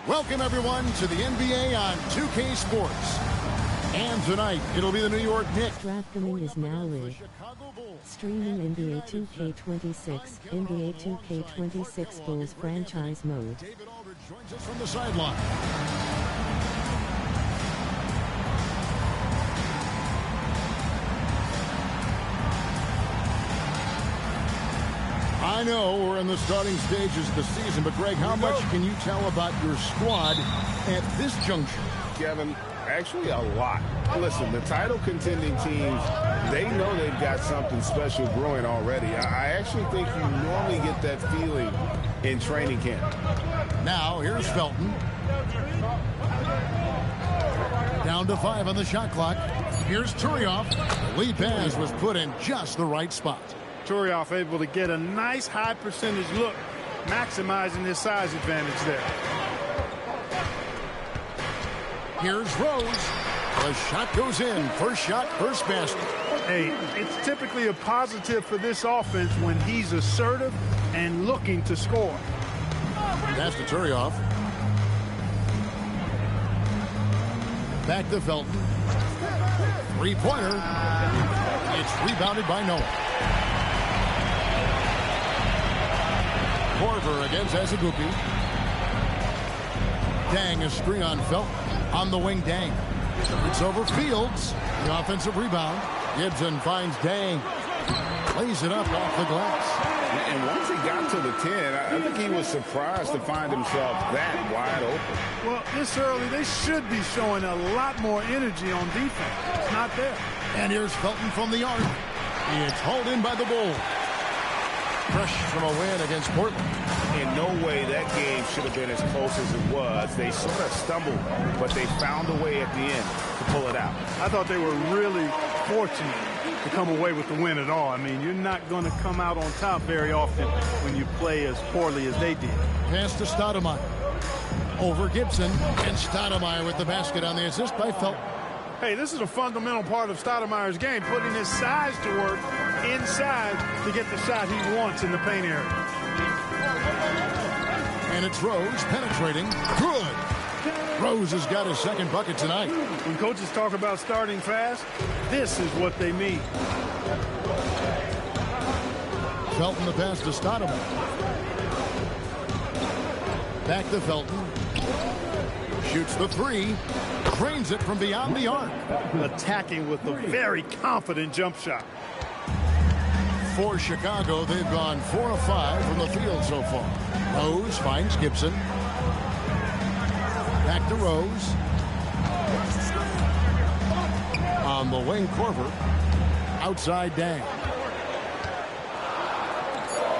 Welcome, everyone, to the NBA on 2K Sports. And tonight, it'll be the New York Knicks. Drafting is now live. Streaming NBA 2K26, NBA 2K26 Bulls franchise mode. David Aldridge joins us from the sideline. I know we're in the starting stages of the season, but Greg, how much can you tell about your squad at this juncture? Kevin, actually a lot. Listen, the title contending teams, they know they've got something special growing already. I actually think you normally get that feeling in training camp. Now, here's Felton. Down to 5 on the shot clock. Here's Turioff. The lead pass was put in just the right spot. Turioff able to get a nice high percentage look, maximizing his size advantage there. Here's Rose. The shot goes in. First shot, first basket. Hey, it's typically a positive for this offense when he's assertive and looking to score. Pass to Turioff. Back to Felton. Three-pointer. It's rebounded by Noah. Korver against Azubuike. Dang, a screen on Felton. On the wing, Dang. It's over Fields. The offensive rebound. Gibson finds Dang. Lays it up off the glass. And once he got to the 10, I think he was surprised to find himself that wide open. Well, this early, they should be showing a lot more energy on defense. It's not there. And here's Felton from the arc. It's hauled in by the Bulls. Fresh from a win against Portland. In no way that game should have been as close as it was. They sort of stumbled, but they found a way at the end to pull it out. I thought they were really fortunate to come away with the win at all. I mean, you're not going to come out on top very often when you play as poorly as they did. Pass to Stoudemire. Over Gibson. And Stoudemire with the basket on the assist by Felton. Hey, this is a fundamental part of Stoudemire's game, putting his size to work inside to get the shot he wants in the paint area. And it's Rose penetrating. Good. Rose has got his second bucket tonight. When coaches talk about starting fast, this is what they mean. Felton the pass to Stoudemire. Back to Felton. Shoots the three. Drains it from beyond the arc. Attacking with a very confident jump shot. For Chicago, they've gone 4 of 5 from the field so far. Rose finds Gibson. Back to Rose. On the wing, Korver. Outside, Dang.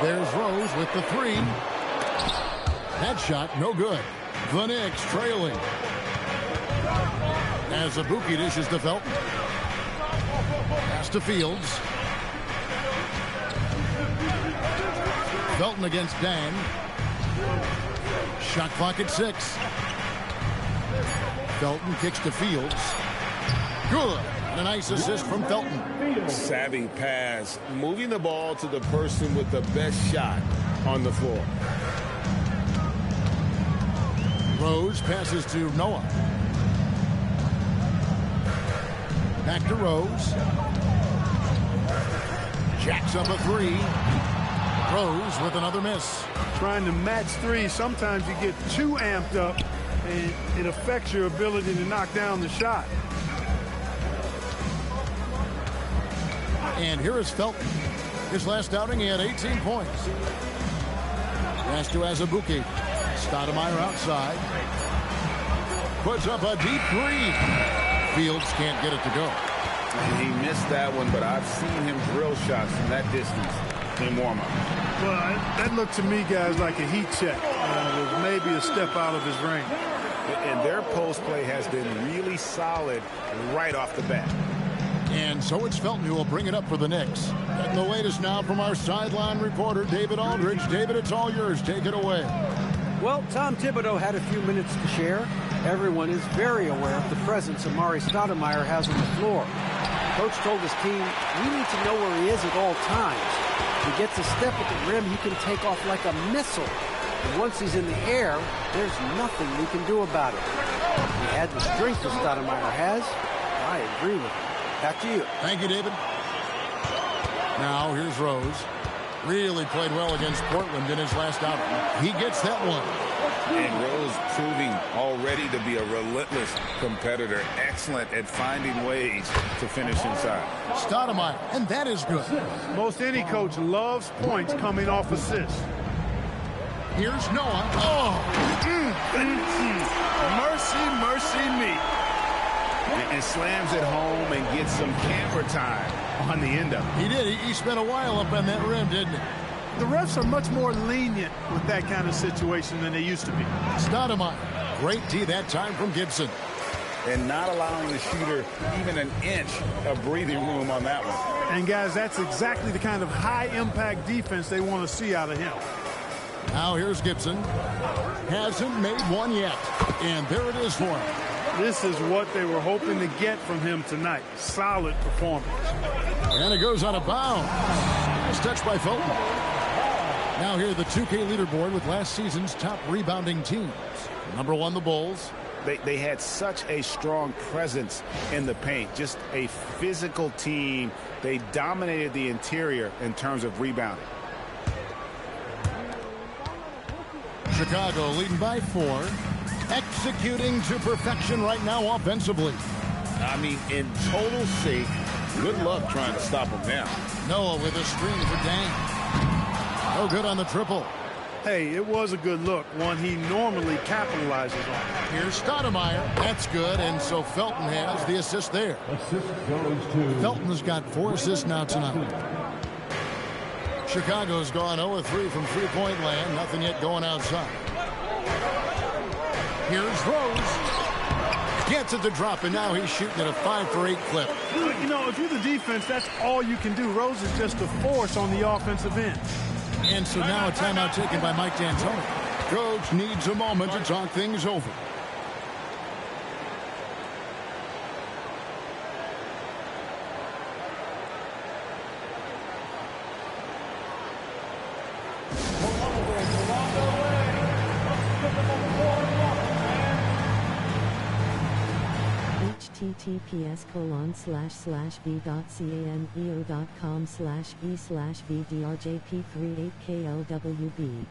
There's Rose with the three. That shot, no good. The Knicks trailing. Azubuike dishes to Felton. Pass to Fields. Felton against Dang. Shot clock at 6. Felton kicks to Fields. Good. And a nice assist from Felton. Savvy pass, moving the ball to the person with the best shot on the floor. Rose passes to Noah. Back to Rose. Jacks up a three. Rose with another miss. Trying to match three, sometimes you get too amped up and it affects your ability to knock down the shot. And here is Felton. His last outing, he had 18 points. Pass to Azubuike. Stoudemire outside. Puts up a deep three. Fields can't get it to go. He missed that one, but I've seen him drill shots from that distance in warm-up. Well, that looked to me, guys, like a heat check. Was maybe a step out of his range. And their post play has been really solid right off the bat. And so it's Felton who will bring it up for the Knicks. And the latest now from our sideline reporter, David Aldridge. David, it's all yours. Take it away. Well, Tom Thibodeau had a few minutes to share. Everyone is very aware of the presence Amar'e Stoudemire has on the floor. Coach told his team, we need to know where he is at all times. If he gets a step at the rim, he can take off like a missile. And once he's in the air, there's nothing we can do about it. He had the strength that Stoudemire has. I agree with him. Back to you. Thank you, David. Now here's Rose. Really played well against Portland in his last outing. He gets that one. And Rose proving already to be a relentless competitor. Excellent at finding ways to finish inside. Stoudemire, and that is good. Most any coach loves points coming off assists. Here's Noah. Oh! Mercy, mercy me. And slams it home and gets some camera time on the end of it. He did. He spent a while up on that rim, didn't he? The refs are much more lenient with that kind of situation than they used to be. Stoudemire. Great D that time from Gibson. And not allowing the shooter even an inch of breathing room on that one. And, guys, that's exactly the kind of high-impact defense they want to see out of him. Now here's Gibson. Hasn't made one yet. And there it is for him. This is what they were hoping to get from him tonight. Solid performance. And it goes out of bounds. Nice touch by Felton. Now here the 2K leaderboard with last season's top rebounding teams. Number 1, the Bulls. They had such a strong presence in the paint. Just a physical team. They dominated the interior in terms of rebounding. Chicago leading by 4. Executing to perfection right now offensively. I mean, in total shape. Good luck trying to stop him now. Noah with a screen for Dang. No good on the triple. Hey, it was a good look, one he normally capitalizes on. Here's Stoudemire. That's good, and so Felton has the assist there. Assist goes to Felton's got 4 assists now tonight. Chicago's gone 0-3 from three-point land. Nothing yet going outside. Here's Rose. Gets it to drop, and now he's shooting at a 5-for-8 clip. You know, if you're the defense, that's all you can do. Rose is just a force on the offensive end. And so now a timeout taken by Mike D'Antoni. Coach needs a moment to talk things over. https://b.cameo.com/b/vdrjp38klwb.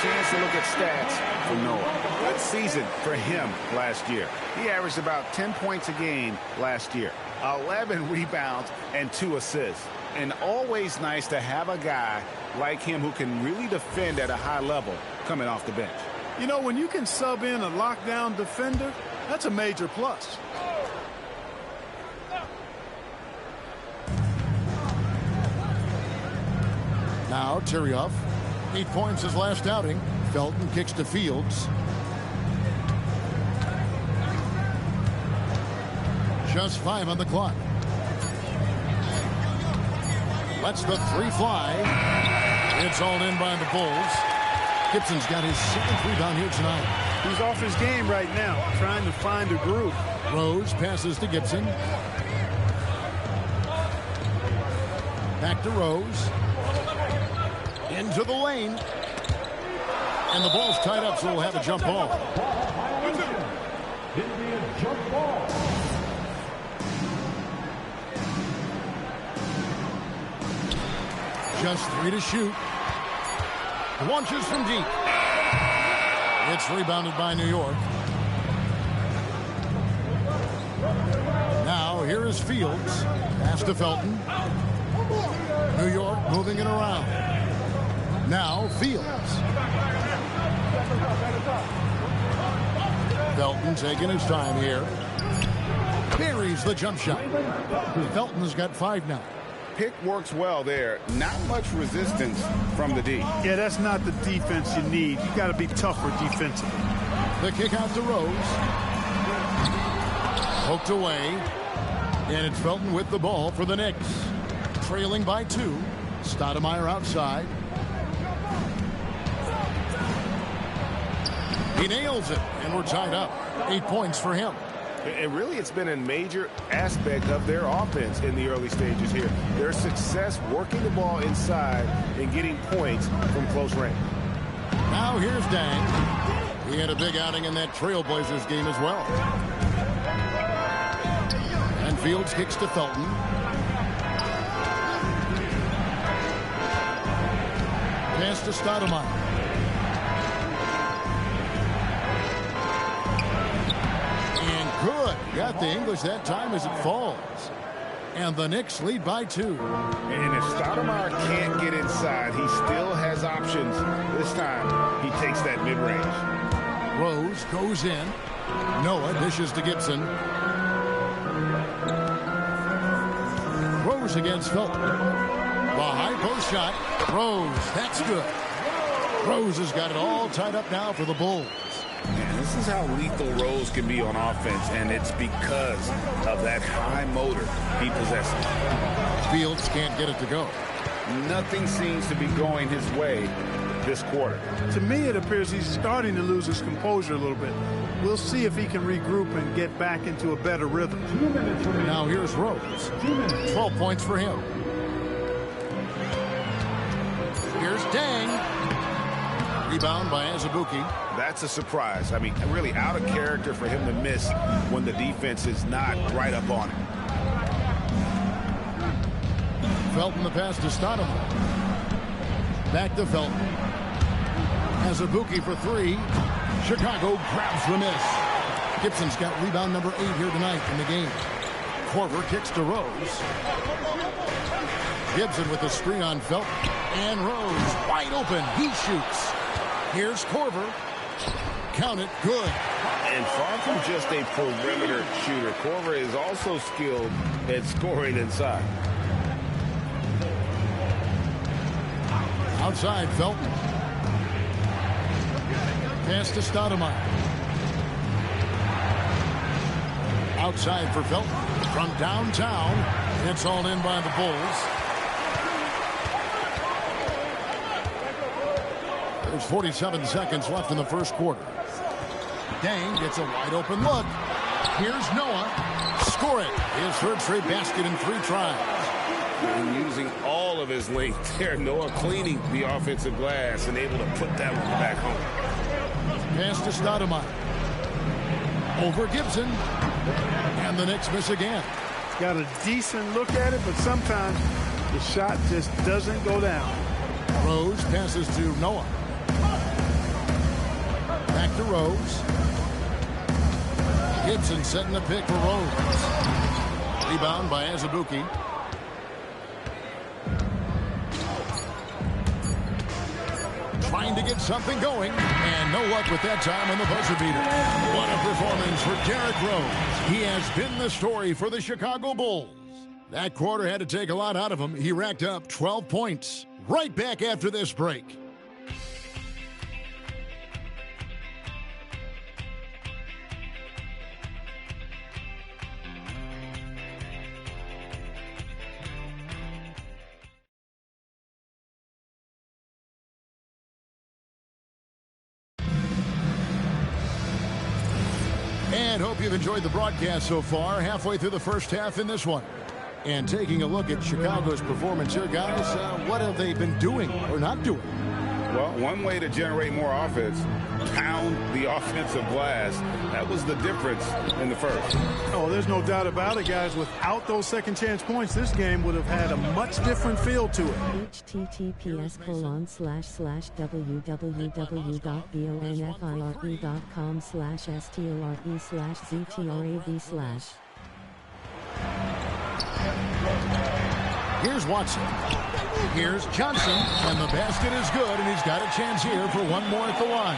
Chance to look at stats for Noah. Good season for him last year. He averaged about 10 points a game last year, 11 rebounds and 2 assists. And always nice to have a guy like him who can really defend at a high level coming off the bench. You know, when you can sub in a lockdown defender, that's a major plus. Now Tyrioff. 8 points his last outing. Felton kicks to Fields. Just 5 on the clock. Lets the 3 fly. It's all in by the Bulls. Gibson's got his 7th rebound here tonight. He's off his game right now, trying to find a groove. Rose passes to Gibson. Back to Rose. Into the lane. And the ball's tied up, so we'll have a jump ball. Just 3 to shoot. Launches from deep. It's rebounded by New York. Now here is Fields. Pass to Felton. New York moving it around. Now Fields. Felton taking his time here. Buries the jump shot. Felton's got 5 now. Pick works well there. Not much resistance from the D. Yeah, that's not the defense you need. You got to be tougher defensively. The kick out to Rose. Poked away. And it's Felton with the ball for the Knicks. Trailing by 2. Stoudemire outside. He nails it, and we're tied up. 8 points for him. And really, it's been a major aspect of their offense in the early stages here. Their success working the ball inside and getting points from close range. Now here's Dang. He had a big outing in that Trailblazers game as well. And Fields kicks to Felton. Pass to Stoudemire. Good. Got the English that time as it falls. And the Knicks lead by 2. And if Stoudemire can't get inside, he still has options. This time, he takes that mid-range. Rose goes in. Noah dishes to Gibson. Rose against Felton. The high post shot. Rose. That's good. Rose has got it all tied up now for the Bulls. And this is how lethal Rose can be on offense, and it's because of that high motor he possesses. Fields can't get it to go. Nothing seems to be going his way this quarter. To me, it appears he's starting to lose his composure a little bit. We'll see if he can regroup and get back into a better rhythm. Now here's Rose. 12 points for him. Here's Dang. Rebound by Azubuike. That's a surprise. I mean, really out of character for him to miss when the defense is not right up on him. Felton the pass to Stoudemire. Back to Felton. Azubuike for 3. Chicago grabs the miss. Gibson's got rebound number 8 here tonight in the game. Korver kicks to Rose. Gibson with the screen on Felton. And Rose wide open. He shoots. Here's Korver. Count it. Good. And far from just a perimeter shooter, Korver is also skilled at scoring inside. Outside, Felton. Pass to Stoudemire. Outside for Felton. From downtown, it's all in by the Bulls. There's 47 seconds left in the first quarter. Dang gets a wide open look. Here's Noah. Score it. His third straight basket in 3 tries. And using all of his length there, Noah cleaning the offensive glass and able to put that one back home. Pass to Stoudemire. Over Gibson. And the Knicks miss again. Got a decent look at it, but sometimes the shot just doesn't go down. Rose passes to Noah. Back to Rose. Gibson setting the pick for Rose. Rebound by Azubuike. Trying to get something going, and no luck with that time on the buzzer beater. What a performance for Derrick Rose. He has been the story for the Chicago Bulls. That quarter had to take a lot out of him. He racked up 12 points. Right back after this break. And hope you've enjoyed the broadcast so far. Halfway through the first half in this one. And taking a look at Chicago's performance here, guys, what have they been doing or not doing? Well, one way to generate more offense, pound the offensive glass. That was the difference in the first. Oh, there's no doubt about it, guys. Without those second chance points, this game would have had a much different feel to it. https://www.bonfire.com/store/ZTRAV/. Here's Watson. Here's Johnson, and the basket is good, and he's got a chance here for one more at the line.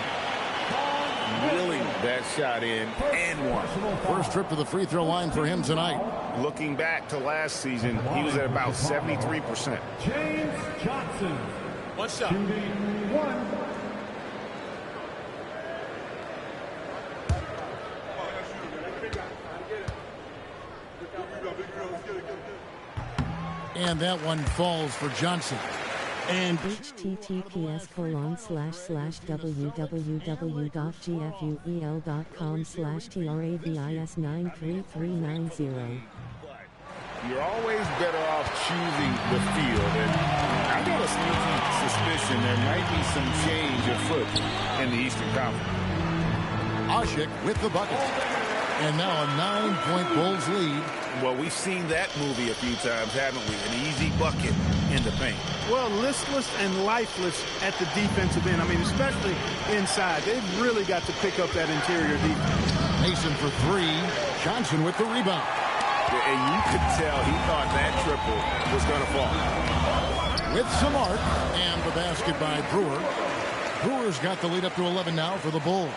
Willing that shot in and one. First trip to the free throw line for him tonight. Looking back to last season, he was at about 73%. James Johnson. One shot. One. And that one falls for Johnson. And https://www.gfuel.com/travis93390. You're always better off choosing the field. And I got a sneaky suspicion there might be some change afoot in the Eastern Conference. Asik with the bucket. And now a 9-point Bulls lead. Well, we've seen that movie a few times, haven't we? An easy bucket in the paint. Well, listless and lifeless at the defensive end. I mean, especially inside. They've really got to pick up that interior defense. Mason for three. Johnson with the rebound. And you could tell he thought that triple was going to fall. With some arc, and the basket by Brewer. Brewer's got the lead up to 11 now for the Bulls.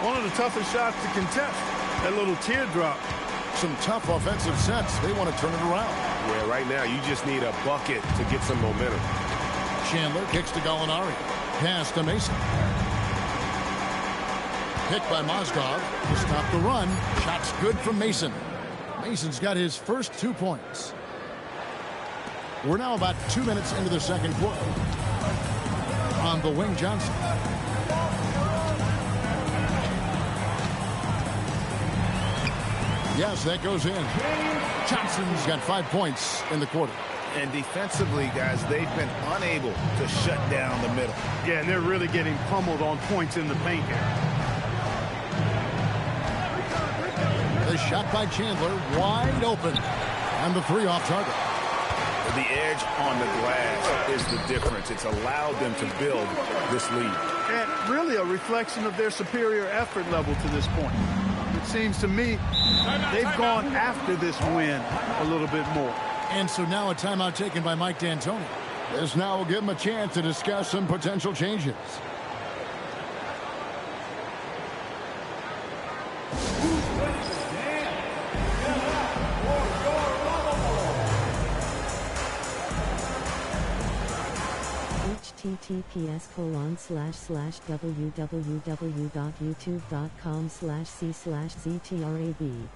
One of the toughest shots to contest. That little teardrop. Some tough offensive sets. They want to turn it around. Yeah, right now you just need a bucket to get some momentum. Chandler kicks to Gallinari. Pass to Mason. Picked by Mozgov to stop the run. Shot's good from Mason. Mason's got his first 2 points. We're now about 2 minutes into the second quarter. On the wing, Johnson. Yes, that goes in. Johnson's got 5 points in the quarter. And defensively, guys, they've been unable to shut down the middle. Yeah, and they're really getting pummeled on points in the paint here. The shot by Chandler, wide open. And the three off target. The edge on the glass is the difference. It's allowed them to build this lead. And really a reflection of their superior effort level to this point. It seems to me they've gone after this win a little bit more. And so now a timeout taken by Mike D'Antoni. This now will give him a chance to discuss some potential changes. https://www.youtube.com/c/ZTRAV.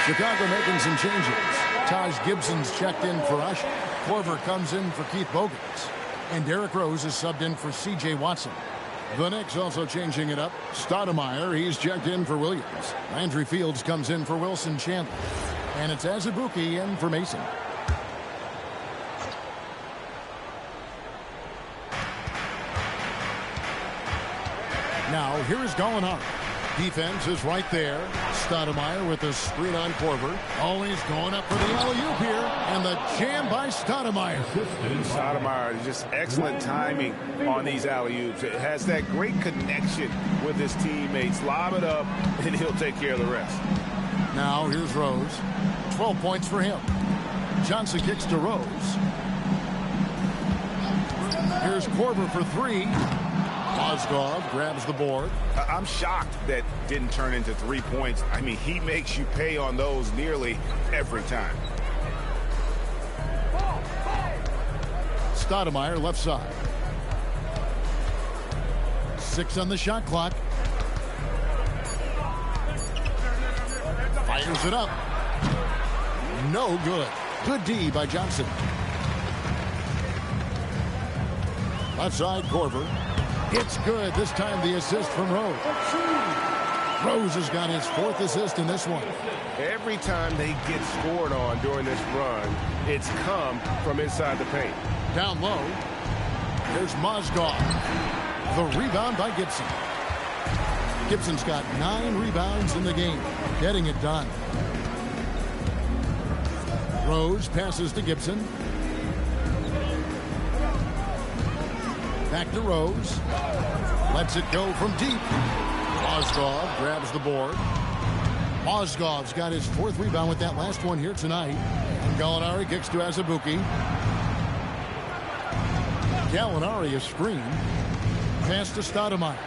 Chicago making some changes. Taj Gibson's checked in for Usher. Korver comes in for Keith Bogans. And Derrick Rose is subbed in for C.J. Watson. The Knicks also changing it up. Stoudemire, he's checked in for Williams. Landry Fields comes in for Wilson Chandler. And it's Azubuike in for Mason. Now, here's Gallinari. Defense is right there. Stoudemire with the screen on Korver. Oh, he's going up for the alley-oop here. And the jam by Stoudemire. Stoudemire, just excellent timing on these alley-oops. It has that great connection with his teammates. Lob it up, and he'll take care of the rest. Now here's Rose. 12 points for him. Johnson kicks to Rose. Here's Korver for three. Mozgov grabs the board. I'm shocked that didn't turn into 3 points. I mean, he makes you pay on those nearly every time. Stoudemire left side. 6 on the shot clock. Fires it up. No good. Good D by Johnson. Left side, Korver. It's good. This time the assist from Rose. Rose has got his 4th assist in this one. Every time they get scored on during this run, it's come from inside the paint. Down low. There's Mozgov. The rebound by Gibson. Gibson's got 9 rebounds in the game. Getting it done. Rose passes to Gibson. Back to Rose. Lets it go from deep. Mozgov grabs the board. Mozgov's got his 4th rebound with that last one here tonight. And Gallinari kicks to Azubuike. Gallinari is screen. Pass to Stoudemire.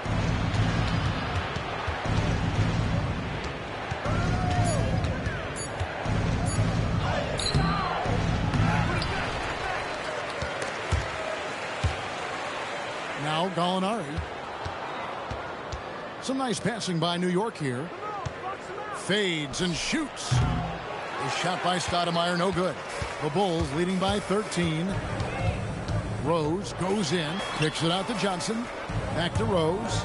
Now Gallinari. Some nice passing by New York here. Fades and shoots. A shot by Stoudemire, no good. The Bulls leading by 13. Rose goes in, kicks it out to Johnson. Back to Rose.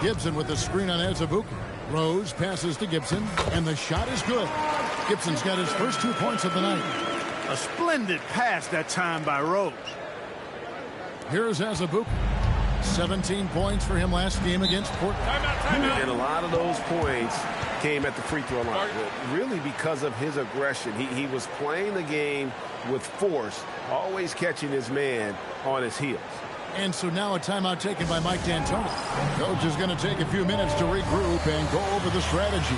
Gibson with the screen on Azubuike. Rose passes to Gibson, and the shot is good. Gibson's got his first 2 points of the night. A splendid pass that time by Rose. Here's Azubuike. 17 points for him last game against Portland. And a lot of those points came at the free throw line. Really because of his aggression. He was playing the game with force, always catching his man on his heels. And so now a timeout taken by Mike D'Antoni. Coach is going to take a few minutes to regroup and go over the strategy.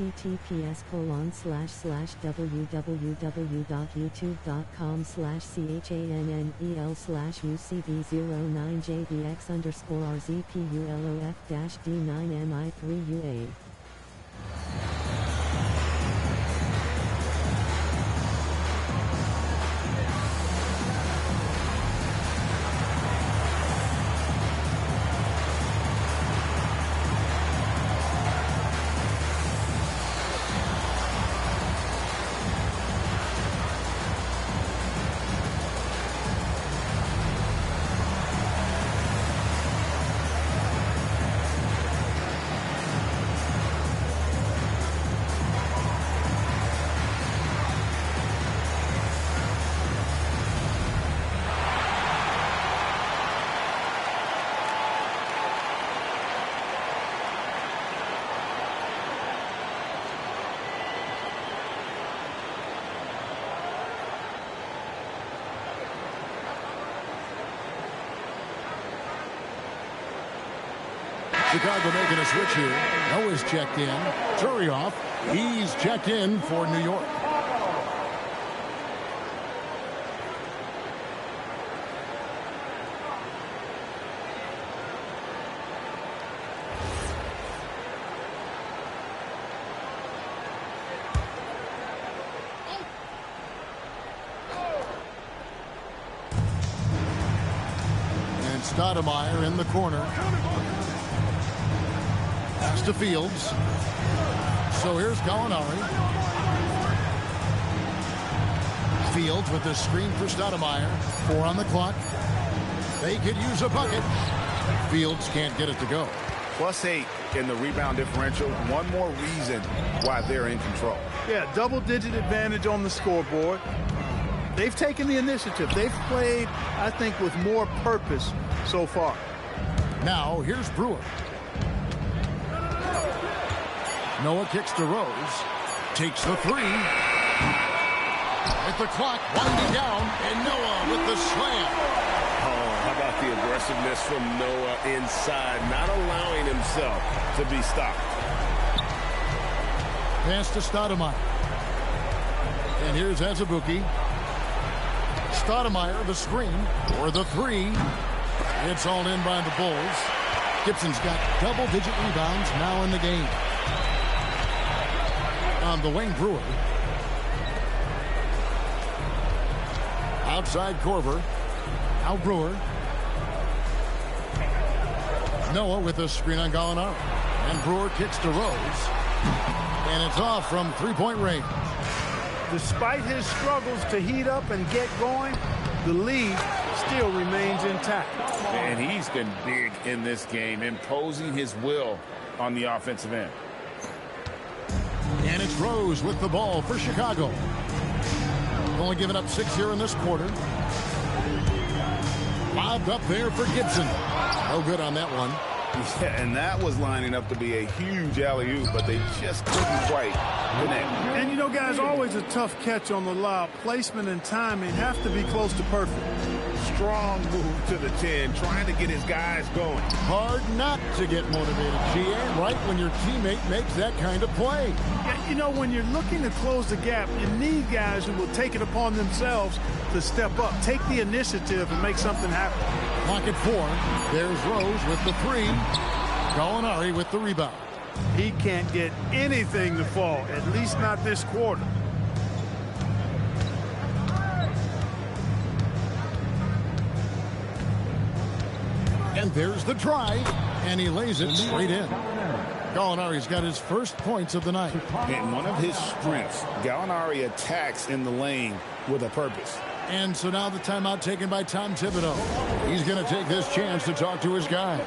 https://www.youtube.com/channel/cannel/cnnel/UCB09JBX_RZPULOF-D9MI3UA. Chicago making a switch here. Noah's checked in. Turioff, he's checked in for New York. And Stoudemire in the corner. Pass to Fields. So here's Gallinari. Fields with the screen for Stoudemire. 4 on the clock. They could use a bucket. Fields can't get it to go. +8 in the rebound differential. One more reason why they're in control. Yeah, double-digit advantage on the scoreboard. they've taken the initiative. They've played, I think, with more purpose so far. Now, here's Brewer. Noah kicks to Rose. Takes the three. With the clock winding down, and Noah with the slam. Oh, how about the aggressiveness from Noah inside, not allowing himself to be stopped. Pass to Stoudemire. And here's Azubuike. Stoudemire, the screen, or the three. It's all in by the Bulls. Gibson's got double-digit rebounds now in the game. On the wing, Brewer. Outside Korver. Now Brewer. Noah with a screen on Gallinari. And Brewer kicks to Rose. And it's off from three-point range. Despite his struggles to heat up and get going, the lead still remains intact. And he's been big in this game, imposing his will on the offensive end. And it's Rose with the ball for Chicago. Only giving up 6 here in this quarter. Lobbed up there for Gibson. No good on that one. Yeah, and that was lining up to be a huge alley-oop, but they just couldn't quite connect. And, you know, guys, always a tough catch on the lob. Placement and timing have to be close to perfect. Strong move to the 10, trying to get his guys going. Hard not to get motivated, GA, right when your teammate makes that kind of play. Yeah, you know, when you're looking to close the gap, you need guys who will take it upon themselves to step up, take the initiative, and make something happen. Clock at 4. There's Rose with the three. Gallinari with the rebound. He can't get anything to fall, at least not this quarter. And there's the drive, and he lays it straight in. Gallinari's got his first points of the night. And one of his strengths, Gallinari attacks in the lane with a purpose. And so now the timeout taken by Tom Thibodeau. He's going to take this chance to talk to his guy.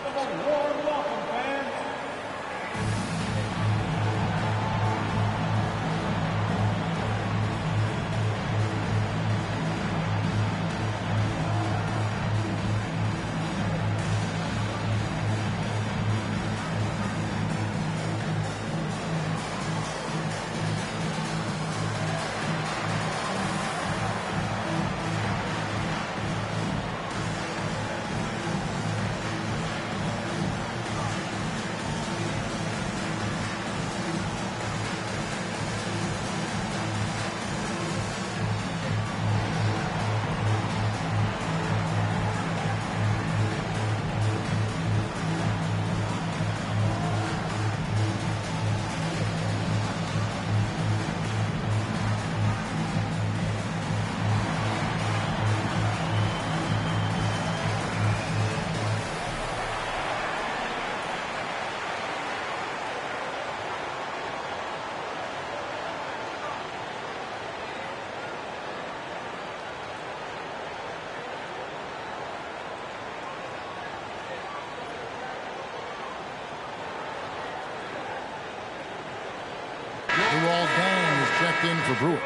Luol Deng is checked in for Brewer.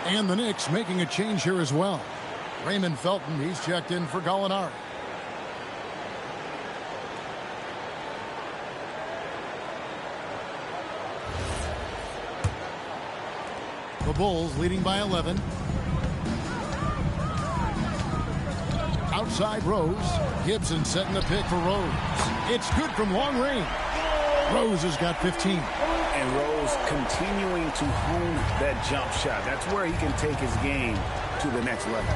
And the Knicks making a change here as well. Raymond Felton, he's checked in for Gallinari. The Bulls leading by 11. Outside Rose. Gibson setting the pick for Rose. It's good from long range. Rose has got 15. And Rose continuing to hone that jump shot. That's where he can take his game to the next level.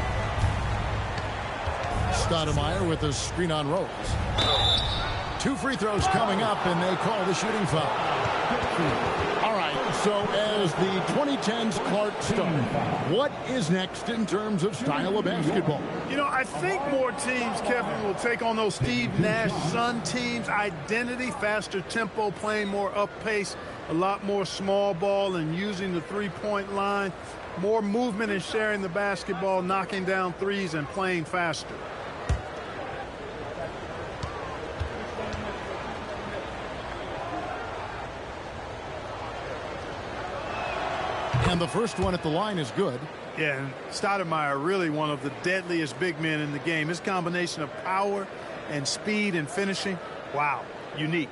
Stoudemire with a screen on Rose. 2 free throws coming up, and they call the shooting foul. All right, so as the 2010s Clark start, what is next in terms of style of basketball? You know, I think more teams, Kevin, will take on those Steve Nash Sun teams. Identity, faster tempo, playing more up pace, a lot more small ball and using the three-point line. More movement and sharing the basketball, knocking down threes and playing faster. And the first one at the line is good. Yeah, and Stoudemire really one of the deadliest big men in the game. His combination of power and speed and finishing, wow, unique.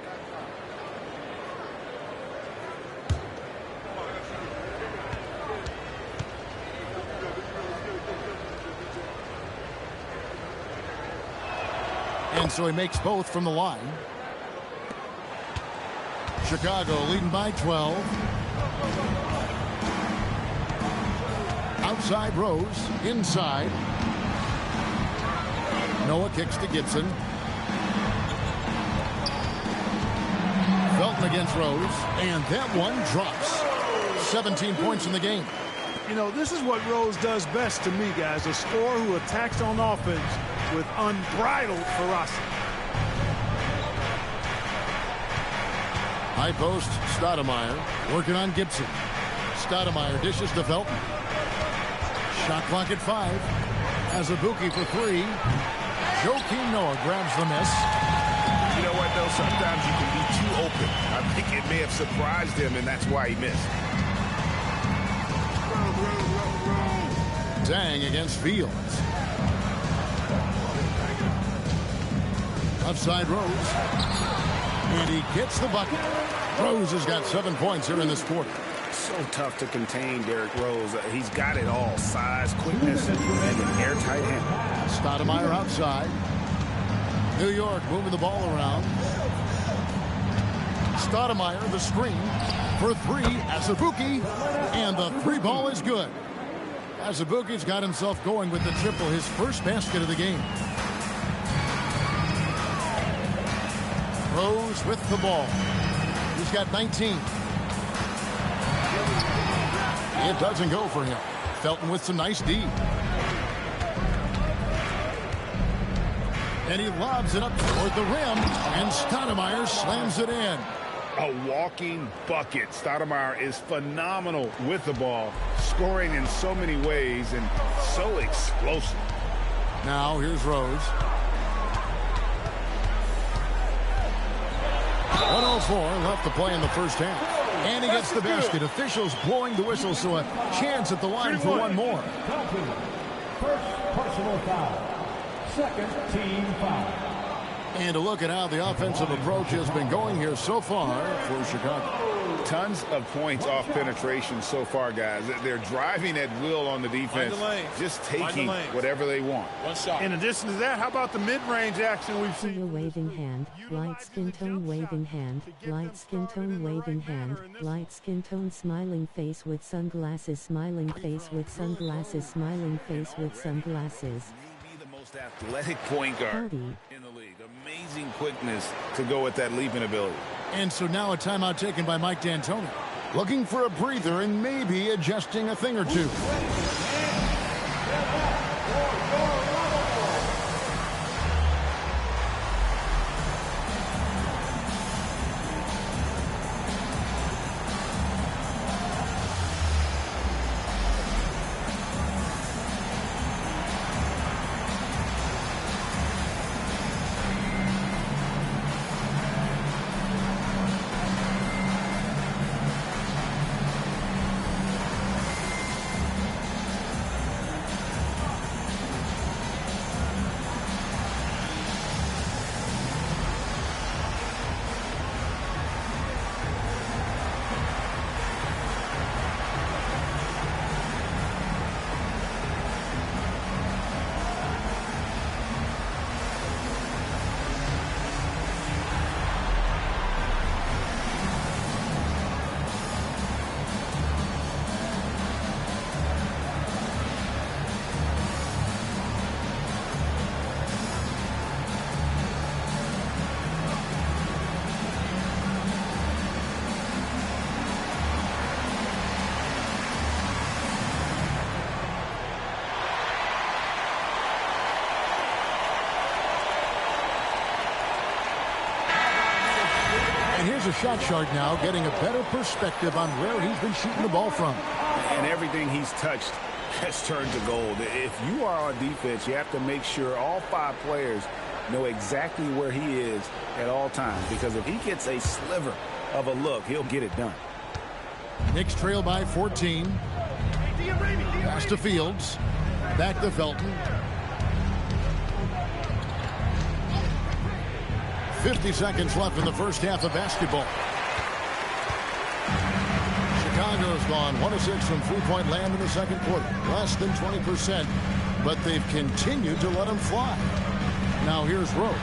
And so he makes both from the line. Chicago leading by 12. Outside Rose, inside. Noah kicks to Gibson. Felton against Rose, and that one drops. 17 points in the game. You know, this is what Rose does best to me, guys. A scorer who attacks on offense with unbridled ferocity. High post, Stoudemire working on Gibson. Stoudemire dishes to Felton. Shot clock at 5. Azubuike for 3. Joakim Noah grabs the miss. You know what, though? Sometimes you can be too open. I think it may have surprised him, and that's why he missed. Dang against Fields. Outside Rose. And he gets the bucket. Rose has got 7 points here in this quarter. So tough to contain Derrick Rose. He's got it all. Size, quickness, and an airtight hand. Stoudemire outside. New York moving the ball around. Stoudemire the screen for 3. Azubuike. And the 3 ball is good. Azubuike's got himself going with the triple, his first basket of the game. Rose with the ball. He's got 19. It doesn't go for him. Felton with some nice D. And he lobs it up toward the rim, and Stoudemire slams it in. A walking bucket. Stoudemire is phenomenal with the ball, scoring in so many ways and so explosive. Now here's Rose. 1:04 left to play in the first half. And he gets the basket. Officials blowing the whistle, so a chance at the line for one more. First personal foul. Second team foul. And a look at how the offensive approach has been going here so far for Chicago. Tons of points off penetration so far, guys. They're driving at will on the defense, just taking whatever they want. One shot. In addition to that, how about the mid-range action we've See seen? a waving hand, light skin tone waving hand, light skin tone waving hand, light skin tone smiling face with sunglasses, smiling face with sunglasses, smiling face with sunglasses. Maybe the most athletic point guard Cody. in the league. Amazing quickness to go with that leaping ability. And so now a timeout taken by Mike D'Antoni. Looking for a breather and maybe adjusting a thing or two. And here's a shot chart now, getting a better perspective on where he's been shooting the ball from. And everything he's touched has turned to gold. If you are on defense, you have to make sure all 5 players know exactly where he is at all times, because if he gets a sliver of a look, he'll get it done. Knicks trail by 14. Pass to Fields. Back to Felton. 50 seconds left in the first half of basketball. Chicago's gone 1 of 6 from three-point land in the second quarter. Less than 20%, but they've continued to let them fly. Now here's Rose.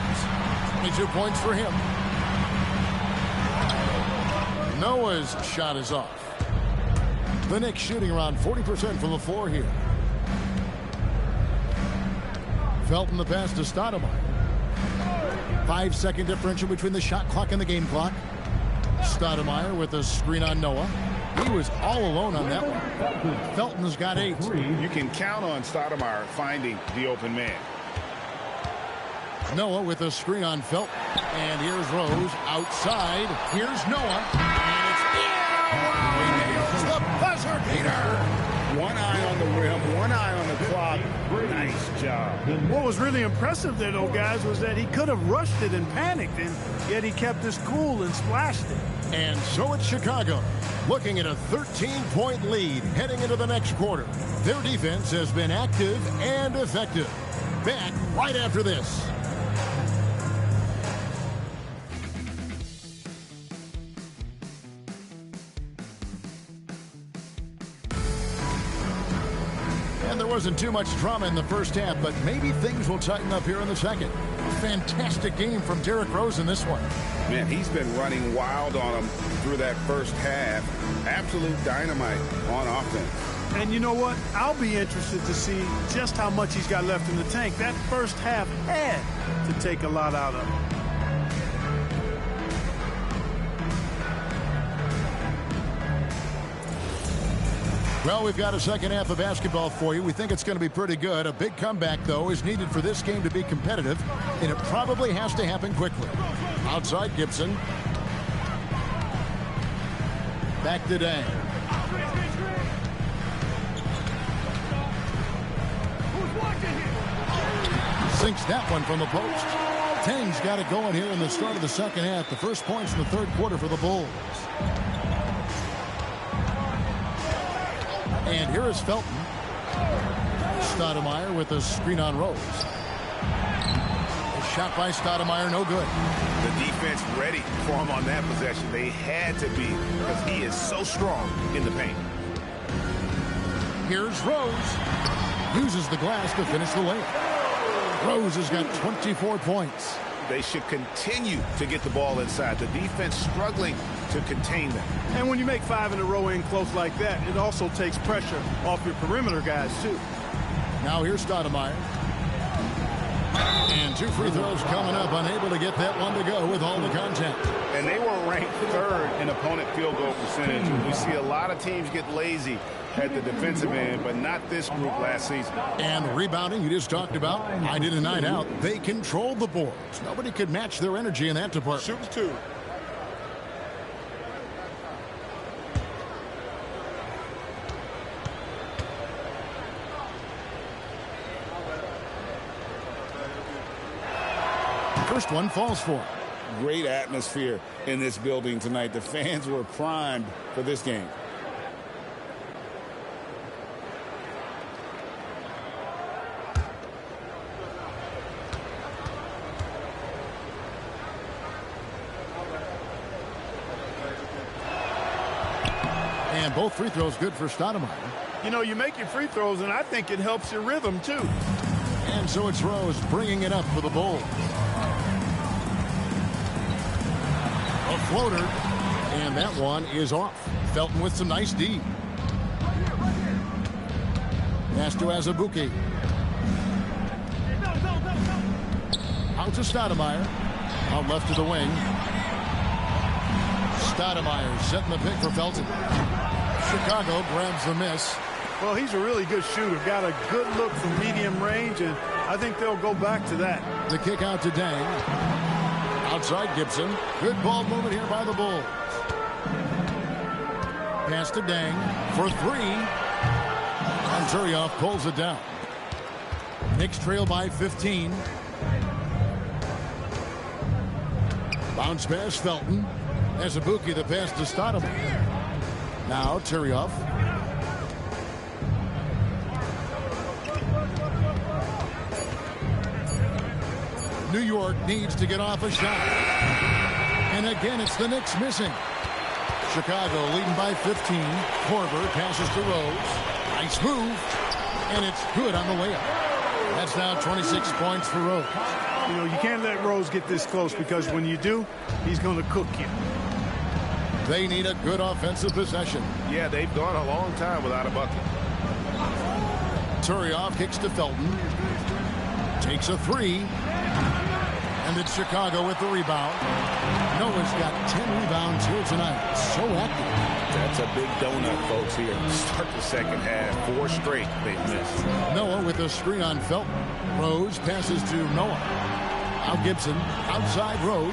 22 points for him. Noah's shot is off. The Knicks shooting around 40% from the floor here. Felton the pass to Stoudemire. 5-second differential between the shot clock and the game clock. Stoudemire with a screen on Noah. He was all alone on that one. Felton's got 8. You can count on Stoudemire finding the open man. Noah with a screen on Felton. And here's Rose outside. Here's Noah. And it's in. Wow, he nails the buzzer beater. One eye on the rim, one eye on the clock. Nice job. What was really impressive there, though, guys, was that he could have rushed it and panicked, and yet he kept his cool and splashed it. And so it's Chicago, looking at a 13-point lead heading into the next quarter. Their defense has been active and effective. Back right after this. There wasn't too much drama in the first half, but maybe things will tighten up here in the second. A fantastic game from Derrick Rose in this one. Man, he's been running wild on him through that first half. Absolute dynamite on offense. And you know what? I'll be interested to see just how much he's got left in the tank. That first half had to take a lot out of him. Well, we've got a second half of basketball for you. We think it's going to be pretty good. A big comeback, though, is needed for this game to be competitive, and it probably has to happen quickly. Outside Gibson. Back to Dang. Sinks that one from the post. Tang's got it going here in the start of the second half. The first points in the third quarter for the Bulls. And here is Felton. Stoudemire with a screen on Rose. A shot by Stoudemire, no good. The defense ready for him on that possession. They had to be, because he is so strong in the paint. Here's Rose. Uses the glass to finish the layup. Rose has got 24 points. They should continue to get the ball inside. The defense struggling to contain them. And when you make 5 in a row in close like that, it also takes pressure off your perimeter guys, too. Now here's Stoudemire. And 2 free throws coming up, unable to get that one to go with all the contact. And they were ranked 3rd in opponent field goal percentage. We see a lot of teams get lazy at the defensive end, but not this group last season. And rebounding, you just talked about, I did a night out. They controlled the boards. Nobody could match their energy in that department. Shoots 2. First one falls for him. Great atmosphere in this building tonight. The fans were primed for this game. And both free throws good for Stoudemire. You know, you make your free throws, and I think it helps your rhythm, too. And so it's Rose bringing it up for the Bulls. A floater. And that one is off. Felton with some nice D. Pass to Azubuike. Out to Stoudemire. Out left to the wing. Stoudemire setting the pick for Felton. Chicago grabs the miss. Well, he's a really good shooter. Got a good look from medium range, and I think they'll go back to that. The kick out to Dang. Outside Gibson. Good ball movement here by the Bulls. Pass to Dang for 3. And Turioff pulls it down. Knicks trail by 15. Bounce pass Felton. Azubuike the pass to Stoudemire. Now Turioff. New York needs to get off a shot. And again, it's the Knicks missing. Chicago leading by 15. Korver passes to Rose. Nice move. And it's good on the layup. That's now 26 points for Rose. You know, you can't let Rose get this close because when you do, he's going to cook you. They need a good offensive possession. Yeah, they've gone a long time without a bucket. Turioff kicks to Felton. Takes a three. And it's Chicago with the rebound. Noah's got 10 rebounds here tonight. So active. That's a big donut, folks, here. Start the second half. 4 straight they've missed. Noah with a screen on Felton. Rose passes to Noah. Now Gibson. Outside Rose.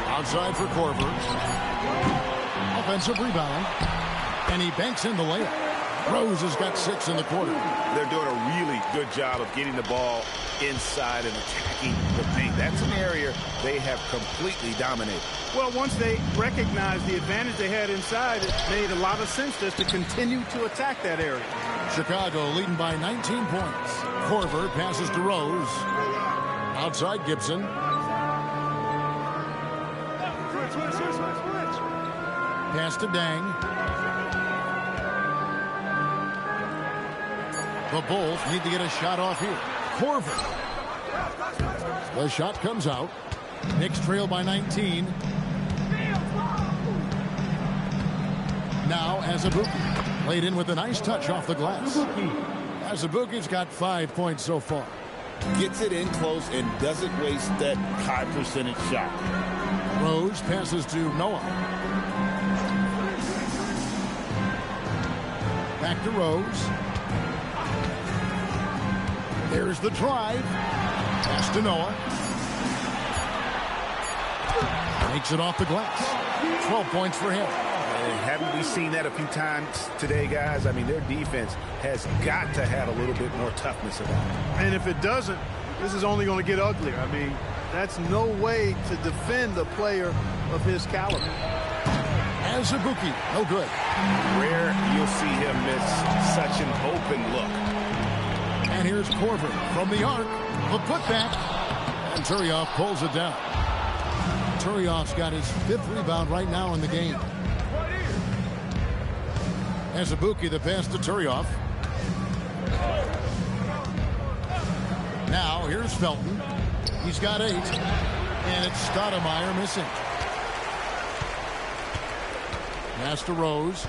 Outside for Korver. Offensive rebound. And he banks in the layup. Rose has got 6 in the quarter. They're doing a really good job of getting the ball inside and attacking the paint. That's an area they have completely dominated. Well, once they recognized the advantage they had inside, it made a lot of sense just to continue to attack that area. Chicago leading by 19 points. Korver passes to Rose. Outside Gibson. Pass to Dang. The Bulls need to get a shot off here. Korver. The shot comes out. Knicks trail by 19. Now Azubuike. Laid in with a nice touch off the glass. Azubuike's got 5 points so far. Gets it in close and doesn't waste that high percentage shot. Rose passes to Noah. Back to Rose. There's the drive. Pass to Noah. Makes it off the glass. 12 points for him. And haven't we seen that a few times today, guys? I mean, their defense has got to have a little bit more toughness about it. And if it doesn't, this is only going to get uglier. I mean, that's no way to defend a player of his caliber. Azubuike, no good. Rare you'll see him miss such an open look. And here's Korver from the arc. The putback. And Turioff pulls it down. Turioff's got his 5th rebound right now in the game. Azubuike, the pass to Turioff. Now here's Felton. He's got 8. And it's Stoudemire missing. Pass to Rose.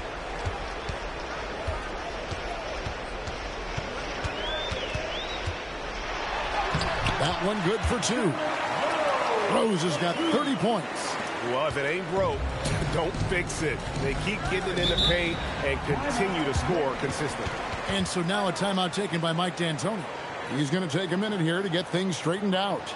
That one good for 2. Rose has got 30 points. Well, if it ain't broke, don't fix it. They keep getting it in the paint and continue to score consistently. And so now a timeout taken by Mike D'Antoni. He's going to take a minute here to get things straightened out.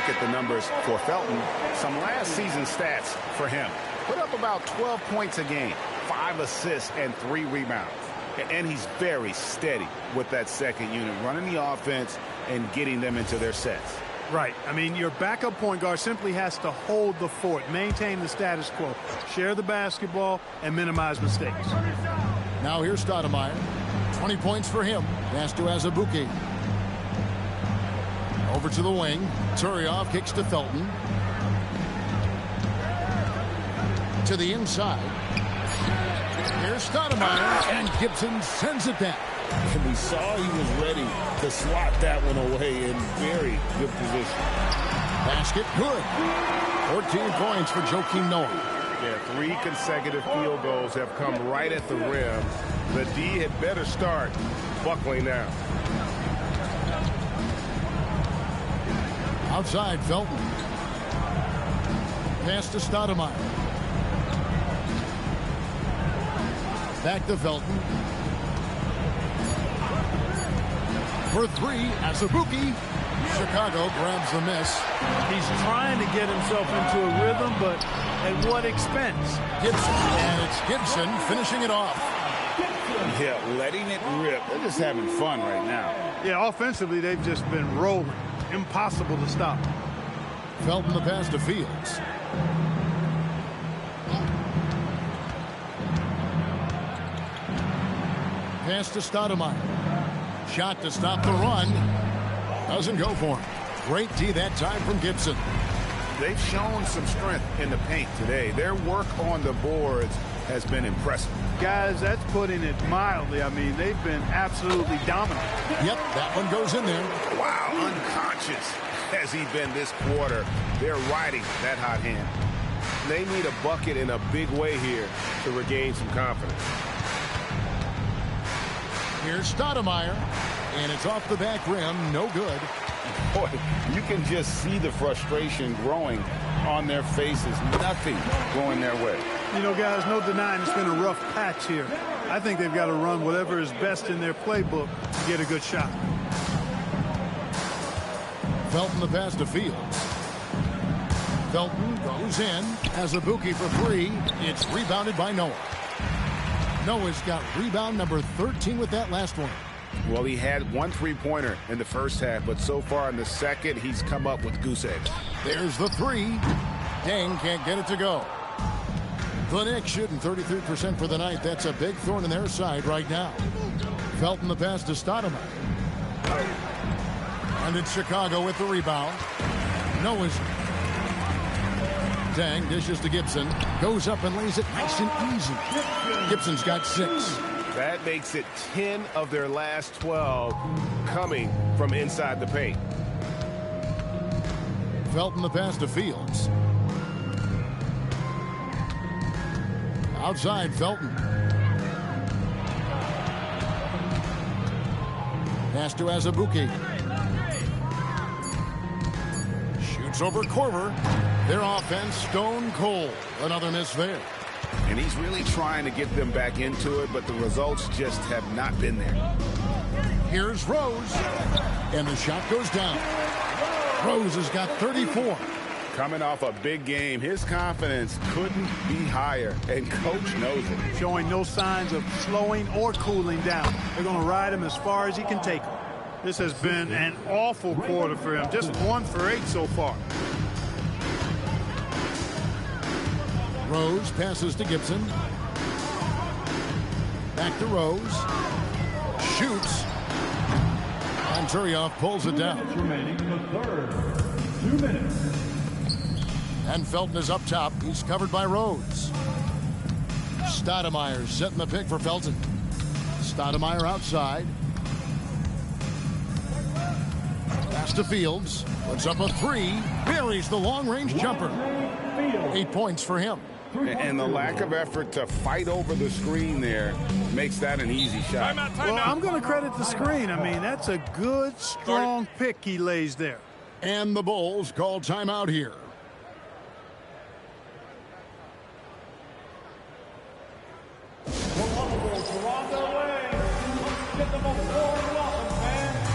At the numbers for Felton, some last season stats for him. Put up about 12 points a game, 5 assists, and 3 rebounds. And he's very steady with that second unit, running the offense and getting them into their sets. Right. I mean, your backup point guard simply has to hold the fort, maintain the status quo, share the basketball, and minimize mistakes. Now here's Stoudemire. 20 points for him. Pass to Azubuike. Over to the wing. Turiaf kicks to Felton. To the inside. Here's Stoudemire, and Gibson sends it back. And we saw he was ready to swat that one away in very good position. Basket good. 14 points for Joakim Noah. Yeah, 3 consecutive field goals have come right at the rim. The D had better start buckling down. Outside, Felton. Pass to Stoudemire. Back to Felton. For 3, Azubuike. Chicago grabs the miss. He's trying to get himself into a rhythm, but at what expense? Gibson, and it's Gibson finishing it off. Yeah, letting it rip. They're just having fun right now. Yeah, offensively, they've just been rolling. Impossible to stop. Felton the pass to Fields. Pass to Stoudemire. Shot to stop the run. Doesn't go for him. Great D that time from Gibson. They've shown some strength in the paint today. Their work on the boards has been impressive. Guys, that's putting it mildly. I mean, they've been absolutely dominant. Yep, that one goes in there. Wow, unconscious has he been this quarter. They're riding that hot hand. They need a bucket in a big way here to regain some confidence. Here's Stoudemire, and it's off the back rim. No good. Boy, you can just see the frustration growing on their faces. Nothing going their way. You know, guys, no denying it's been a rough patch here. I think they've got to run whatever is best in their playbook to get a good shot. Felton the pass to Fields. Felton goes in. Azubuike for 3. It's rebounded by Noah. Noah's got rebound number 13 with that last one. Well, he had 1 3-pointer in the first half, but so far in the second, he's come up with goose eggs. There's the 3. Deng can't get it to go. The Knicks shooting 33% for the night. That's a big thorn in their side right now. Felton the pass to Stoudemire. And it's Chicago with the rebound. Noah's. Deng dishes to Gibson. Goes up and lays it nice and easy. Gibson's got 6. That makes it 10 of their last 12 coming from inside the paint. Felton the pass to Fields. Outside, Felton. Pass to Azubuike. Shoots over Korver. Their offense stone cold. Another miss there. And he's really trying to get them back into it, but the results just have not been there. Here's Rose. And the shot goes down. Rose has got 34. Coming off a big game, his confidence couldn't be higher, and coach knows it. Showing no signs of slowing or cooling down. They're going to ride him as far as he can take him. This has been an awful quarter for him. Just 1 for 8 so far. Rose passes to Gibson. Back to Rose. Shoots. And Turiaf pulls it down. Remaining in the third. 2 minutes. And Felton is up top. He's covered by Rose. Stoudemire setting the pick for Felton. Stoudemire outside. Pass to Fields. Puts up a 3. Buries the long-range jumper. 8 points for him. And the lack of effort to fight over the screen there makes that an easy shot. Well, I'm going to credit the screen. I mean, that's a good, strong pick he lays there. And the Bulls call timeout here. Toronto way. Get them a warm welcome, fans.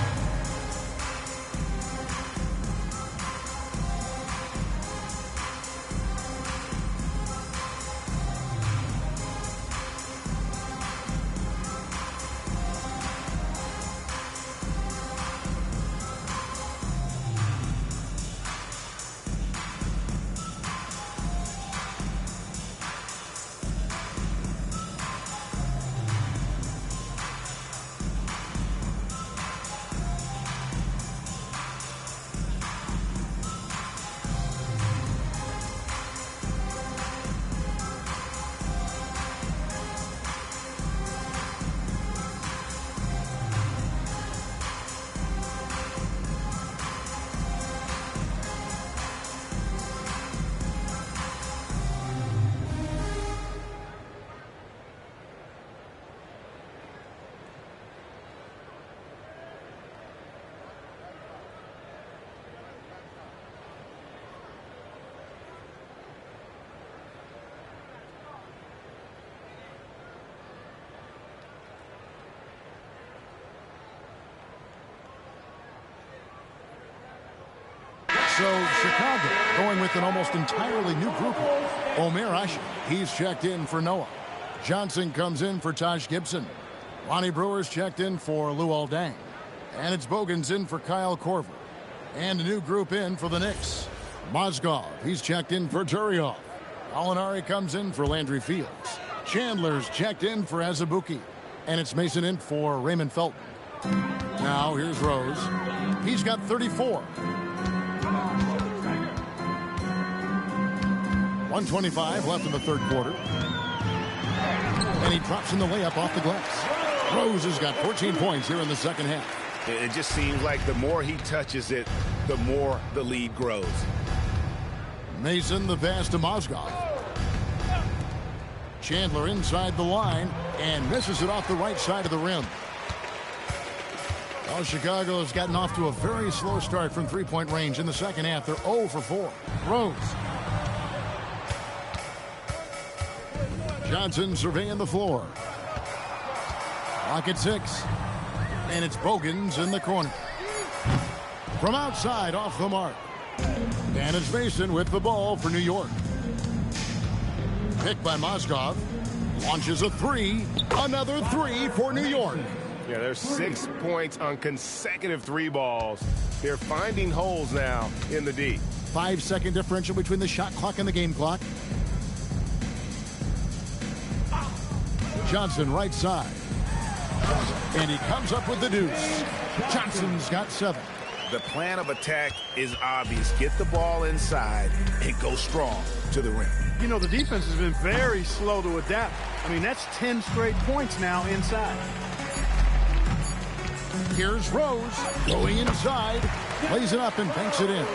So Chicago going with an almost entirely new group. Omer Ashe, he's checked in for Noah. Johnson comes in for Taj Gibson. Lonnie Brewer's checked in for Luol Deng. And it's Bogans in for Kyle Korver. And a new group in for the Knicks. Mozgov, he's checked in for Turioff. Alinari comes in for Landry Fields. Chandler's checked in for Azubuike. And it's Mason in for Raymond Felton. Now here's Rose. He's got 34. 1:25 left in the third quarter. And he drops in the layup off the glass. Rose has got 14 points here in the second half. It just seems like the more he touches it, the more the lead grows. Mason the pass to Mozgov. Chandler inside the line and misses it off the right side of the rim. Well, Chicago has gotten off to a very slow start from three-point range in the second half. They're 0 for 4. Rose. Johnson surveying the floor. Clock at 6. And it's Bogans in the corner. From outside, off the mark. And it's Mason with the ball for New York. Picked by Mozgov. Launches a three. Another three for New York. Yeah, there's 6 points on consecutive three balls. They're finding holes now in the D. 5-second differential between the shot clock and the game clock. Johnson right side. And he comes up with the deuce. Johnson's got 7. The plan of attack is obvious. Get the ball inside and go strong to the rim. You know, the defense has been very slow to adapt. I mean, that's 10 straight points now inside. Here's Rose going inside. Plays it up and banks it in.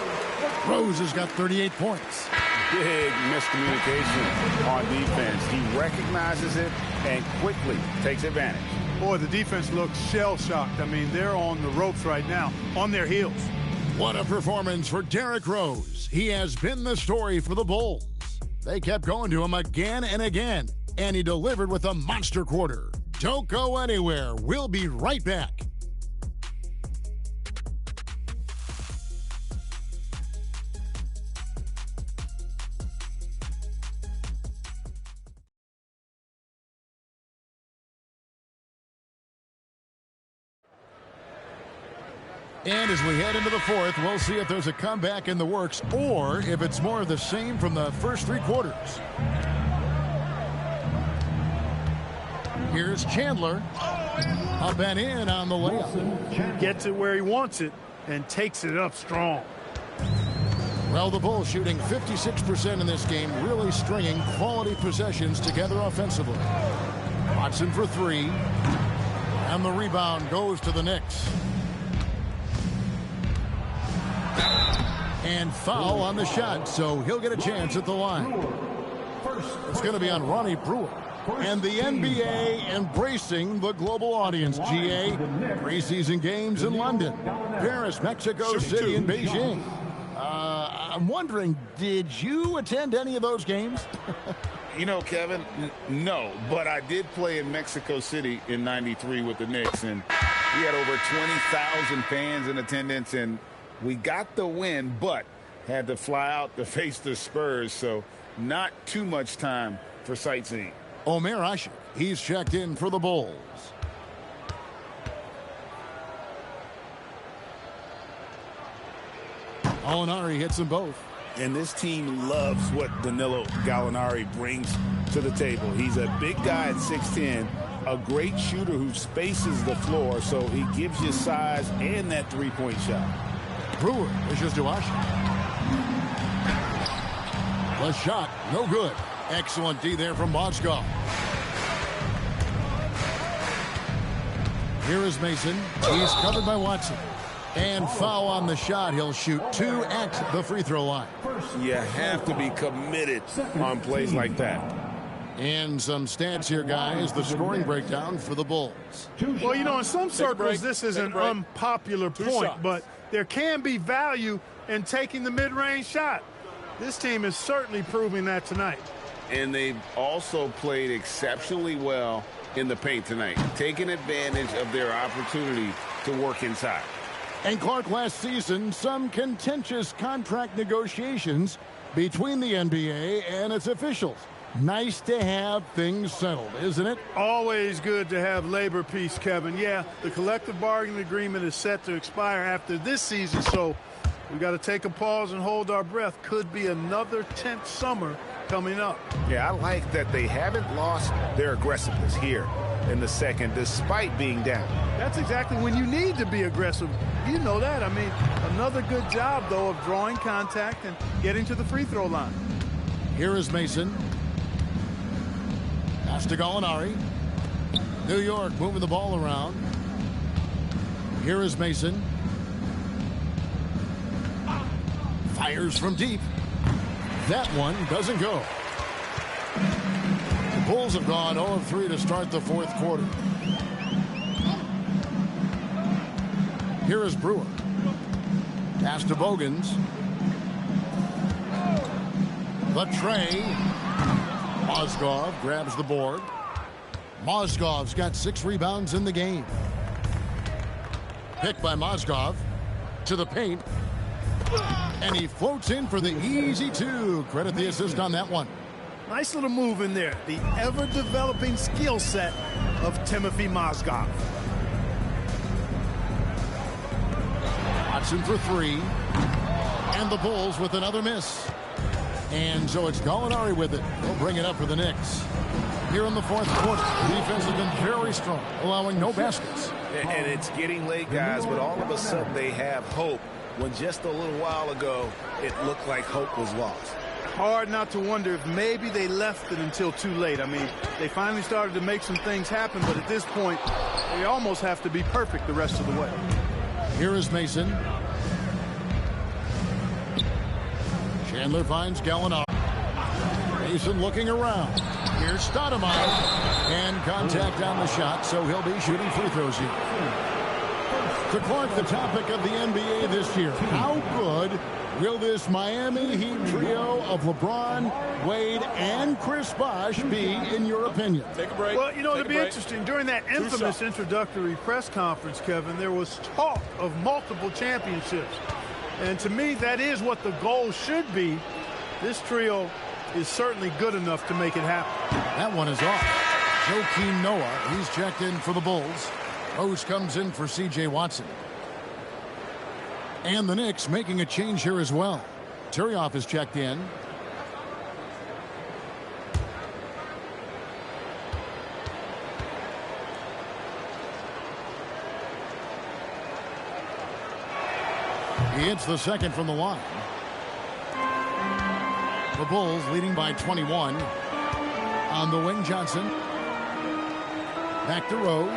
Rose has got 38 points. Big miscommunication on defense. He recognizes it and quickly takes advantage. Boy, the defense looks shell-shocked. I mean, they're on the ropes right now, on their heels. What a performance for Derrick Rose. He has been the story for the Bulls. They kept going to him again and again, and he delivered with a monster quarter. Don't go anywhere. We'll be right back. And as we head into the fourth, we'll see if there's a comeback in the works or if it's more of the same from the first three quarters. Here's Chandler. Up and in on the layup. Gets it where he wants it and takes it up strong. Well, the Bulls shooting 56% in this game, really stringing quality possessions together offensively. Watson for 3. And the rebound goes to the Knicks. And foul on the shot, so he'll get a chance at the line. It's going to be on Ronnie Brewer. And the NBA embracing the global audience, GA. Preseason games in London, Paris, Mexico City, and Beijing. I'm wondering, did you attend any of those games? You know, Kevin, no, but I did play in Mexico City in '93 with the Knicks, and we had over 20,000 fans in attendance, and we got the win, but had to fly out to face the Spurs, so not too much time for sightseeing. Omer Ashe, he's checked in for the Bulls. Alinari hits them both. And this team loves what Danilo Gallinari brings to the table. He's a big guy at 6'10", a great shooter who spaces the floor, so he gives you size and that three-point shot. Brewer wishes to Ashe. The shot, no good. Excellent D there from Mozgov. Here is Mason. He's covered by Watson. And foul on the shot. He'll shoot 2 at the free throw line. You have to be committed on plays like that. And some stats here, guys. The scoring breakdown for the Bulls. Well, you know, in some circles, this is an unpopular point, but there can be value in taking the mid-range shot. This team is certainly proving that tonight. And they've also played exceptionally well in the paint tonight, taking advantage of their opportunity to work inside. And Clark, last season, some contentious contract negotiations between the NBA and its officials. Nice to have things settled, isn't it? Always good to have labor peace, Kevin. Yeah, the collective bargaining agreement is set to expire after this season, so we got to take a pause and hold our breath. Could be another tense summer coming up. Yeah, I like that they haven't lost their aggressiveness here in the second, despite being down. That's exactly when you need to be aggressive. You know that. I mean, another good job, though, of drawing contact and getting to the free throw line. Here is Mason. Pass to Gallinari. New York moving the ball around. Here is Mason. Fires from deep. That one doesn't go. The Bulls have gone 0 of 3 to start the fourth quarter. Here is Brewer. Pass to Bogans. The tray. Mozgov grabs the board. Mozgov's got 6 rebounds in the game. Picked by Mozgov to the paint. And he floats in for the easy 2. Credit the assist on that one. Nice little move in there. The ever-developing skill set of Timothy Mozgov. Watson for 3. And the Bulls with another miss. And so it's Gallinari with it. He'll bring it up for the Knicks. Here in the fourth quarter, the defense has been very strong, allowing no baskets. And it's getting late, guys, but all of a sudden they have hope when just a little while ago it looked like hope was lost. Hard not to wonder if maybe they left it until too late. I mean, they finally started to make some things happen, but at this point, they almost have to be perfect the rest of the way. Here is Mason. Chandler finds Gallinari. Mason looking around. Here's Stoudemire. And contact on the shot, so he'll be shooting free throws here. To Clark, the topic of the NBA this year. How good will this Miami Heat trio of LeBron, Wade, and Chris Bosh be, in your opinion? Take a break. Well, you know, it'll be interesting. During that infamous introductory press conference, Kevin, there was talk of multiple championships. And to me, that is what the goal should be. This trio is certainly good enough to make it happen. That one is off. Joakim Noah, he's checked in for the Bulls. Rose comes in for C.J. Watson. And the Knicks making a change here as well. Turioff is checked in. He hits the second from the line. The Bulls leading by 21. On the wing, Johnson. Back to Rose.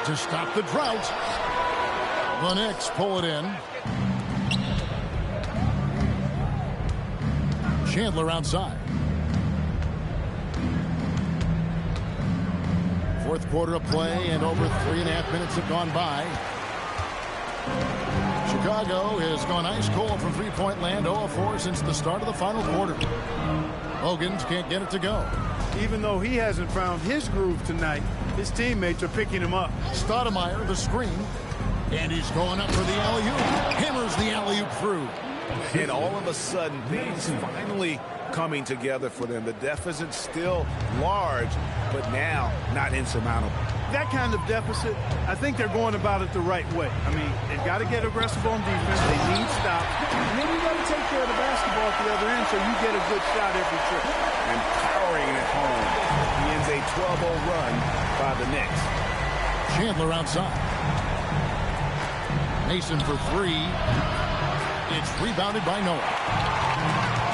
To stop the drought. The Knicks pull it in. Chandler outside. Fourth quarter of play, and over 3.5 minutes have gone by. Chicago has gone ice cold from three-point land, 0-4 since the start of the final quarter. Bogans can't get it to go. Even though he hasn't found his groove tonight, his teammates are picking him up. Stoudemire, the screen, and he's going up for the alley-oop. Hammers the alley-oop through. And all of a sudden, things finally coming together for them. The deficit's still large, but now not insurmountable. That kind of deficit, I think they're going about it the right way. I mean, they've got to get aggressive on defense. They need stops. And then you got to take care of the basketball at the other end so you get a good shot every trip. And powering it home. He ends a 12-0 run by the Knicks. Chandler outside. Mason for 3. It's rebounded by Noah.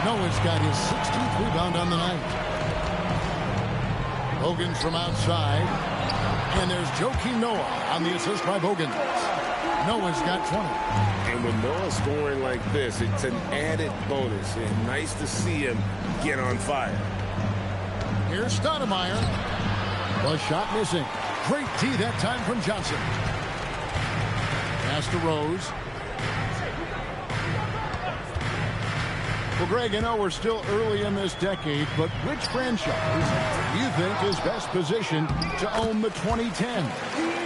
Noah's got his 16th rebound on the night. Bogans from outside. And there's Joakim Noah on the assist by Bogans. Noah's got 20. And when Noah's scoring like this, it's an added bonus. And nice to see him get on fire. Here's Stoudemire. The shot missing. Great tee that time from Johnson. Pass to Rose. Well, Greg, I know we're still early in this decade, but which franchise do you think is best positioned to own the 2010?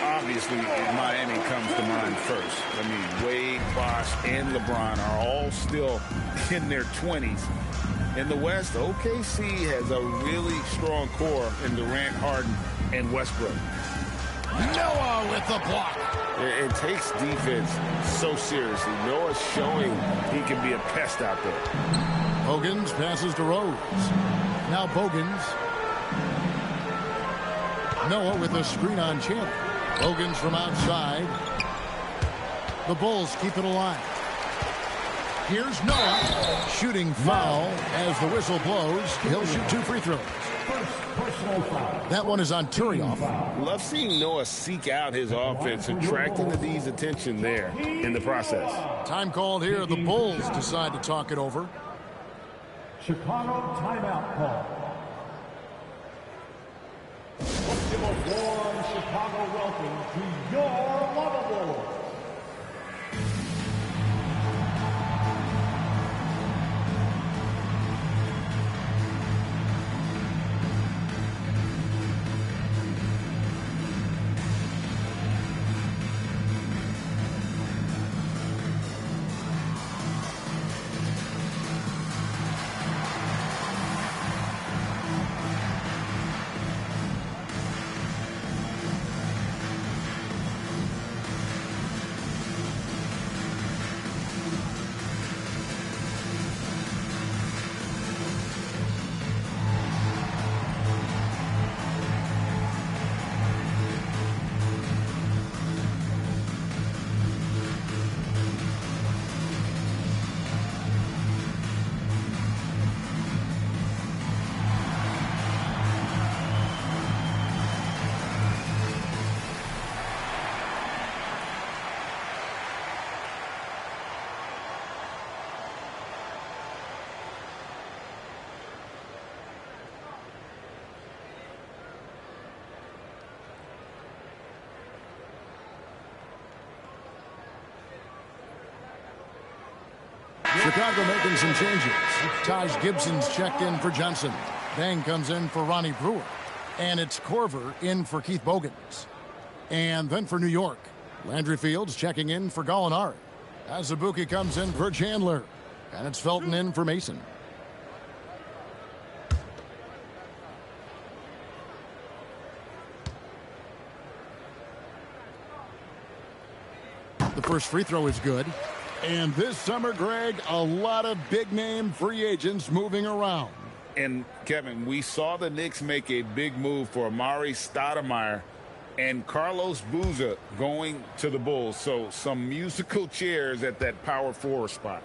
Obviously, Miami comes to mind first. I mean, Wade, Bosh, and LeBron are all still in their 20s. In the West, OKC has a really strong core in Durant, Harden, and Westbrook. Noah with the block. It takes defense so seriously. Noah's showing he can be a pest out there. Bogans passes to Rose. Now Bogans. Noah with a screen on Chandler. Bogans from outside. The Bulls keep it alive. Here's Noah. Shooting foul as the whistle blows. He'll shoot 2 free throws. That one is on Turioff. Love seeing Noah seek out his offense, attracting the D's attention there in the process. Time called here. The Bulls decide to talk it over. Chicago timeout call. Let's give a warm Chicago welcome to your lovable. Chicago making some changes. Taj Gibson's checked in for Johnson. Bang comes in for Ronnie Brewer. And it's Korver in for Keith Bogans. And then for New York, Landry Fields checking in for Gallinari. Azubuike comes in for Chandler. And it's Felton in for Mason. The first free throw is good. And this summer, Greg, a lot of big-name free agents moving around. And, Kevin, we saw the Knicks make a big move for Amari Stoudemire and Carlos Boozer going to the Bulls. So some musical chairs at that power forward spot.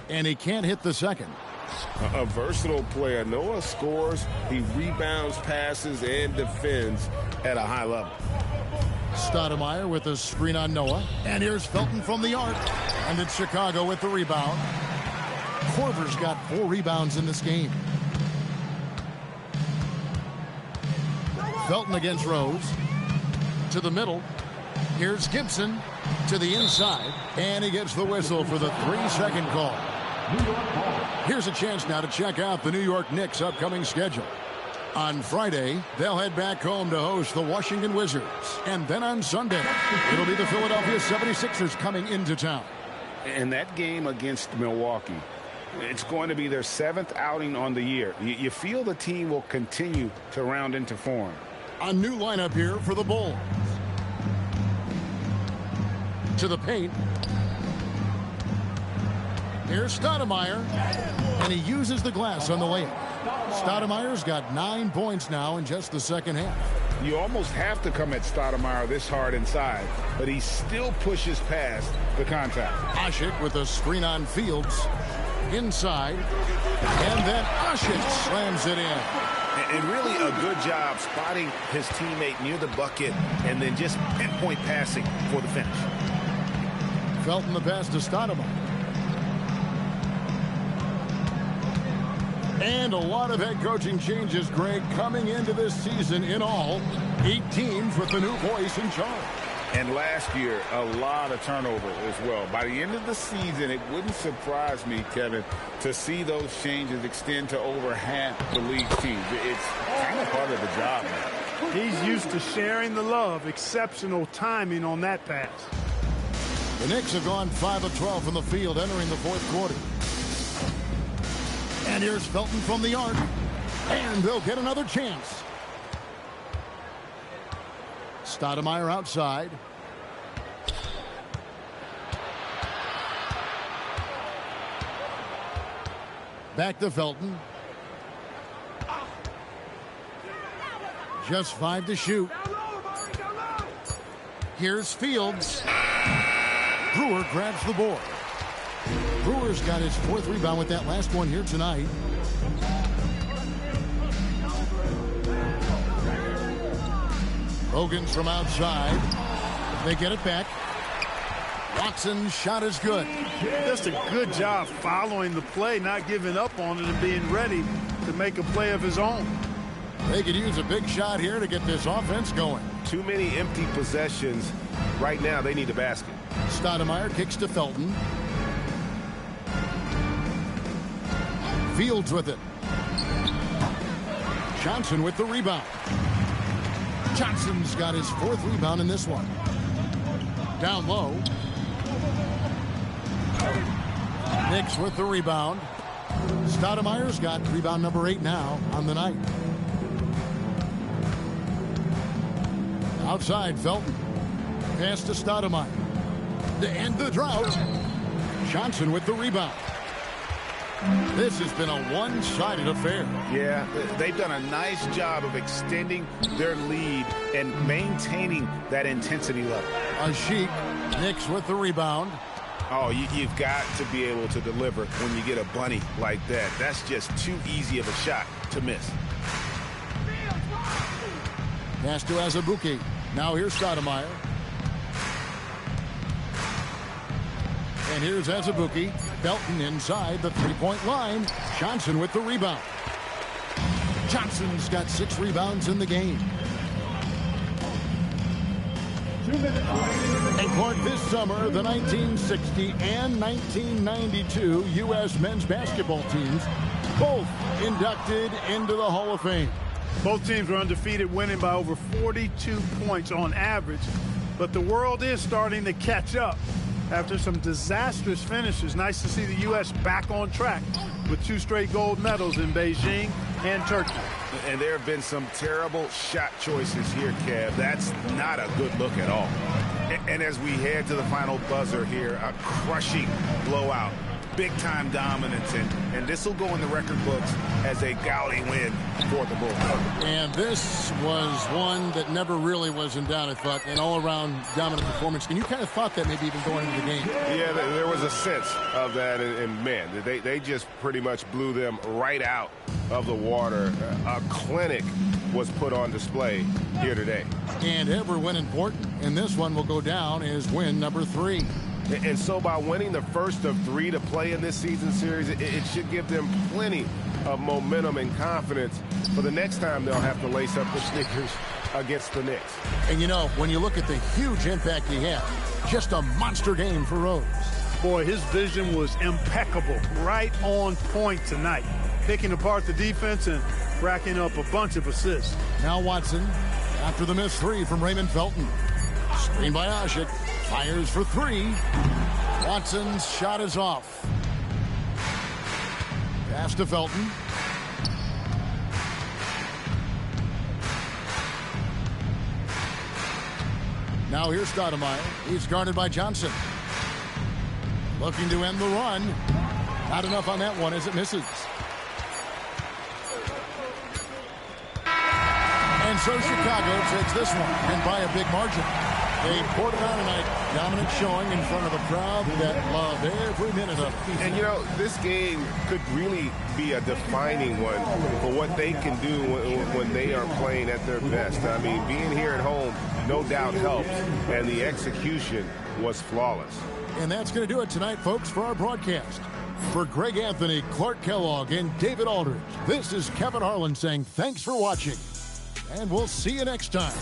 And he can't hit the second. A versatile player. Noah scores, he rebounds, passes, and defends at a high level. Stoudemire with a screen on Noah. And here's Felton from the arc. And it's Chicago with the rebound. Korver's got 4 rebounds in this game. Felton against Rose. To the middle. Here's Gibson to the inside. And he gets the whistle for the 3-second call. Here's a chance now to check out the New York Knicks' upcoming schedule. On Friday, they'll head back home to host the Washington Wizards. And then on Sunday, it'll be the Philadelphia 76ers coming into town. And that game against Milwaukee, it's going to be their 7th outing on the year. You feel the team will continue to round into form. A new lineup here for the Bulls. To the paint. Here's Stoudemire. And he uses the glass on the layup. Stoudemire's got 9 points now in just the second half. You almost have to come at Stoudemire this hard inside, but he still pushes past the contact. Asik with a screen on Fields. Inside. And then Asik slams it in. And really a good job spotting his teammate near the bucket and then just pinpoint passing for the finish. Felton the pass to Stoudemire. And a lot of head coaching changes, Greg, coming into this season in all. 8 teams with the new voice in charge. And last year, a lot of turnover as well. By the end of the season, it wouldn't surprise me, Kevin, to see those changes extend to over half the league's teams. It's kind of part of the job now. He's used to sharing the love. Exceptional timing on that pass. The Knicks have gone 5 of 12 from the field entering the fourth quarter. And here's Felton from the arc. And they'll get another chance. Stoudemire outside. Back to Felton. Just 5 to shoot. Here's Fields. Brewer grabs the board. Brewer's got his 4th rebound with that last one here tonight. Hogan's from outside. They get it back. Watson's shot is good. Just a good job following the play, not giving up on it, and being ready to make a play of his own. They could use a big shot here to get this offense going. Too many empty possessions. Right now, they need a basket. Stoudemire kicks to Felton. Fields with it. Johnson with the rebound. Johnson's got his 4th rebound in this one. Down low. Knicks with the rebound. Stoudemire's got rebound number 8 now on the night. Outside, Felton. Pass to Stoudemire. To end the drought. Johnson with the rebound. This has been a one-sided affair. Yeah, they've done a nice job of extending their lead and maintaining that intensity level. Asik, Knicks with the rebound. Oh, you've got to be able to deliver when you get a bunny like that. That's just too easy of a shot to miss. Pass to Azubuike. Now here's Stoudemire. And here's Azubuike. Felton inside the three-point line. Johnson with the rebound. Johnson's got 6 rebounds in the game. In court this summer, the 1960 and 1992 U.S. men's basketball teams both inducted into the Hall of Fame. Both teams were undefeated, winning by over 42 points on average. But the world is starting to catch up. After some disastrous finishes, nice to see the U.S. back on track with 2 straight gold medals in Beijing and Turkey. And there have been some terrible shot choices here, Kev. That's not a good look at all. And as we head to the final buzzer here, a crushing blowout. Big-time dominance, and this will go in the record books as a gaudy win for the Bulls. And this was one that never really was in doubt, I thought, an all-around dominant performance. And you kind of thought that maybe even going into the game. Yeah, there was a sense of that, and man, they just pretty much blew them right out of the water. A clinic was put on display here today. And every win important, and this one will go down as win number 3. And so by winning the first of 3 to play in this season series, it should give them plenty of momentum and confidence for the next time they'll have to lace up the sneakers against the Knicks. And you know, when you look at the huge impact he had, just a monster game for Rose. Boy, his vision was impeccable, right on point tonight. Picking apart the defense and racking up a bunch of assists. Now Watson, after the missed 3 from Raymond Felton. Screen by Asik. Fires for 3. Watson's shot is off. Pass to Felton. Now here's Stoudemire. He's guarded by Johnson. Looking to end the run. Not enough on that one as it misses. And so Chicago takes this one, and by a big margin. They poured it on tonight. Dominant showing in front of a crowd that loved every minute of it. And, you know, this game could really be a defining one for what they can do when they are playing at their best. I mean, being here at home, no doubt helps, and the execution was flawless. And that's going to do it tonight, folks, for our broadcast. For Greg Anthony, Clark Kellogg, and David Aldridge, this is Kevin Harlan saying thanks for watching. And we'll see you next time.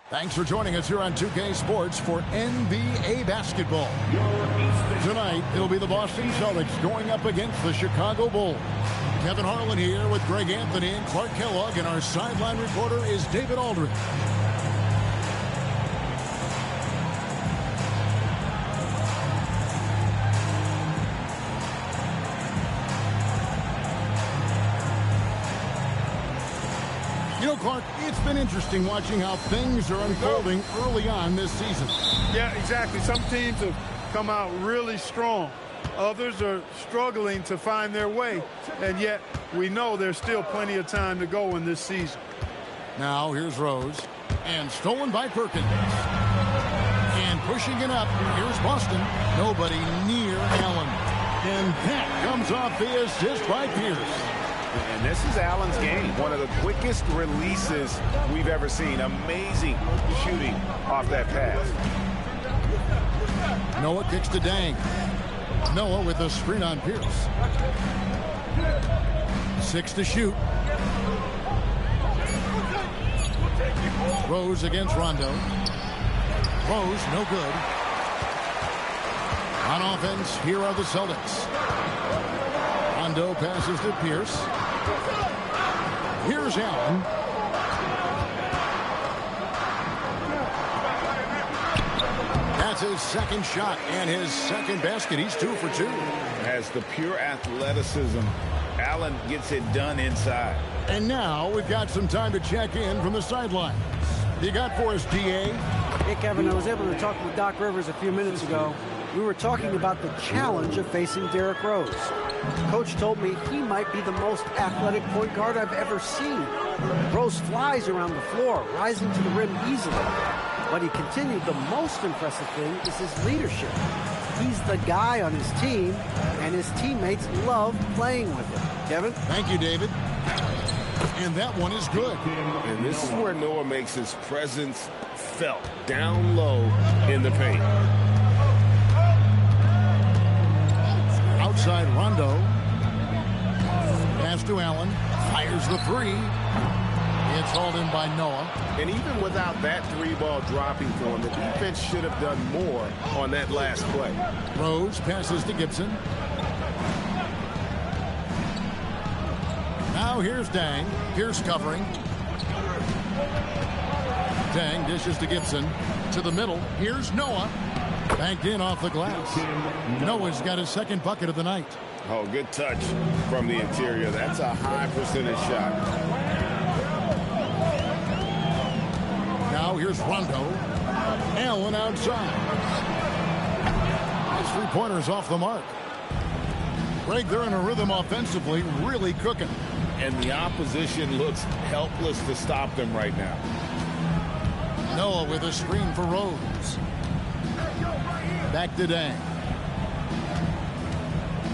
Thanks for joining us here on 2K Sports for NBA basketball. Tonight, it'll be the Boston Celtics going up against the Chicago Bulls. Kevin Harlan here with Greg Anthony and Clark Kellogg, and our sideline reporter is David Aldridge. You know, Clark, it's been interesting watching how things are unfolding early on this season. Yeah, exactly. Some teams have come out really strong. Others are struggling to find their way, and yet we know there's still plenty of time to go in this season. Now here's Rose, and stolen by Perkins. And pushing it up, here's Boston. Nobody near Allen. And that comes off the assist by Pierce. And this is Allen's game. One of the quickest releases we've ever seen. Amazing shooting off that pass. Noah kicks to Dang. Noah with a screen on Pierce. 6 to shoot. Rose against Rondo. Rose, no good. On offense, here are the Celtics. Rondo passes to Pierce. Here's Allen. That's his second shot and his second basket. He's 2 for 2. Has the pure athleticism. Allen gets it done inside. And now we've got some time to check in from the sidelines. You got for us, DA? Hey, Kevin, I was able to talk with Doc Rivers a few minutes ago. We were talking about the challenge of facing Derrick Rose. Coach told me he might be the most athletic point guard I've ever seen. Rose flies around the floor, rising to the rim easily. But he continued, the most impressive thing is his leadership. He's the guy on his team, and his teammates love playing with him. Kevin? Thank you, David. And that one is good. And this is where Noah makes his presence felt down low in the paint. Outside Rondo. Pass to Allen. Fires the 3. It's hauled in by Noah. And even without that 3-ball dropping for him, the defense should have done more on that last play. Rose passes to Gibson. Now here's Dang. Pierce covering. Dang dishes to Gibson. To the middle. Here's Noah. Banked in off the glass. Noah's got his second bucket of the night. Oh, good touch from the interior. That's a high percentage shot. Now here's Rondo. Allen outside. His 3-pointer's off the mark. Greg, they're in a rhythm offensively, really cooking. And the opposition looks helpless to stop them right now. Noah with a screen for Rose. Back to Dang.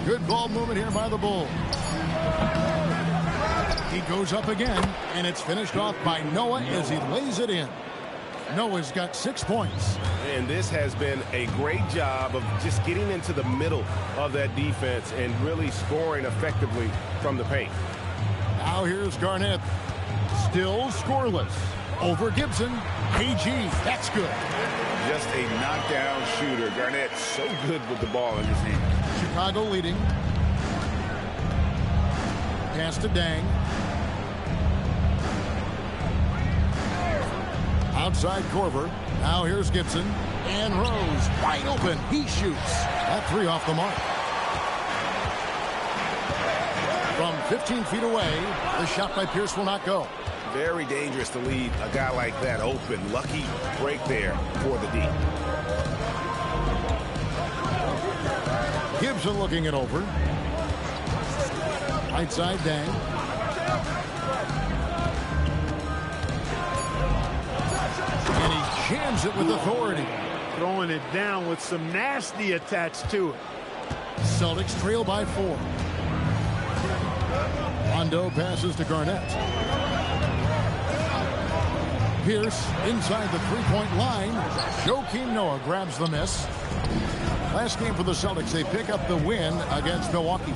Good ball movement here by the Bulls. He goes up again, and it's finished off by Noah as he lays it in. Noah's got 6 points. And this has been a great job of just getting into the middle of that defense and really scoring effectively from the paint. Now here's Garnett. Still scoreless. Over Gibson. AG, that's good. Just a knockdown shooter. Garnett so good with the ball in his hand. Chicago leading. Pass to Dang. Outside Korver. Now here's Gibson. And Rose. Wide open. He shoots. That 3 off the mark. From 15 feet away, the shot by Pierce will not go. Very dangerous to leave a guy like that open. Lucky break there for the D. Gibson looking it over. Right side Dang. And he jams it with authority. Throwing it down with some nasty attached to it. Celtics trail by 4. Rondo passes to Garnett. Pierce inside the 3-point line. Joakim Noah grabs the miss. Last game for the Celtics, they pick up the win against Milwaukee.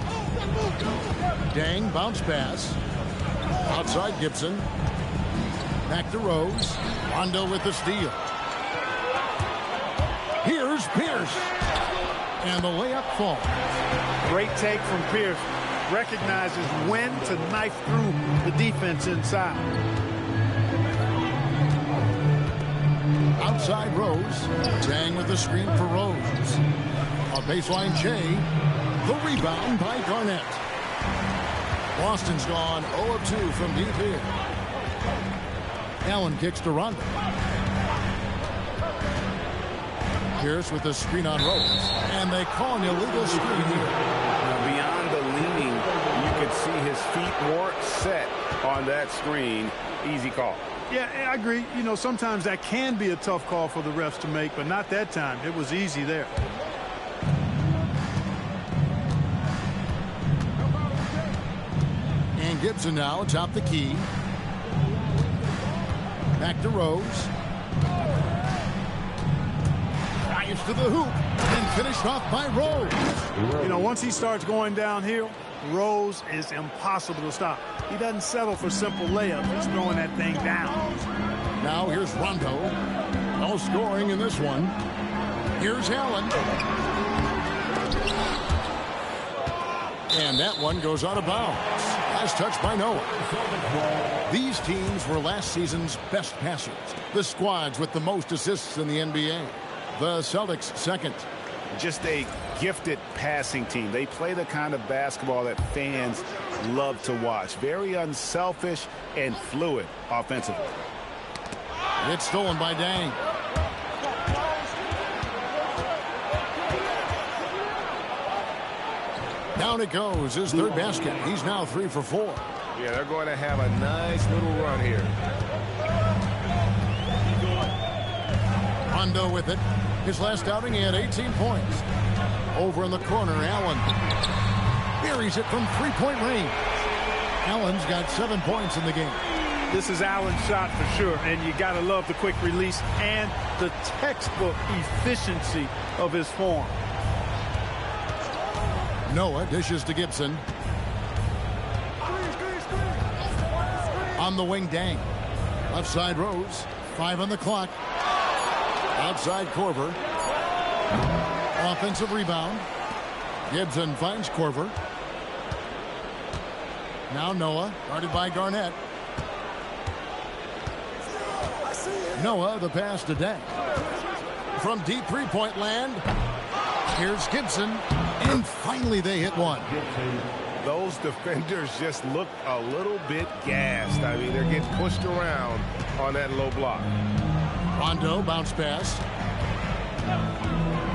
Dang, bounce pass. Outside Gibson. Back to Rose. Rondo with the steal. Here's Pierce. And the layup falls. Great take from Pierce. Recognizes when to knife through the defense inside. Outside Rose. Tang with the screen for Rose. A baseline Jay. The rebound by Garnett. Boston's gone 0 of 2 from deep here. Allen kicks to Rondo. Pierce with the screen on Rose. And they call an illegal screen here. Now, beyond the leaning, you could see his feet weren't set on that screen. Easy call. Yeah, I agree. You know, sometimes that can be a tough call for the refs to make, but not that time. It was easy there. And Gibson now atop the key. Back to Rose. Drives to the hoop and finished off by Rose. You know, once he starts going downhill, Rose is impossible to stop. He doesn't settle for simple layups. He's throwing that thing down. Now here's Rondo. No scoring in this one. Here's Allen. And that one goes out of bounds. Last touch by Noah. These teams were last season's best passers. The squads with the most assists in the NBA. The Celtics second. Just a gifted passing team. They play the kind of basketball that fans love to watch. Very unselfish and fluid offensively. It's stolen by Dang. Down it goes. His third basket. He's now 3 for 4. Yeah, they're going to have a nice little run here. Rondo with it. His last outing, he had 18 points. Over in the corner, Allen buries it from three-point range. Allen's got 7 points in the game. This is Allen's shot for sure, and you got to love the quick release and the textbook efficiency of his form. Noah dishes to Gibson. On the wing, Dang. Left side, Rose. 5 on the clock. Outside, Korver. Offensive rebound. Gibson finds Korver. Now Noah, guarded by Garnett. Noah, the pass to Dang. From deep three-point land, here's Gibson. And finally they hit one. Those defenders just look a little bit gassed. I mean, they're getting pushed around on that low block. Rondo, bounce pass.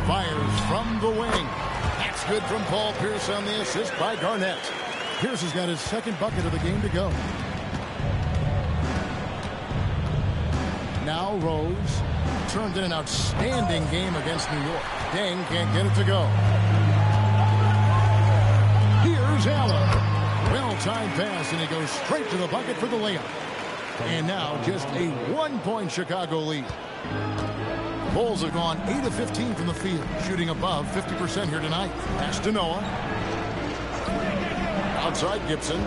Fires from the wing. That's good from Paul Pierce on the assist by Garnett. Pierce has got his second bucket of the game to go. Now Rose turned in an outstanding game against New York. Dang can't get it to go. Here's Allen. Well-timed pass, and he goes straight to the bucket for the layup. And now just a 1-point Chicago lead. Bulls have gone 8 of 15 from the field, shooting above 50% here tonight. Pass to Noah. Outside Gibson.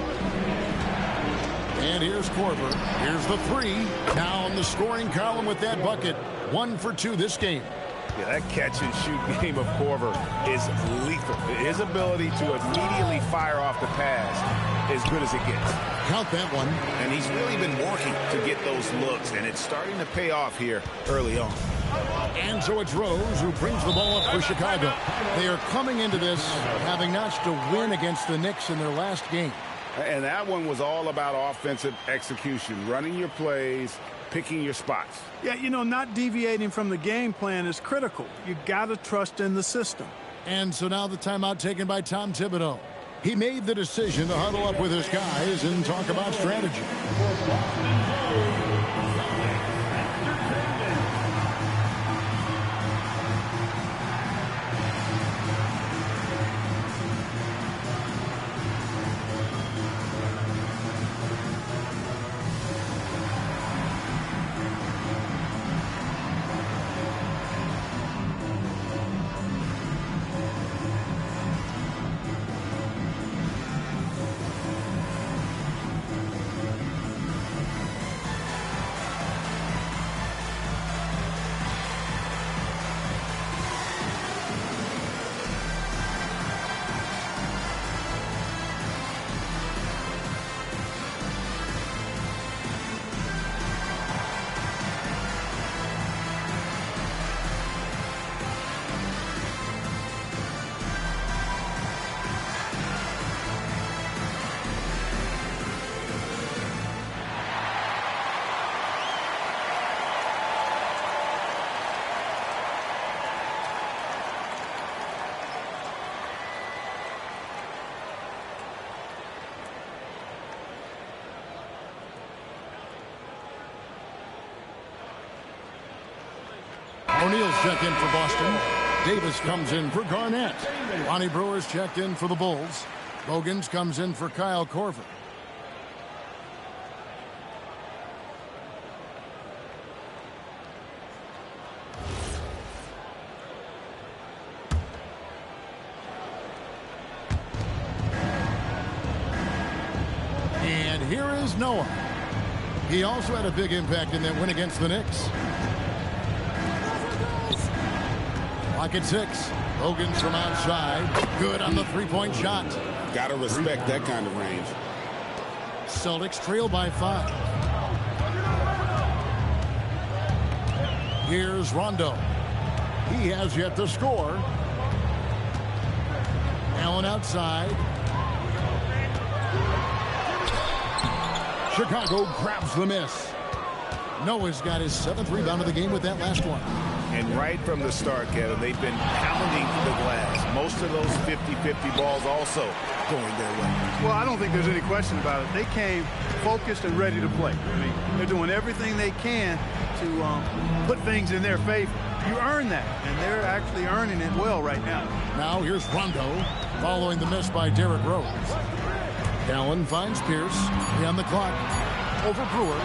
And here's Korver. Here's the three. Now in the scoring column with that bucket. 1 for 2 this game. Yeah, that catch-and-shoot game of Korver is lethal. His ability to immediately fire off the pass as good as it gets. Count that one. And he's really been working to get those looks, and it's starting to pay off here early on. And so it's Rose who brings the ball up for Chicago. They are coming into this having notched a win against the Knicks in their last game. And that one was all about offensive execution, running your plays, picking your spots. Yeah, you know, not deviating from the game plan is critical. You got to trust in the system. And so now the timeout taken by Tom Thibodeau. He made the decision to huddle up with his guys and talk about strategy. O'Neal's checked in for Boston. Davis comes in for Garnett. Lonnie Brewer's checked in for the Bulls. Bogans comes in for Kyle Korver. And here is Noah. He also had a big impact in that win against the Knicks. Lock at 6. Bogans from outside. Good on the three-point shot. Got to respect that kind of range. Celtics trail by 5. Here's Rondo. He has yet to score. Allen outside. Chicago grabs the miss. Noah's got his 7th rebound of the game with that last one. And right from the start, Kevin, they've been pounding the glass. Most of those 50-50 balls also going their way. Well, I don't think there's any question about it. They came focused and ready to play. I mean, they're doing everything they can to put things in their favor. You earn that, and they're actually earning it well right now. Now here's Rondo following the miss by Derrick Rose. Allen finds Pierce. 3 on the clock. Over Brewer.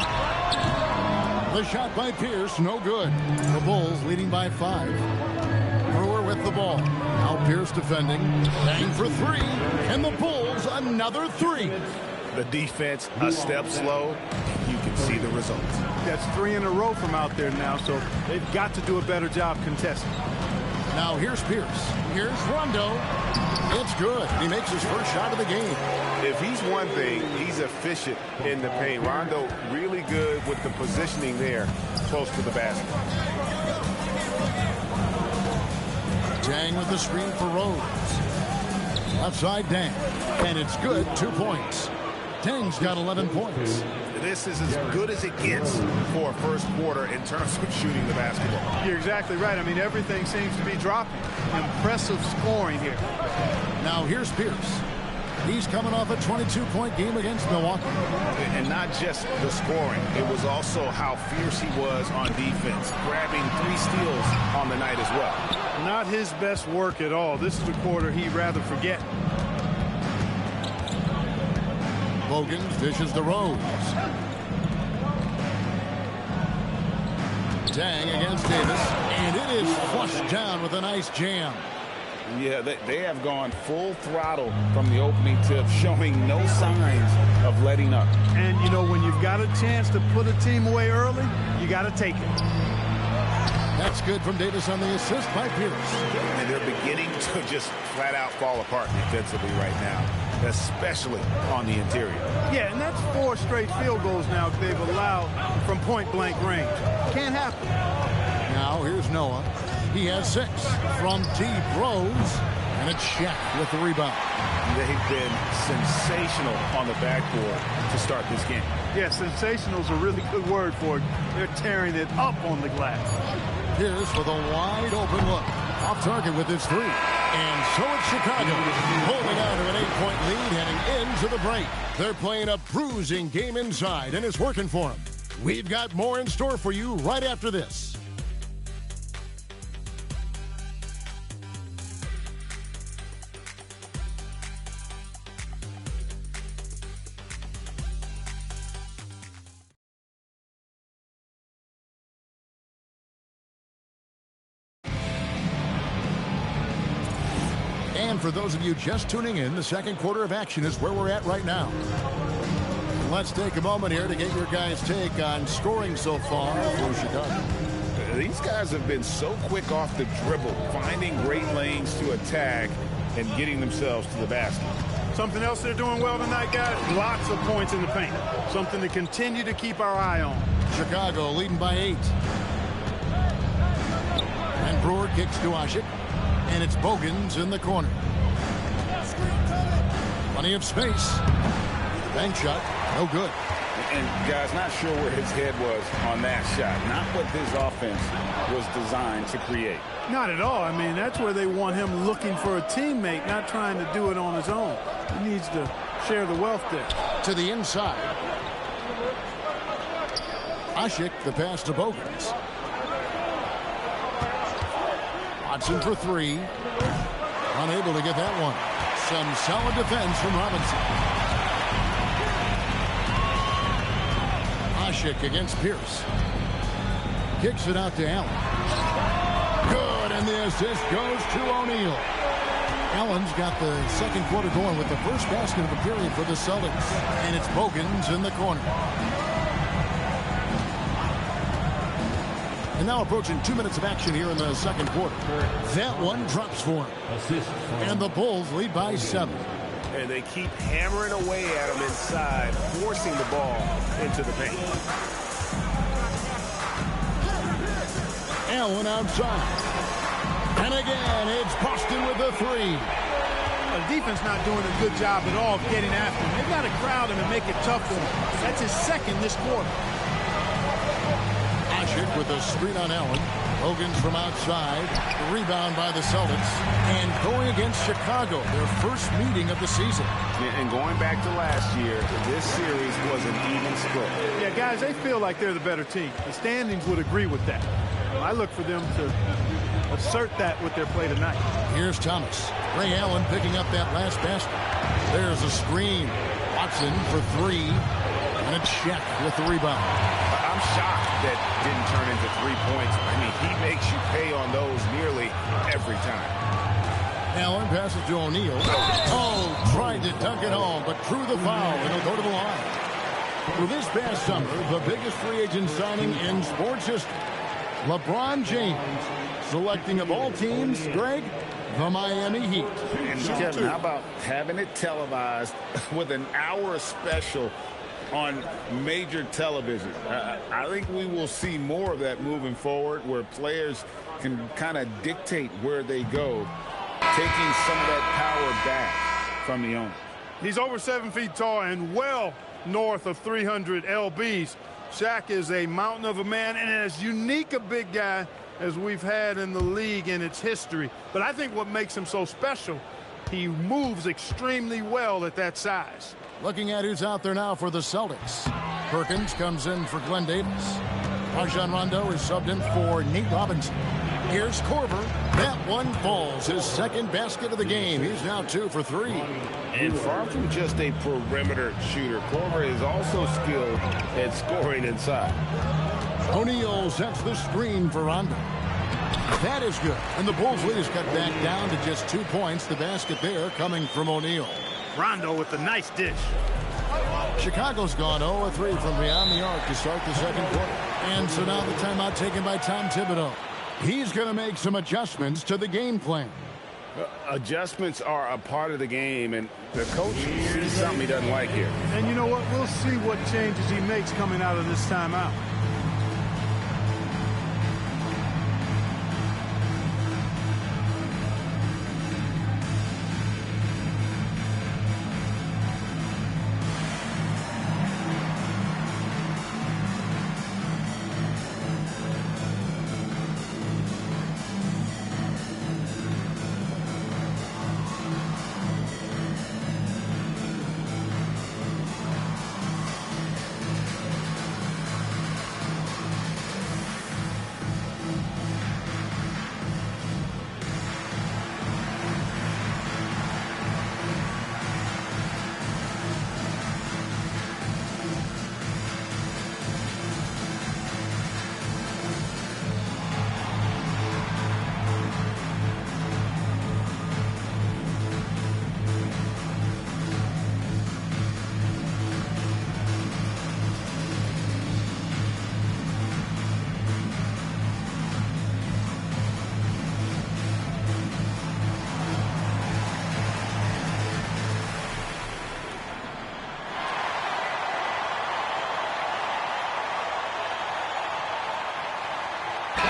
The shot by Pierce, no good. The Bulls leading by 5. Brewer with the ball. Now Pierce defending. Bang for 3. And the Bulls another 3. The defense a step slow. You can see the results. That's 3 in a row from out there now, so they've got to do a better job contesting. Now here's Pierce. Here's Rondo. It's good. He makes his first shot of the game. If he's one thing, he's efficient in the paint. Rondo really good with the positioning there close to the basket. Dang with the screen for Rose. Outside Dang. And it's good. 2 points. Dang's got 11 points. This is as good as it gets for a first quarter in terms of shooting the basketball. You're exactly right. I mean, everything seems to be dropping. Impressive scoring here. Now here's Pierce. He's coming off a 22-point game against Milwaukee. And not just the scoring. It was also how fierce he was on defense, grabbing 3 steals on the night as well. Not his best work at all. This is a quarter he'd rather forget. Bogans dishes to Rose. Dang against Davis. And it is flushed down with a nice jam. Yeah, they have gone full throttle from the opening tip, showing no signs of letting up. And, you know, when you've got a chance to put a team away early, you got to take it. That's good from Davis on the assist by Pierce. And they're beginning to just flat out fall apart defensively right now, especially on the interior. Yeah, and that's 4 straight field goals now they've allowed from point-blank range. Can't happen. Now here's Noah. He has 6 from deep. Rose. And it's Shaq with the rebound. They've been sensational on the backboard to start this game. Yeah, sensational is a really good word for it. They're tearing it up on the glass. Pierce with a wide open look. Off target with his 3. And so it's Chicago holding on to an 8-point lead heading into the break. They're playing a bruising game inside, and it's working for them. We've got more in store for you right after this. And for those of you just tuning in, the second quarter of action is where we're at right now. Let's take a moment here to get your guys' take on scoring so far for Chicago. These guys have been so quick off the dribble, finding great lanes to attack and getting themselves to the basket. Something else they're doing well tonight, guys, lots of points in the paint. Something to continue to keep our eye on. Chicago leading by 8. And Brewer kicks to Asik. And it's Bogans in the corner. Plenty of space. Bank shot. No good. And, guys, not sure where his head was on that shot. Not what his offense was designed to create. Not at all. I mean, that's where they want him looking for a teammate, not trying to do it on his own. He needs to share the wealth there. To the inside. Asik, the pass to Bogans. Watson for three. Unable to get that one. Some solid defense from Robinson. Ashik against Pierce. Kicks it out to Allen. Good, and the assist goes to O'Neal. Allen's got the second quarter going with the first basket of the period for the Celtics. And it's Bogans in the corner. And now approaching 2 minutes of action here in the second quarter. That one drops for him. And the Bulls lead by 7. And they keep hammering away at him inside, forcing the ball into the paint. Allen outside. And again, it's Boston with the three. The defense not doing a good job at all of getting after him. They've got to crowd him and make it tough for him. That's his second this quarter. Ashik with a screen on Allen. Hogan's from outside. Rebound by the Celtics. And going against Chicago, their first meeting of the season. And going back to last year, this series was an even split. Yeah, guys, they feel like they're the better team. The standings would agree with that. I look for them to assert that with their play tonight. Here's Thomas. Ray Allen picking up that last basket. There's a screen. Watson for three. And a check with the rebound. I'm shocked that didn't turn into 3 points. I mean, he makes you pay on those nearly every time. Allen passes to O'Neal. Oh, tried to dunk it home, but drew the foul, and he'll go to the line. For this past summer, the biggest free agent signing in sports history, LeBron James, selecting of all teams, Greg, the Miami Heat. And Kevin, how about having it televised with an hour special on major television? I think we will see more of that moving forward, where players can kind of dictate where they go, taking some of that power back from the owner. He's over 7 feet tall and well north of 300 lbs. Shaq is a mountain of a man and as unique a big guy as we've had in the league in its history. But I think what makes him so special, he moves extremely well at that size. Looking at who's out there now for the Celtics. Perkins comes in for Glenn Davis. Rajon Rondo is subbed in for Nate Robinson. Here's Korver. That one falls. His second basket of the game. He's now 2 for 3. And far from just a perimeter shooter, Korver is also skilled at scoring inside. O'Neal sets the screen for Rondo. That is good. And the Bulls lead is cut back down to just 2 points. The basket there coming from O'Neal. Rondo with a nice dish. Chicago's gone 0-3 from beyond the arc to start the second quarter. And so now the timeout taken by Tom Thibodeau. He's going to make some adjustments to the game plan. Adjustments are a part of the game, and the coach sees something he doesn't like here. And you know what? We'll see what changes he makes coming out of this timeout.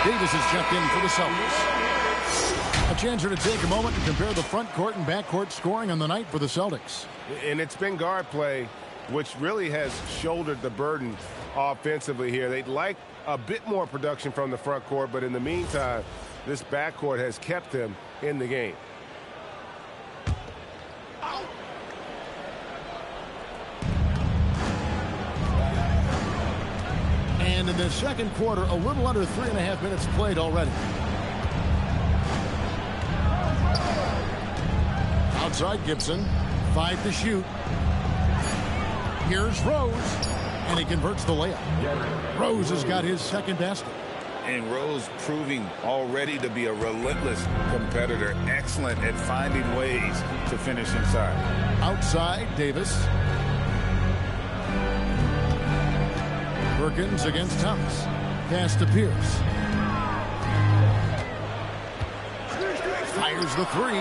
Davis has checked in for the Celtics. A chance here to take a moment and compare the front court and back court scoring on the night for the Celtics. And it's been guard play, which really has shouldered the burden offensively here. They'd like a bit more production from the front court, but in the meantime, this back court has kept them in the game. And in the second quarter, a little under 3.5 minutes played already. Outside Gibson. 5 to shoot. Here's Rose. And he converts the layup. Rose has got his second basket. And Rose proving already to be a relentless competitor. Excellent at finding ways to finish inside. Outside, Davis. Perkins against Thomas. Pass to Pierce. Fires the three.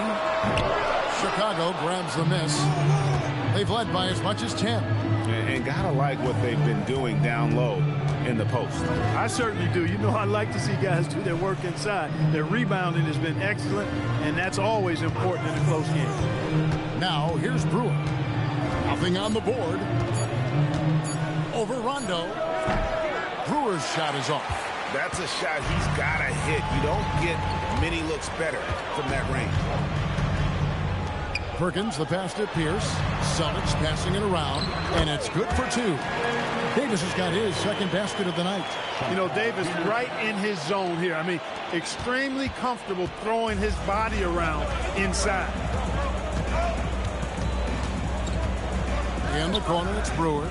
Chicago grabs the miss. They've led by as much as 10. And gotta like what they've been doing down low in the post. I certainly do. You know, I like to see guys do their work inside. Their rebounding has been excellent, and that's always important in a close game. Now, here's Brewer. Nothing on the board. Over Rondo. Brewer's shot is off. That's a shot he's gotta hit. You don't get many looks better from that range. Perkins, the pass to Pierce. Celtics passing it around, and it's good for 2. Davis has got his second basket of the night. You know, Davis right in his zone here. I mean, extremely comfortable throwing his body around inside. In the corner, it's Brewer.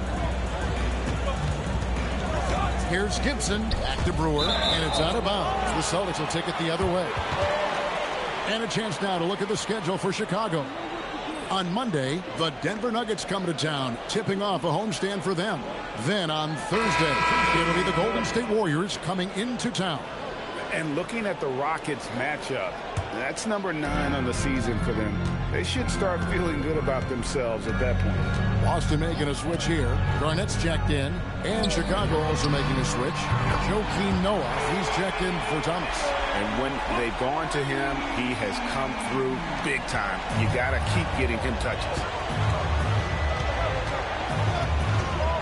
Here's Gibson, back to Brewer, and it's out of bounds. The Celtics will take it the other way. And a chance now to look at the schedule for Chicago. On Monday, the Denver Nuggets come to town, tipping off a homestand for them. Then on Thursday, it'll be the Golden State Warriors coming into town. And looking at the Rockets matchup, that's number 9 on the season for them. They should start feeling good about themselves at that point. Boston making a switch here. Garnett's checked in. And Chicago also making a switch. Joakim Noah, he's checked in for Thomas. And when they've gone to him, he has come through big time. You got to keep getting him touches.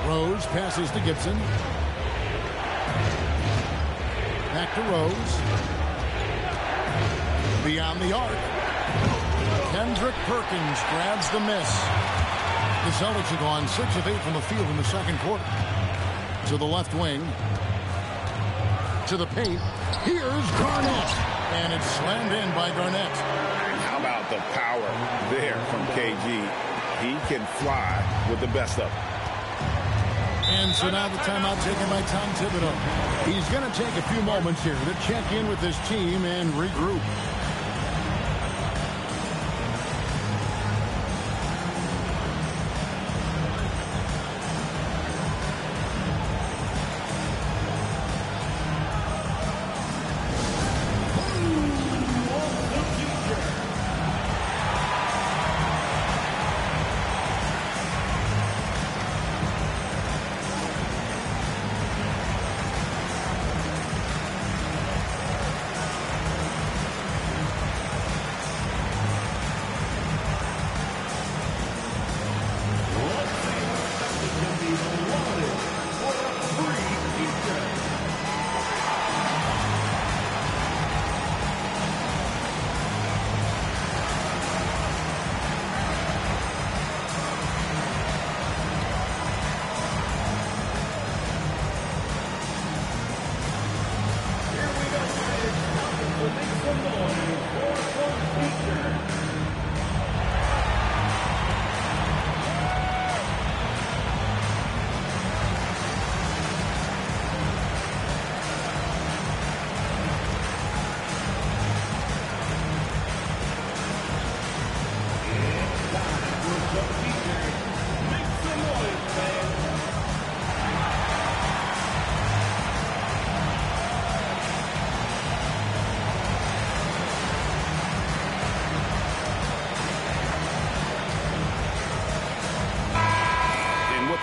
Rose passes to Gibson. Back to Rose. Beyond the arc. Kendrick Perkins grabs the miss. The Celtics have gone 6 of 8 from the field in the second quarter. To the left wing. To the paint. Here's Garnett. And it's slammed in by Garnett. How about the power there from KG? He can fly with the best of them. And so now the timeout taken by Tom Thibodeau. He's going to take a few moments here to check in with his team and regroup.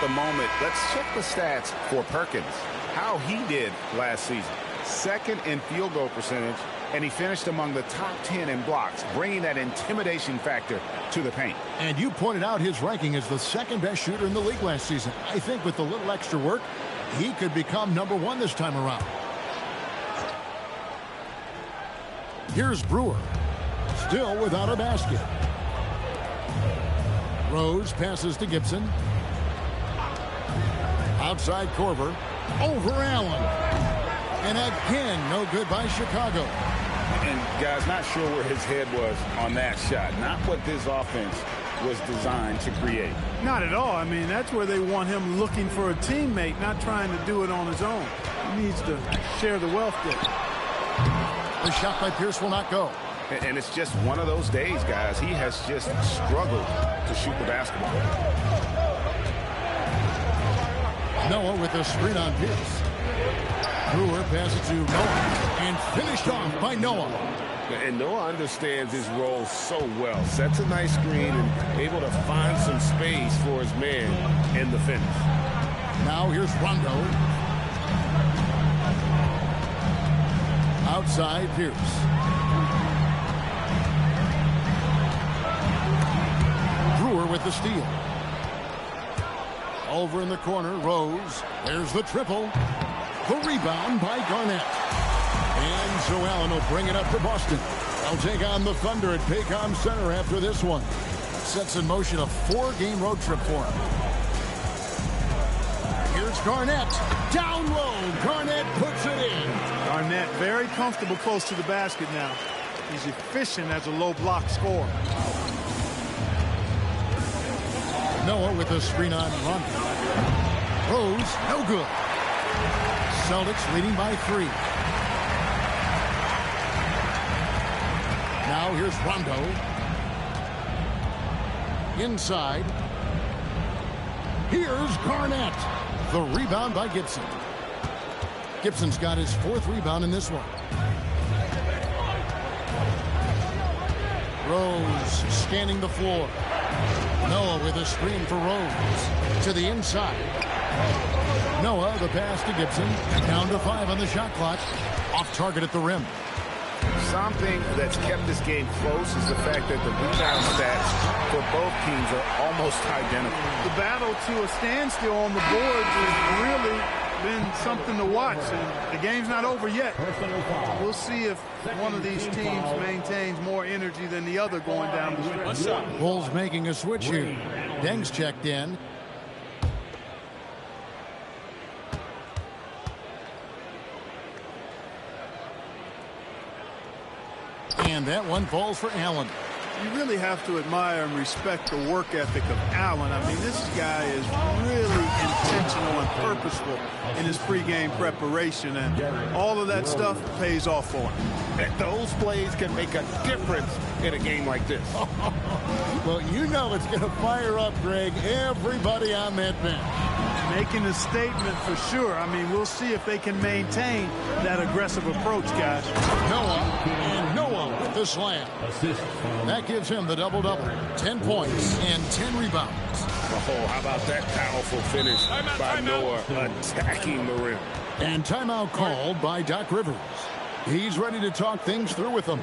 Moment. Let's check the stats for Perkins. How he did last season. Second in field goal percentage, and he finished among the top 10 in blocks, bringing that intimidation factor to the paint. And you pointed out his ranking as the second best shooter in the league last season. I think with a little extra work, he could become number 1 this time around. Here's Brewer, still without a basket. Rose passes to Gibson. Outside Korver. Over Allen. And again, no good by Chicago. And, guys, not sure where his head was on that shot. Not what this offense was designed to create. Not at all. I mean, that's where they want him looking for a teammate, not trying to do it on his own. He needs to share the wealth there. The shot by Pierce will not go. And it's just one of those days, guys. He has just struggled to shoot the basketball. Noah with a screen on Pierce. Brewer passes to Noah and finished off by Noah. And Noah understands his role so well. Sets a nice screen and able to find some space for his man in the finish. Now here's Rondo. Outside Pierce. Brewer with the steal. Over in the corner, Rose. There's the triple. The rebound by Garnett. And Joe Allen will bring it up for Boston. They'll take on the Thunder at Paycom Center after this one. Sets in motion a 4-game road trip for him. Here's Garnett. Down low. Garnett puts it in. Garnett very comfortable close to the basket now. He's efficient as a low block scorer. Noah with a screen on Rondo. Rose, no good. Celtics leading by 3. Now here's Rondo. Inside. Here's Garnett. The rebound by Gibson. Gibson's got his 4th rebound in this one. Rose scanning the floor. Noah with a screen for Rose. To the inside. Noah, the pass to Gibson. Down to 5 on the shot clock. Off target at the rim. Something that's kept this game close is the fact that the rebound stats for both teams are almost identical. The battle to a standstill on the boards has really been something to watch, and the game's not over yet. We'll see if one of these teams maintains more energy than the other going down the stretch. Bulls making a switch here. Deng's checked in. And that one falls for Allen. You really have to admire and respect the work ethic of Allen. I mean, this guy is really intentional and purposeful in his pregame preparation, and all of that stuff pays off for him. And those plays can make a difference in a game like this. Well, you know it's going to fire up, Greg, everybody on that bench. Making a statement for sure. I mean, we'll see if they can maintain that aggressive approach, guys. Noah with the slam. That gives him the double-double. 10 points and 10 rebounds. Oh, how about that powerful finish by Noah attacking the rim. And timeout called by Doc Rivers. He's ready to talk things through with them.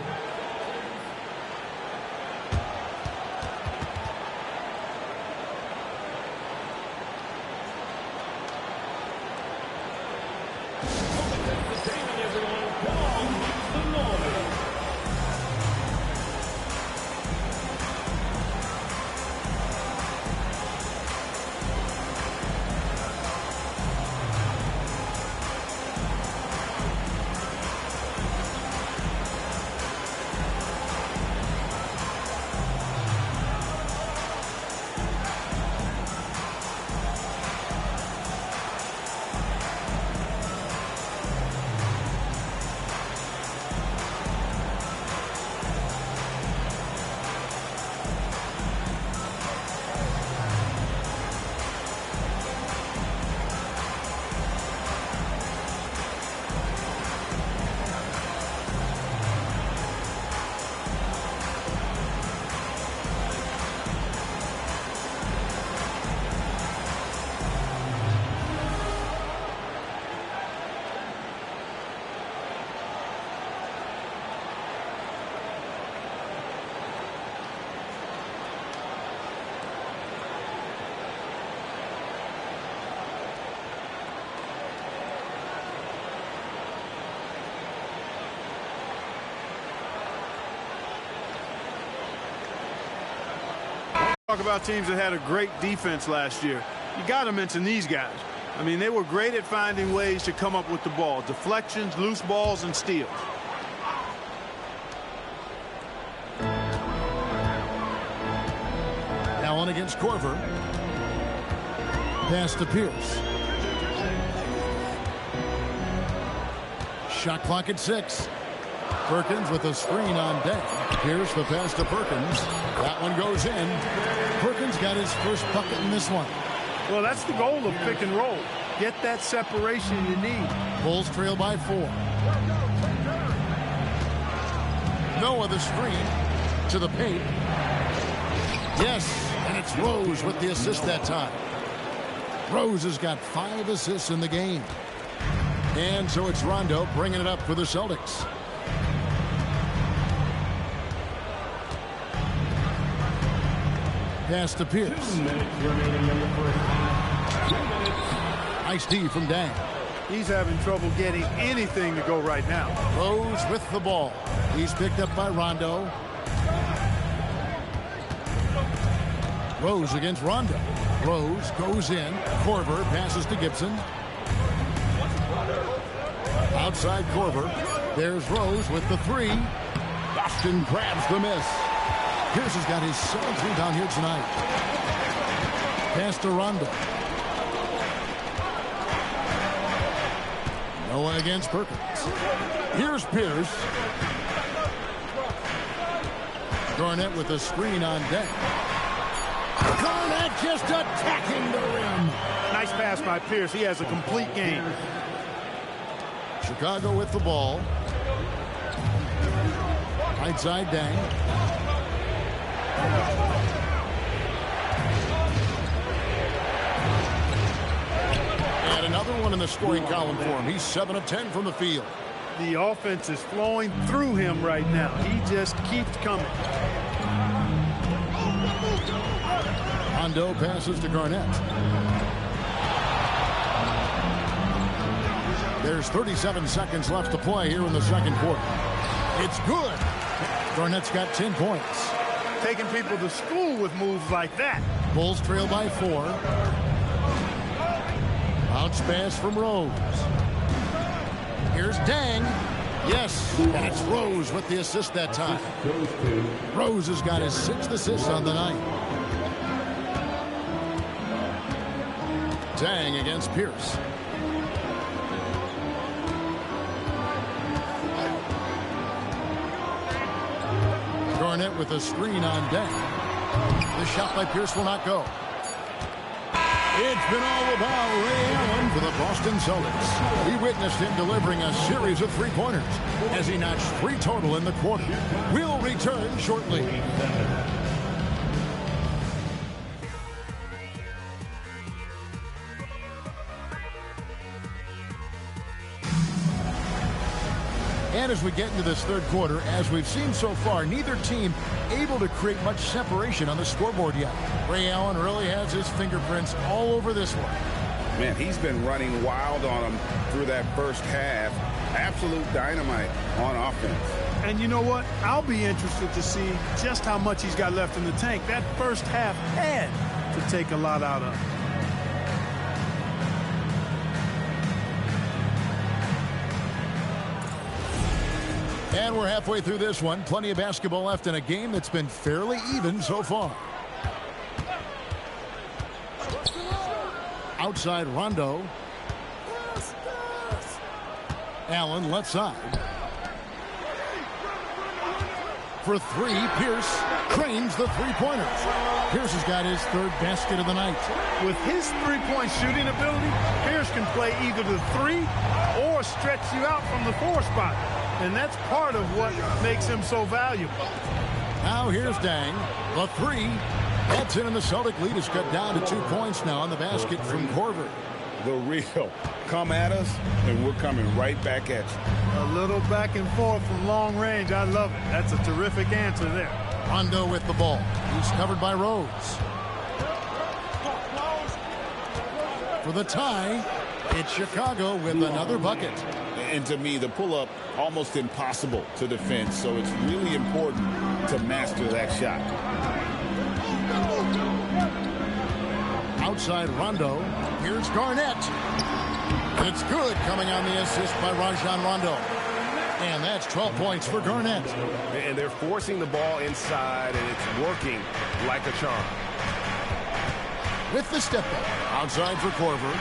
Talk about teams that had a great defense last year. You got to mention these guys. I mean, they were great at finding ways to come up with the ball. Deflections, loose balls, and steals. against Korver. Pass to Pierce. Shot clock at 6. Perkins with a screen on deck. Pierce the pass to Perkins. That one goes in. Perkins got his first bucket in this one. Well, that's the goal of pick and roll. Get that separation you need. Bulls trail by 4. Noah the screen to the paint. Yes, and it's Rose with the assist that time. Rose has got 5 assists in the game. And so it's Rondo bringing it up for the Celtics. Pass to Pierce. 2 minutes remaining in the first half. 2 minutes. Nice D from Dang. He's having trouble getting anything to go right now. Rose with the ball. He's picked up by Rondo. Rose against Rondo. Rose goes in. Korver passes to Gibson. Outside Korver. There's Rose with the 3. Boston grabs the miss. Pierce has got his 7th rebound here tonight. Pass to Rondo. Noah against Perkins. Here's Pierce. Garnett with a screen on deck. Garnett just attacking the rim. Nice pass by Pierce. He has a complete game. Chicago with the ball. Right side Dang. And another one in the scoring column for him. He's 7 of 10 from the field. The offense is flowing through him right now. He just keeps coming. Rondo passes to Garnett. There's 37 seconds left to play here in the second quarter. It's good. Garnett's got 10 points. Taking people to school with moves like that. Bulls trail by 4. Bounce pass from Rose. Here's Dang. Yes, and it's Rose with the assist that time. Rose has got his 6th assist on the night. Dang against Pierce. Garnett with a screen on deck. The shot by Pierce will not go. It's been all about Ray Allen for the Boston Celtics. We witnessed him delivering a series of three-pointers as he notched 3 total in the quarter. We'll return shortly. And as we get into this third quarter, as we've seen so far, neither team able to create much separation on the scoreboard yet. Ray Allen really has his fingerprints all over this one. Man, he's been running wild on him through that first half. Absolute dynamite on offense. And you know what? I'll be interested to see just how much he's got left in the tank. That first half had to take a lot out of him. And we're halfway through this one. Plenty of basketball left in a game that's been fairly even so far. Outside Rondo. Allen left side. For 3, Pierce cranes the three-pointers. Pierce has got his 3rd basket of the night. With his three-point shooting ability, Pierce can play either the 3 or stretch you out from the 4 spot. And that's part of what makes him so valuable. Now here's Dang. The 3. That's in, and the Celtic lead is cut down to 2 points now on the basket from Korver. The real. Come at us, and we're coming right back at you. A little back and forth from long range. I love it. That's a terrific answer there. Rondo with the ball. He's covered by Rose. For the tie, it's Chicago with another bucket. And to me, the pull-up almost impossible to defend, so it's really important to master that shot. Outside Rondo. Here's Garnett. It's good, coming on the assist by Rajon Rondo. And that's 12 points for Garnett. And they're forcing the ball inside, and it's working like a charm. with the step back. Outside for Korver.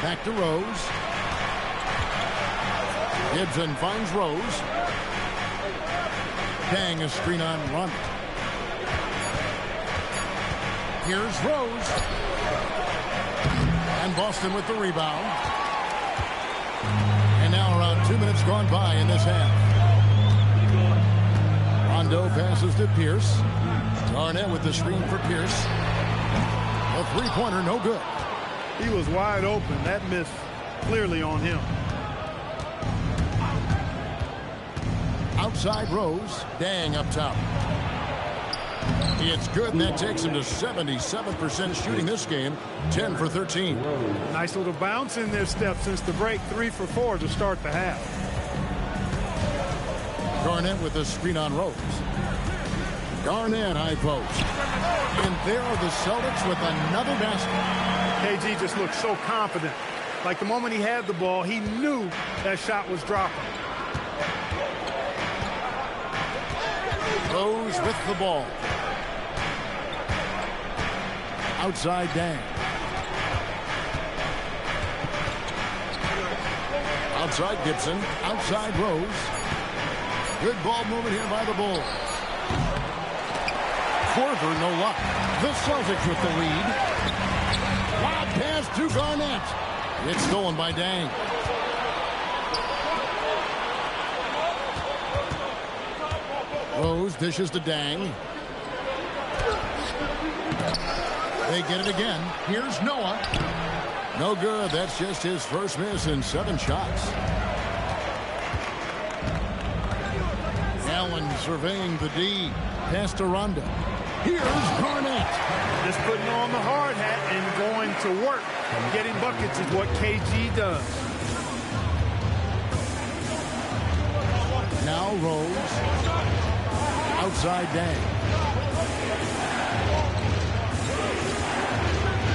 Back to Rose. Gibson finds Rose. Dang, a screen on Rondo. Here's Rose. And Boston with the rebound. And now around 2 minutes gone by in this half. Rondo passes to Pierce. Garnett with the screen for Pierce. A three-pointer, no good. He was wide open. That miss clearly on him. Outside Rose. Dang up top. It's good, and that takes him to 77% shooting this game. 10 for 13. Nice little bounce in their step since the break. 3 for 4 to start the half. Garnett with the screen on Rose. Garnett high post. And there are the Celtics with another basket. KG just looked so confident. Like the moment he had the ball, he knew that shot was dropping. Rose with the ball. Outside Dang. Outside Gibson. Outside Rose. Good ball movement here by the Bulls. Korver, no luck. The Celtics with the lead. Wild pass to Garnett. It's stolen by Dang. Rose dishes to Dang. They get it again. Here's Noah. No good. That's just his first miss in 7 shots. Allen surveying the D. Pass to Rondo. Here's Garnett. Just putting on the hard hat and going to work. Getting buckets is what KG does. Now Rose. Outside Dang.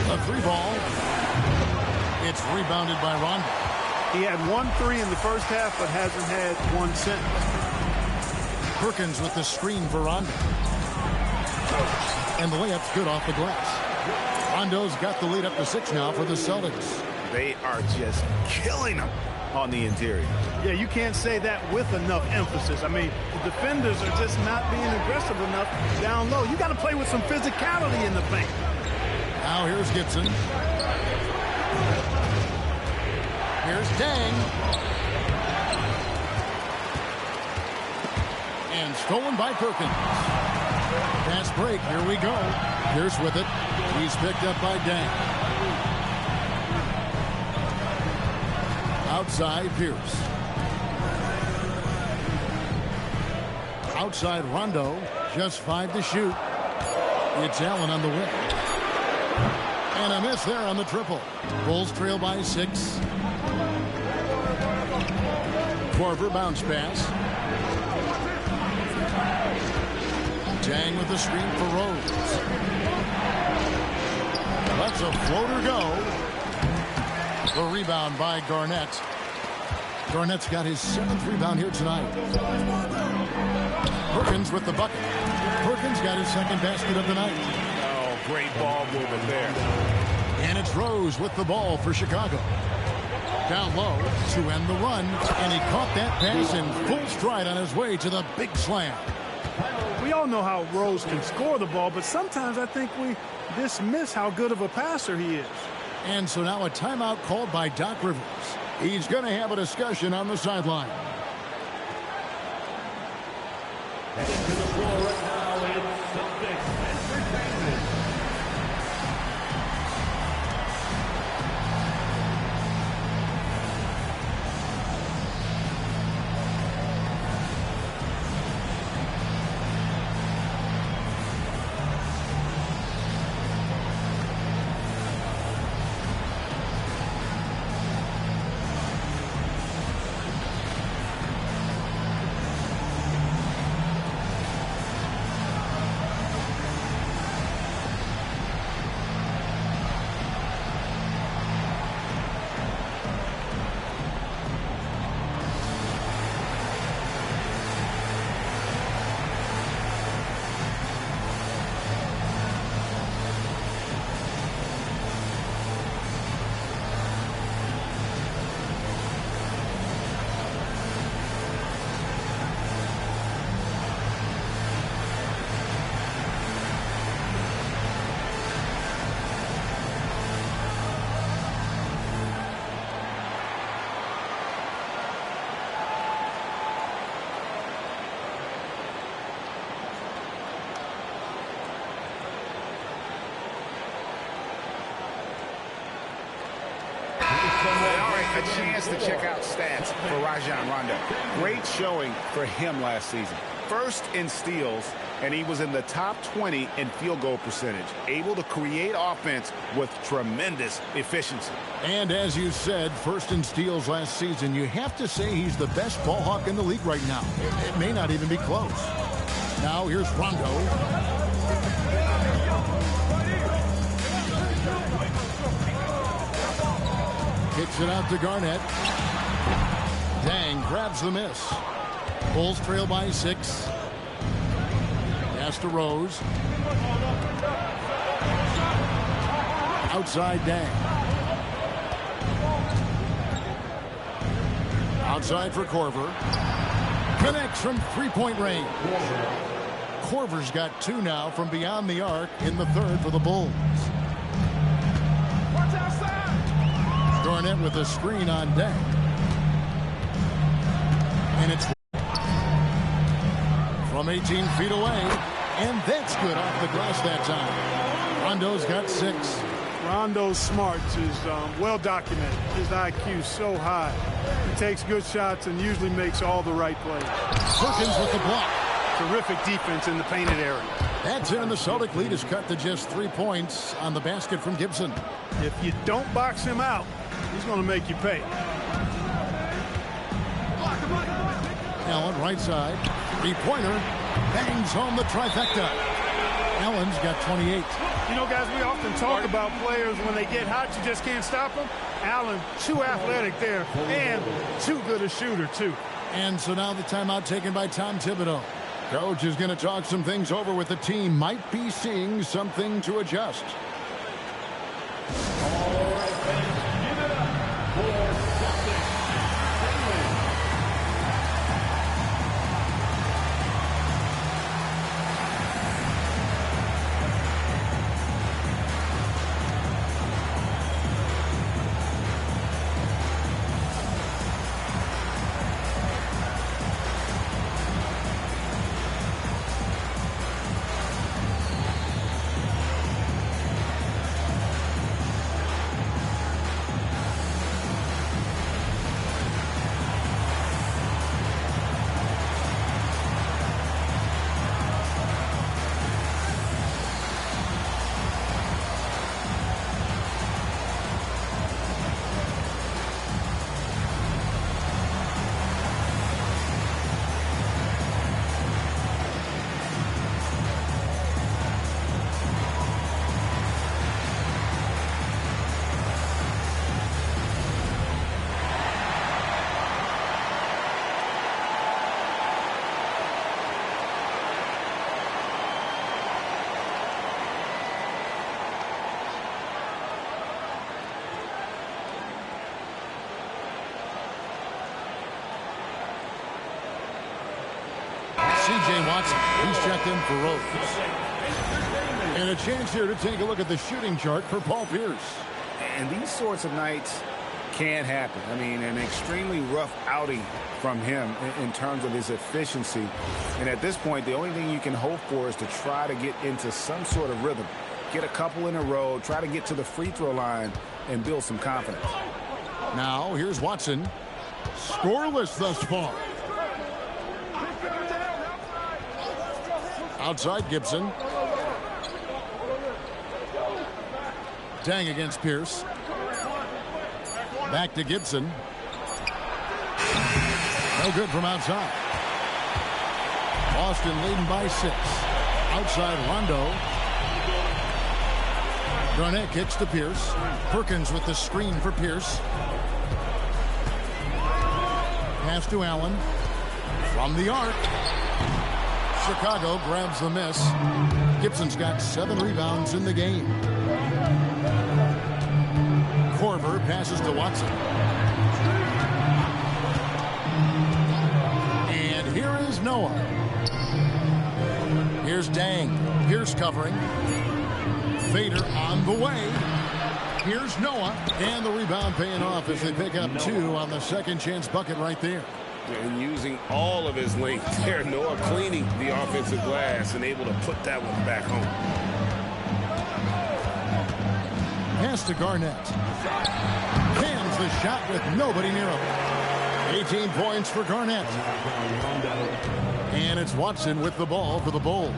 A 3-ball. It's rebounded by Rondo. He had 1 3 in the first half, but hasn't had 1 since. Perkins with the screen for Rondo. And the layup's good off the glass. Rondo's got the lead up to 6 now for the Celtics. They are just killing them on the interior. Yeah, you can't say that with enough emphasis. I mean, the defenders are just not being aggressive enough down low. You got to play with some physicality in the paint. Now here's Gibson. Here's Dang. And stolen by Perkins. Fast break. Here we go. Pierce with it. He's picked up by Dang. Outside Pierce. Outside Rondo. Just 5 to shoot. It's Allen on the win. And a miss there on the triple. Bulls trail by 6. Korver bounce pass. Dang with the screen for Rose. Lets a floater go. The rebound by Garnett. Garnett's got his 7th rebound here tonight. Perkins with the bucket. Perkins got his 2nd basket of the night. Oh, great ball movement there. And it's Rose with the ball for Chicago. Down low to end the run. And he caught that pass in full stride on his way to the big slam. We all know how Rose can score the ball, but sometimes I think we dismiss how good of a passer he is. And so now a timeout called by Doc Rivers. He's going to have a discussion on the sideline. Heading to the floor right now, it's Celtics Entertainment. All right, a chance to check out stats for Rajon Rondo. Great showing for him last season. First in steals, and he was in the top 20 in field goal percentage. Able to create offense with tremendous efficiency. And as you said, first in steals last season, you have to say he's the best ball hawk in the league right now. It may not even be close. Now here's Rondo. Kicks it out to Garnett. Dang grabs the miss. Bulls trail by 6. Pass to Rose. Outside Dang. Outside for Korver. Connects from three-point range. Korver's got 2 now from beyond the arc in the third for the Bulls. Garnett with a screen on deck. And it's from 18 feet away. And that's good off the glass that time. Rondo's got 6. Rondo's smarts is well documented. His IQ so high. He takes good shots and usually makes all the right plays. Perkins with the block. Terrific defense in the painted area. That's it, and the Celtic lead is cut to just 3 points on the basket from Gibson. If you don't box him out, he's going to make you pay. Allen right side. 3-pointer. Bangs home the trifecta. Allen's got 28. You know, guys, we often talk about players when they get hot, you just can't stop them. Allen, too athletic there, and too good a shooter, too. And so now the timeout taken by Tom Thibodeau. Coach is going to talk some things over with the team. Might be seeing something to adjust. C.J. Watson, he's checked in for Rose. And a chance here to take a look at the shooting chart for Paul Pierce. And these sorts of nights can happen. I mean, an extremely rough outing from him in terms of his efficiency. And at this point, the only thing you can hope for is to try to get into some sort of rhythm. Get a couple in a row, try to get to the free throw line, and build some confidence. Now, here's Watson. Scoreless thus far. Outside Gibson. Dang against Pierce. Back to Gibson. No good from outside. Boston leading by 6. Outside Rondo. Garnett kicks to Pierce. Perkins with the screen for Pierce. Pass to Allen. From the arc. Chicago grabs the miss. Gibson's got 7 rebounds in the game. Korver passes to Watson. And here is Noah. Here's Dang. Pierce covering. Fader on the way. Here's Noah. And the rebound paying off as they pick up 2 on the second chance bucket right there. And using all of his length there, Noah cleaning the offensive glass and able to put that one back home. Pass to Garnett. Cans the shot with nobody near him. 18 points for Garnett. And it's Watson with the ball for the Bulls.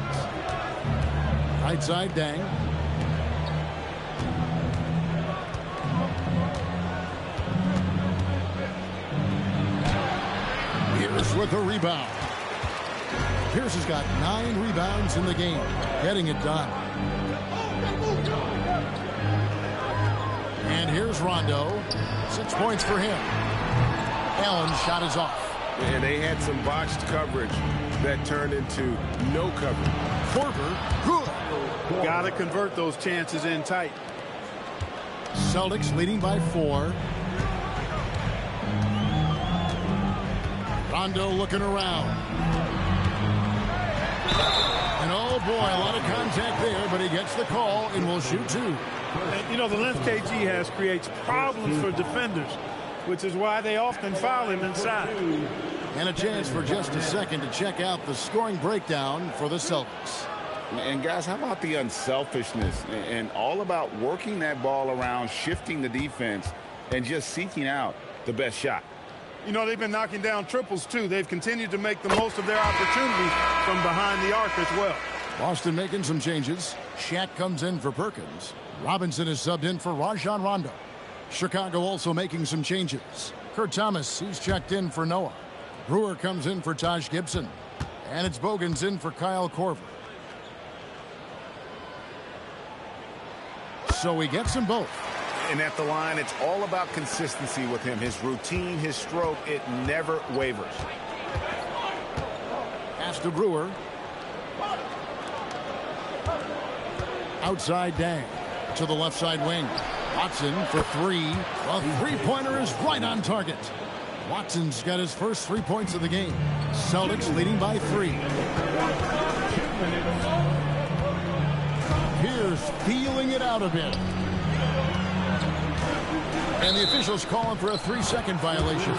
Right side, Dang. Pierce with the rebound. Pierce has got 9 rebounds in the game, getting it done. And here's Rondo. 6 points for him. Allen's shot is off. And they had some botched coverage that turned into no coverage. Korver, good. Got to convert those chances in tight. Celtics leading by 4. Rondo looking around. And oh boy, a lot of contact there, but he gets the call and will shoot 2. And, you know, the length KG has creates problems for defenders, which is why they often foul him inside. And a chance for just a second to check out the scoring breakdown for the Celtics. And guys, how about the unselfishness and all about working that ball around, shifting the defense, and just seeking out the best shot? You know, they've been knocking down triples, too. They've continued to make the most of their opportunities from behind the arc as well. Boston making some changes. Shaq comes in for Perkins. Robinson is subbed in for Rajon Rondo. Chicago also making some changes. Kurt Thomas, he's checked in for Noah. Brewer comes in for Taj Gibson. And it's Bogans in for Kyle Korver. So he gets them both. And at the line, it's all about consistency with him. His routine, his stroke, it never wavers. Pass to Brewer. Outside Dang. To the left side wing. Watson for 3. A three-pointer is right on target. Watson's got his first 3 points of the game. Celtics leading by 3. Pierce feeling it out a bit. And the officials calling for a 3-second violation.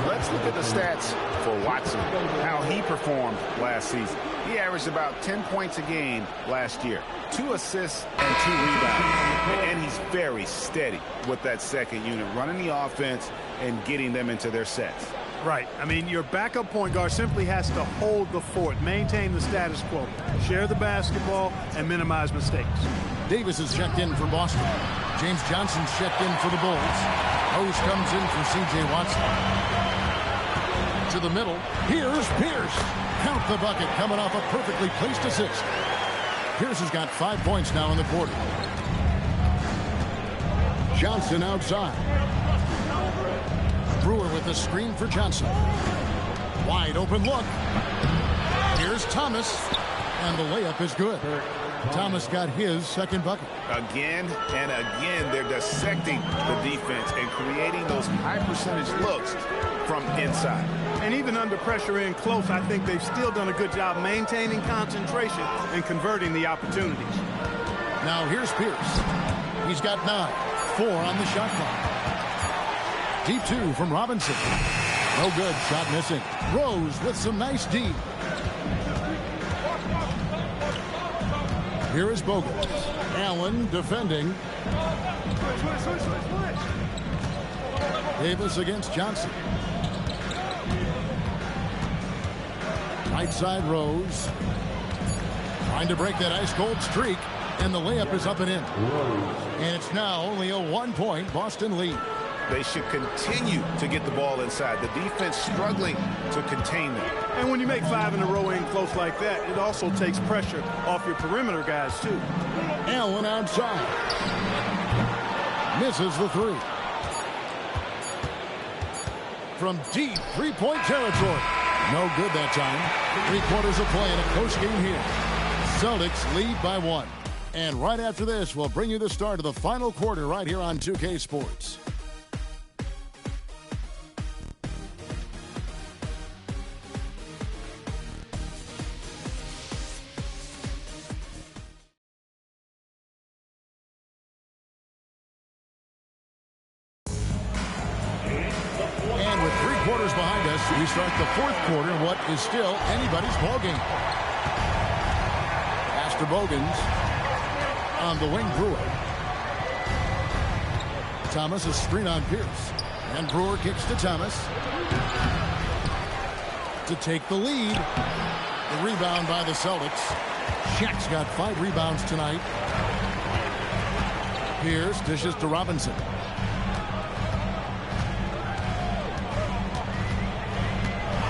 Let's look at the stats for Watson, how he performed last season. He averaged about 10 points a game last year, 2 assists and 2 rebounds. And he's very steady with that second unit, running the offense and getting them into their sets. Right. I mean, your backup point guard simply has to hold the fort, maintain the status quo, share the basketball, and minimize mistakes. Davis is checked in for Boston. James Johnson's checked in for the Bulls. Rose comes in for C.J. Watson. To the middle. Here's Pierce. Count the bucket coming off a perfectly placed assist. Pierce has got 5 points now in the quarter. Johnson outside. Brewer with the screen for Johnson. Wide open look. Here's Thomas. And the layup is good. Thomas got his second bucket. Again and again, they're dissecting the defense and creating those high percentage looks from inside. And even under pressure in close, I think they've still done a good job maintaining concentration and converting the opportunities. Now here's Pierce. He's got 9. 4 on the shot clock. Deep 2 from Robinson. No good. Shot missing. Rose with some nice D. Here is Bogut. Allen defending. Davis against Johnson. Right side Rose. Trying to break that ice-cold streak. And the layup is up and in. And it's now only a 1-point Boston lead. They should continue to get the ball inside. The defense struggling to contain them. And when you make 5 in a row in close like that, it also takes pressure off your perimeter guys, too. Allen outside. Misses the 3. From deep 3-point territory. No good that time. 3 quarters of play in a close game here. Celtics lead by 1. And right after this, we'll bring you the start of the final quarter right here on 2K Sports. And with 3 quarters behind us, we start the 4th quarter in what is still anybody's ballgame. Bogans on the wing. Brewer. Thomas, a screen on Pierce. And Brewer kicks to Thomas. To take the lead. The rebound by the Celtics. Shaq's got 5 rebounds tonight. Pierce dishes to Robinson.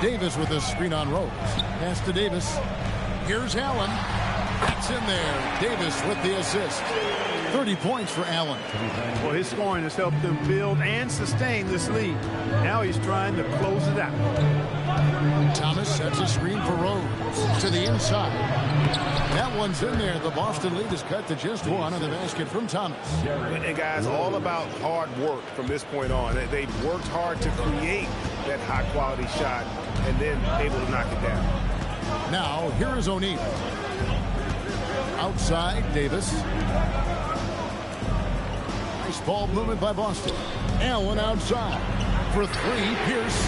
Davis with a screen on Rose. Pass to Davis. Here's Allen. That's in there. Davis with the assist. 30 points for Allen. Well, his scoring has helped them build and sustain this lead. Now he's trying to close it out. Thomas sets a screen for Rose to the inside. That one's in there. The Boston lead is cut to just 1 on the basket from Thomas. And guys, all about hard work from this point on. They've worked hard to create that high-quality shot and then able to knock it down. Now, here is O'Neal. Outside, Davis. Nice ball movement by Boston. Allen outside. For 3, Pierce.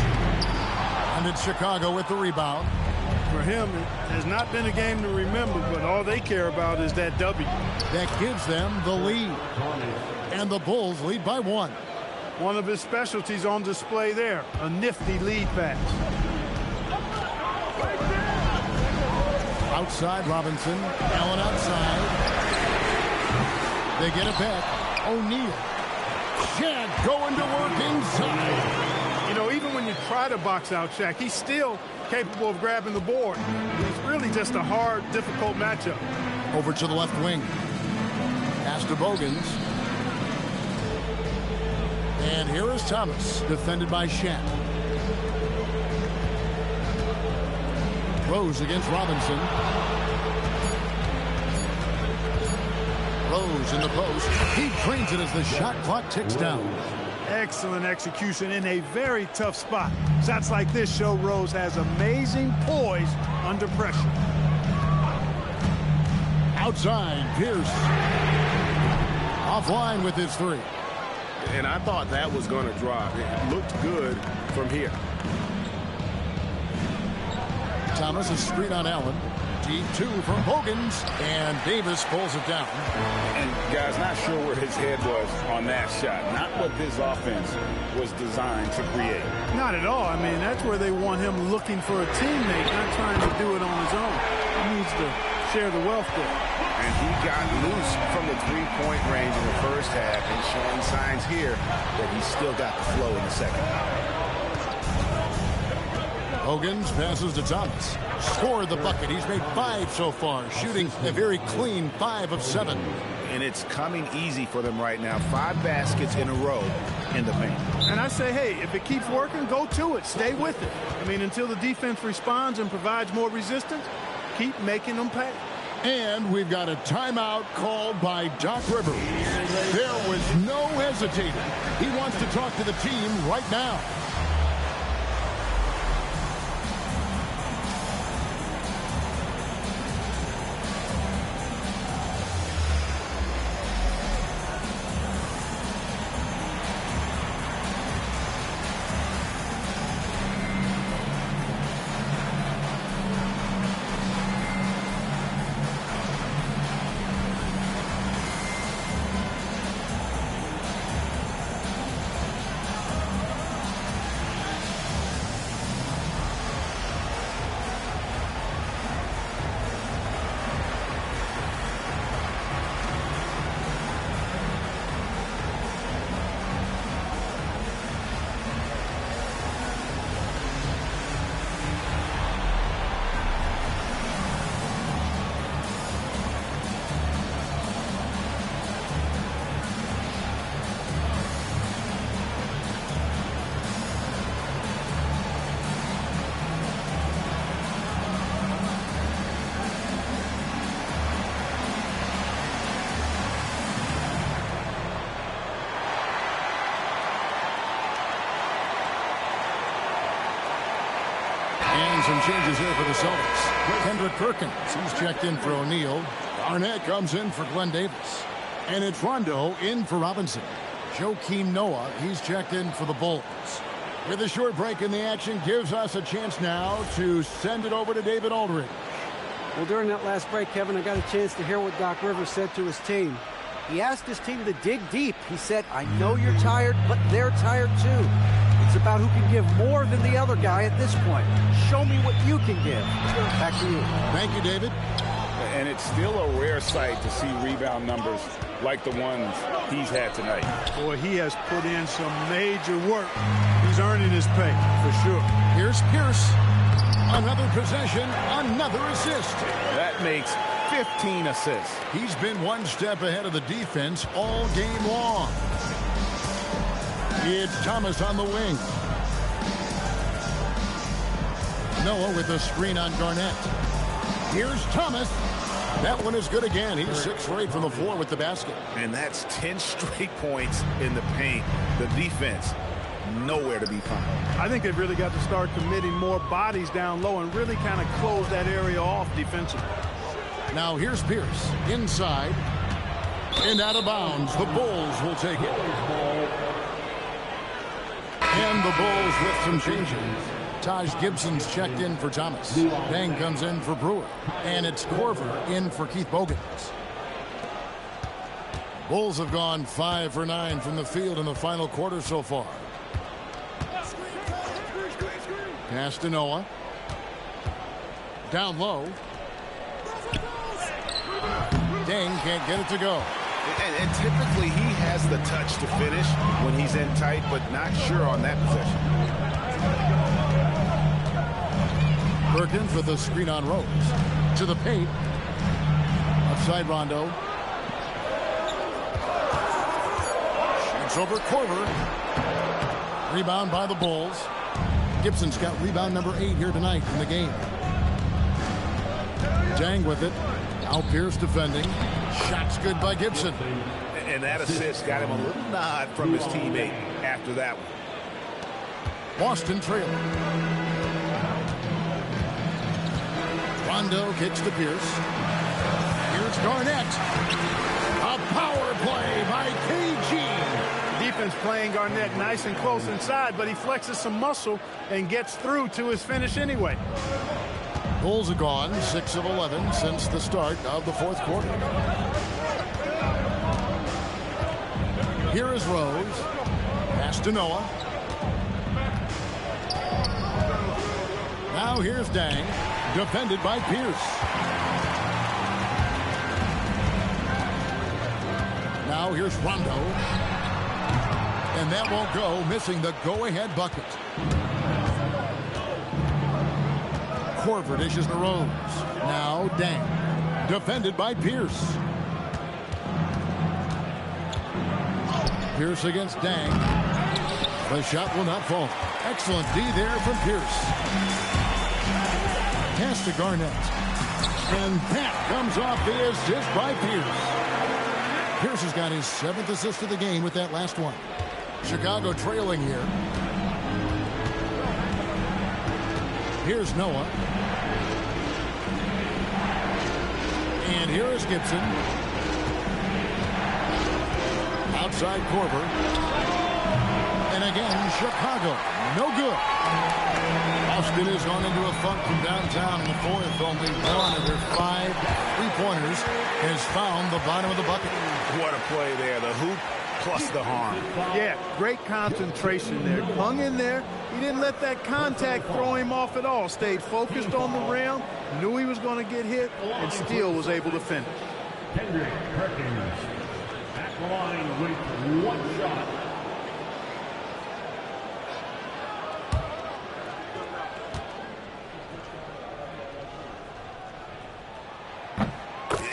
And it's Chicago with the rebound. For him, it has not been a game to remember, but all they care about is that W. That gives them the lead. And the Bulls lead by 1. One of his specialties on display there, a nifty lead pass. Outside, Robinson. Allen outside. They get it back. O'Neal. Shaq going to work inside. You know, even when you try to box out Shaq, he's still capable of grabbing the board. He's really just a hard, difficult matchup. Over to the left wing. Pass to Bogans. And here is Thomas, defended by Shaq. Rose against Robinson. Rose in the post. He drains it as the shot clock ticks down. Excellent execution in a very tough spot. Shots like this show Rose has amazing poise under pressure. Outside, Pierce. Offline with his 3. And I thought that was going to drop. It looked good from here. Thomas, a screen on Allen. Deep 2 from Bogans. And Davis pulls it down. And guys, not sure where his head was on that shot. Not what this offense was designed to create. Not at all. I mean, that's where they want him looking for a teammate, not trying to do it on his own. He needs to share the wealth there. And he got loose from the 3-point range in the first half and showing signs here that he's still got the flow in the second half. Bogans passes to Thomas. Scored the bucket. He's made 5 so far, shooting a very clean 5 of 7. And it's coming easy for them right now. 5 baskets in a row in the paint. And I say, hey, if it keeps working, go to it. Stay with it. I mean, until the defense responds and provides more resistance, keep making them pay. And we've got a timeout called by Doc Rivers. There was no hesitating. He wants to talk to the team right now. Some changes here for the Celtics. Kendrick Perkins, he's checked in for O'Neal. Arnett comes in for Glenn Davis. And it's Rondo in for Robinson. Joakim Noah, he's checked in for the Bulls. With a short break in the action, gives us a chance now to send it over to David Aldridge. Well, during that last break, Kevin, I got a chance to hear what Doc Rivers said to his team. He asked his team to dig deep. He said, I know you're tired, but they're tired too. It's about who can give more than the other guy at this point. Show me what you can give. Back to you. Thank you, David. And it's still a rare sight to see rebound numbers like the ones he's had tonight. Boy, he has put in some major work. He's earning his pay, for sure. Here's Pierce. Another possession, another assist. That makes 15 assists. He's been one step ahead of the defense all game long. It's Thomas on the wing. Noah with a screen on Garnett. Here's Thomas. That one is good again. He's 6 for 8 from the floor with the basket. And that's 10 straight points in the paint. The defense, nowhere to be found. I think they've really got to start committing more bodies down low and really kind of close that area off defensively. Now here's Pierce inside and out of bounds. The Bulls will take it. And the Bulls with some changes. Taj Gibson's checked in for Thomas. Deng comes in for Brewer. And it's Korver in for Keith Bogans. Bulls have gone 5 for 9 from the field in the final quarter so far. Pass to Noah. Down low. Deng can't get it to go. And typically he has the touch to finish when he's in tight, but not sure on that possession. Perkins with a screen on Rose. To the paint. Outside Rondo. Shoots over Korver. Rebound by the Bulls. Gibson's got rebound number 8 here tonight in the game. Deng with it. Now Pierce defending. Shot's good by Gibson. And that assist got him a little nod from his teammate after that one. Boston trailing. Rondo kicks to Pierce. Here's Garnett. A power play by KG. Defense playing Garnett nice and close inside, but he flexes some muscle and gets through to his finish anyway. Bulls are gone 6 of 11 since the start of the fourth quarter. Here is Rose. Pass to Noah. Now here's Deng. Defended by Pierce. Now here's Rondo. And that won't go, missing the go-ahead bucket. Korver dishes to Rose. Now Deng. Defended by Pierce. Pierce against Deng. The shot will not fall. Excellent D there from Pierce. Pass to Garnett. And that comes off the assist by Pierce. Pierce has got his 7th assist of the game with that last one. Chicago trailing here. Here's Noah. And here is Gibson. Outside Korver. And again, Chicago. No good. Boston has gone into a funk from downtown in the fourth. Only one of their 5 3-pointers has found the bottom of the bucket. What a play there. The hoop plus the harm. Yeah, great concentration there. Hung in there. He didn't let that contact throw him off at all. Stayed focused on the rim. Knew he was going to get hit and still was able to finish. Kendrick Perkins at the line with 1 shot.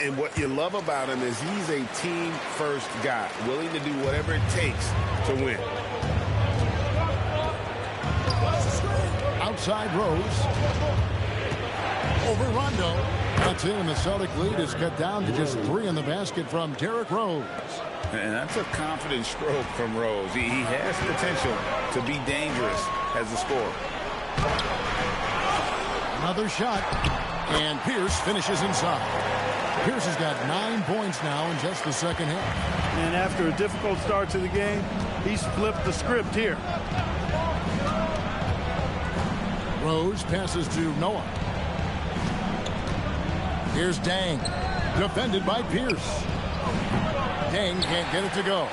And what you love about him is he's a team-first guy, willing to do whatever it takes to win. Outside Rose. Over Rondo. That's it, and the Celtic lead is cut down to just 3 in the basket from Derrick Rose. And that's a confident stroke from Rose. He has potential to be dangerous as a scorer. Another shot, and Pierce finishes inside. Pierce has got 9 points now in just the second half. And after a difficult start to the game, he's flipped the script here. Rose passes to Noah. Here's Deng. Defended by Pierce. Deng can't get it to go.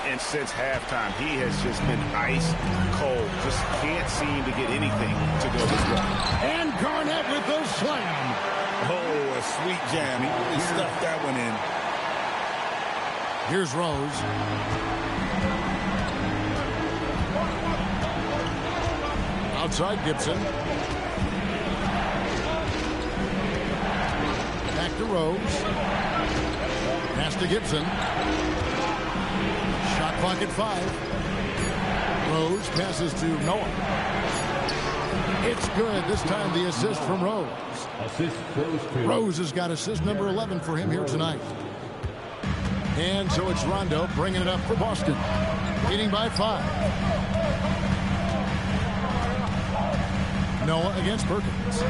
And since halftime, he has just been ice cold. Just can't seem to get anything to go his way. And Garnett with the slam. Oh, a sweet jam. He really stuffed that one in. Here's Rose. Outside Gibson. Back to Rose. Pass to Gibson. Shot clock at 5. Rose passes to Noah. It's good. This time the assist from Rose. Assist goes to Rose has got assist number 11 for him here tonight. And so it's Rondo bringing it up for Boston. Leading by 5. Noah against Perkins.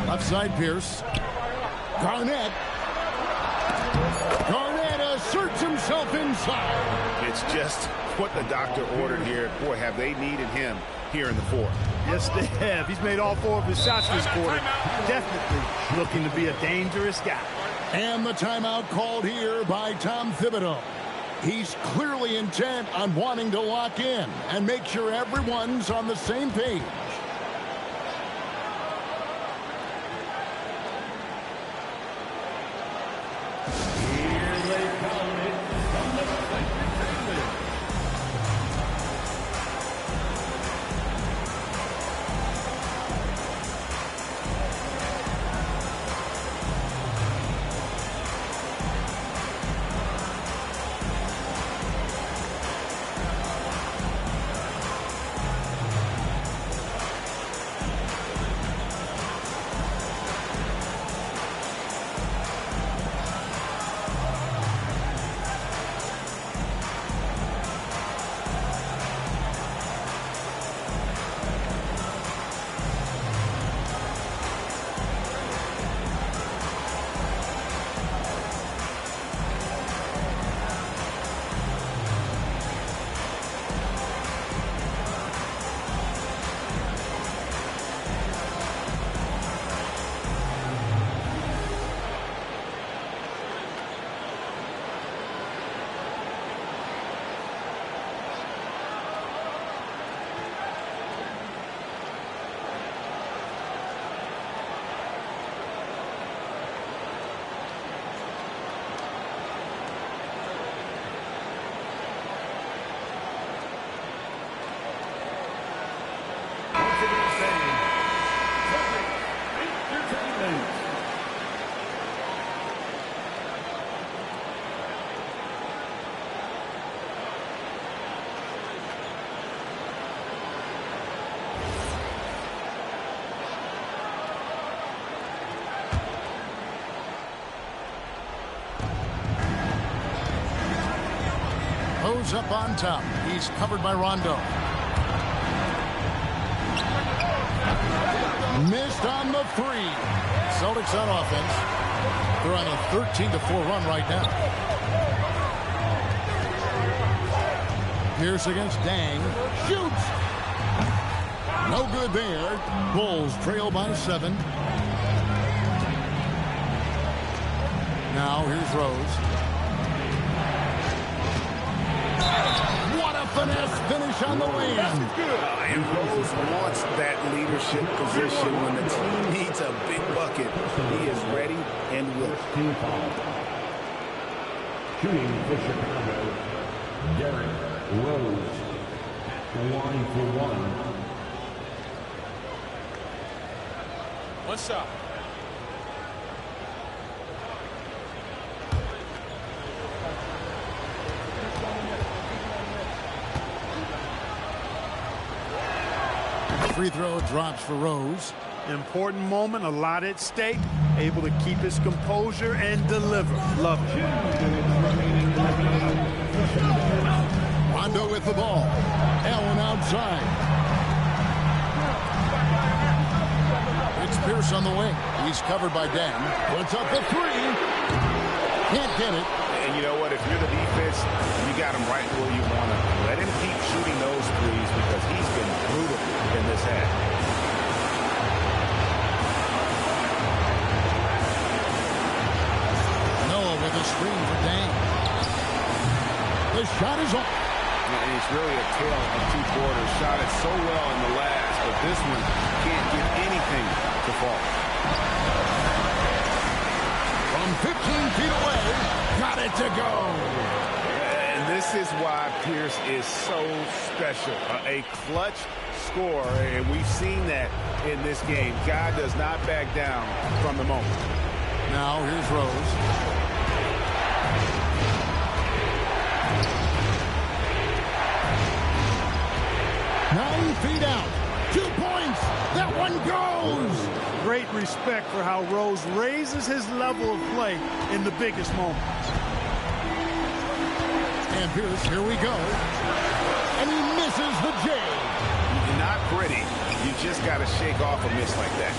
Left side Pierce. Garnett. Garnett asserts himself inside. It's just what the doctor ordered here. Boy, have they needed him here in the fourth. Yes, they have. He's made all 4 of his shots this quarter. Definitely looking to be a dangerous guy. And the timeout called here by Tom Thibodeau. He's clearly intent on wanting to lock in and make sure everyone's on the same page. Rose up on top. He's covered by Rondo. Missed on the 3. Celtics on offense. They're on a 13-4 run right now. Pierce against Deng. Shoots. No good there. Bulls trail by 7. Now here's Rose. What a finesse finish on the wing. And Rose wants that leadership position. When the team needs a big bucket, he is ready and willing. team foul. Shooting for Chicago, Derrick Rose at the line for 1. What's up? Free throw drops for Rose. Important moment, a lot at stake. Able to keep his composure and deliver. Love it. Rondo with the ball. Allen outside. It's Pierce on the wing. He's covered by Deng. Puts up the 3. Can't get it. And you know what? If you're the defense, you got him right where you want him. Let him keep shooting those threes because he's been brutal in this half. The shot is off. And it's really a tale of two quarters. Shot it so well in the last, but this one can't get anything to fall. From 15 feet away, got it to go. And this is why Pierce is so special. A clutch scorer, and we've seen that in this game. God does not back down from the moment. Now here's Rose. 9 feet out. 2 points. That one goes. Great respect for how Rose raises his level of play in the biggest moments. And Pierce, here we go. And he misses the J. Not pretty. You just got to shake off a miss like that.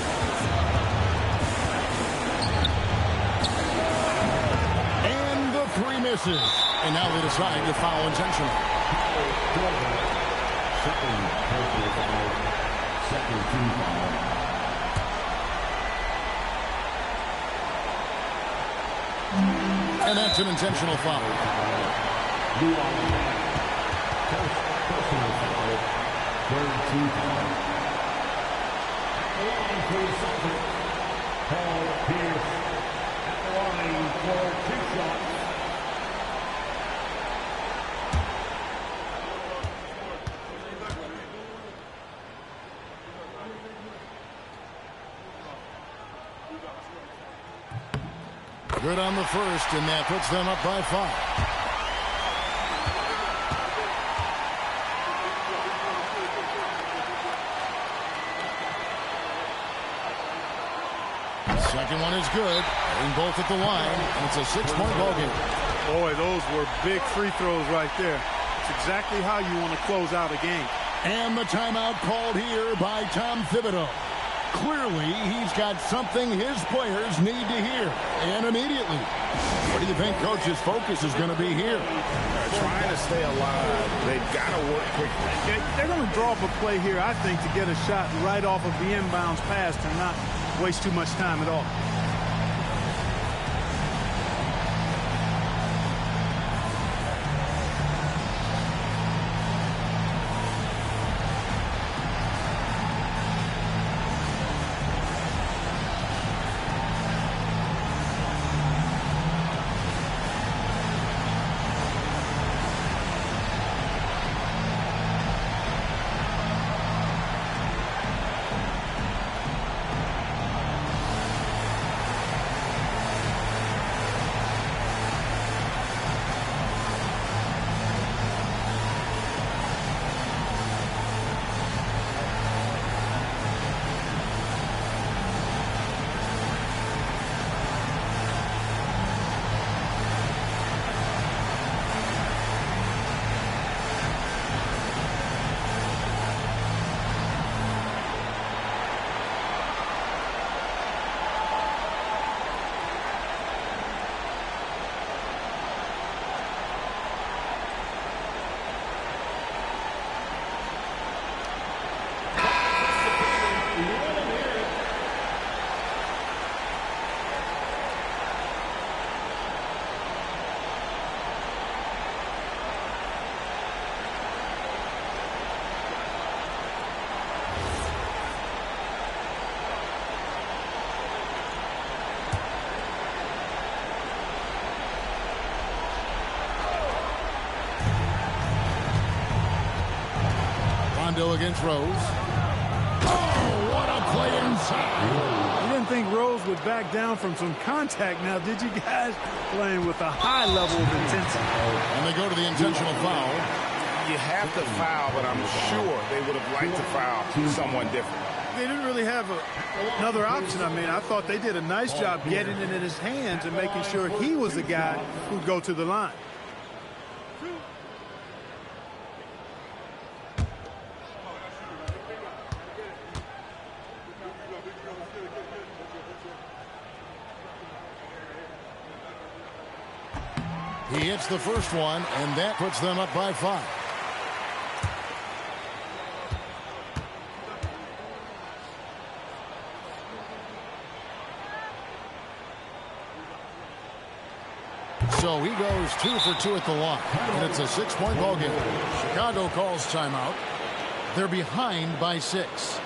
And the 3 misses. And now they decide to foul intentional. Second team foul. And that's an intentional foul. Personal foul. Third team foul. At the line for the Celtics, Paul Pierce. At the line for 2 shots. Good on the first, and that puts them up by 5. Second one is good. Hitting both at the line, and it's a 6-point ball game. Boy, those were big free throws right there. It's exactly how you want to close out a game. And the timeout called here by Tom Thibodeau. Clearly, he's got something his players need to hear, and immediately. What do you think Coach's focus is going to be here? They're trying to stay alive. They've got to work quickly. They're going to draw up a play here, I think, to get a shot right off of the inbounds pass and not waste too much time at all. Rondo against Rose. Oh, what a play inside. You didn't think Rose would back down from some contact now, did you guys? Playing with a high level of intensity. And they go to the intentional foul. You have to foul, but I'm sure they would have liked to foul someone different. They didn't really have another option. I mean, I thought they did a nice job getting it in his hands and making sure he was the guy who'd go to the line. He hits the first one, and that puts them up by 5. So he goes 2 for 2 at the line, and it's a 6-point ball game. Chicago calls timeout. They're behind by 6.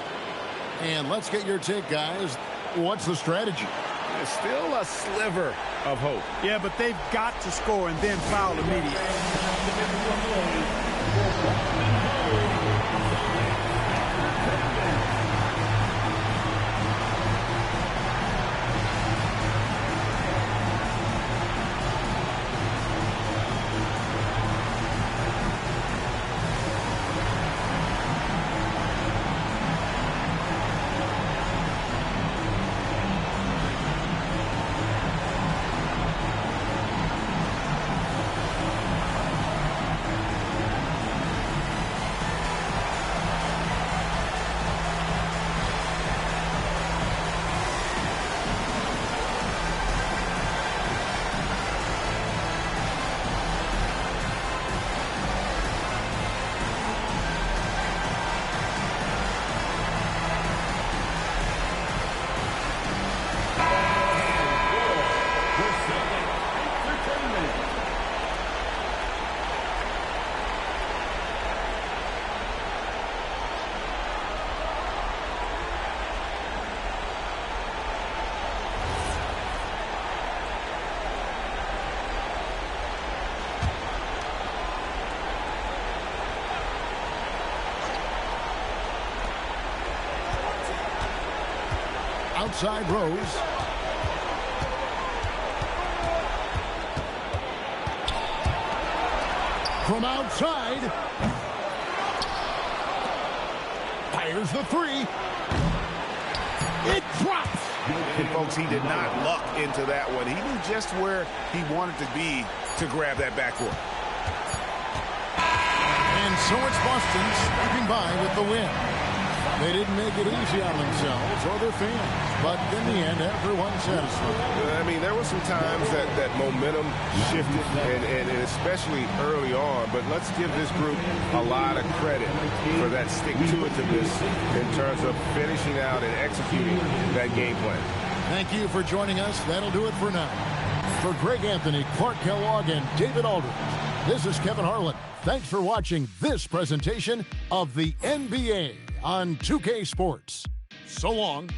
And let's get your take, guys. What's the strategy? There's still a sliver of hope. Yeah, but they've got to score and then foul immediately. Outside Rose. From outside. Fires the 3. It drops. And folks, he did not luck into that one. He knew just where he wanted to be to grab that backcourt. And so it's Boston scraping by with the win. They didn't make it easy on themselves or their fans, but in the end, everyone's satisfied. I mean, there were some times that momentum shifted, and especially early on, but let's give this group a lot of credit for that stick-to-itiveness in terms of finishing out and executing that game plan. Thank you for joining us. That'll do it for now. For Greg Anthony, Clark Kellogg, and David Aldridge, this is Kevin Harlan. Thanks for watching this presentation of the NBA on 2K Sports. So long.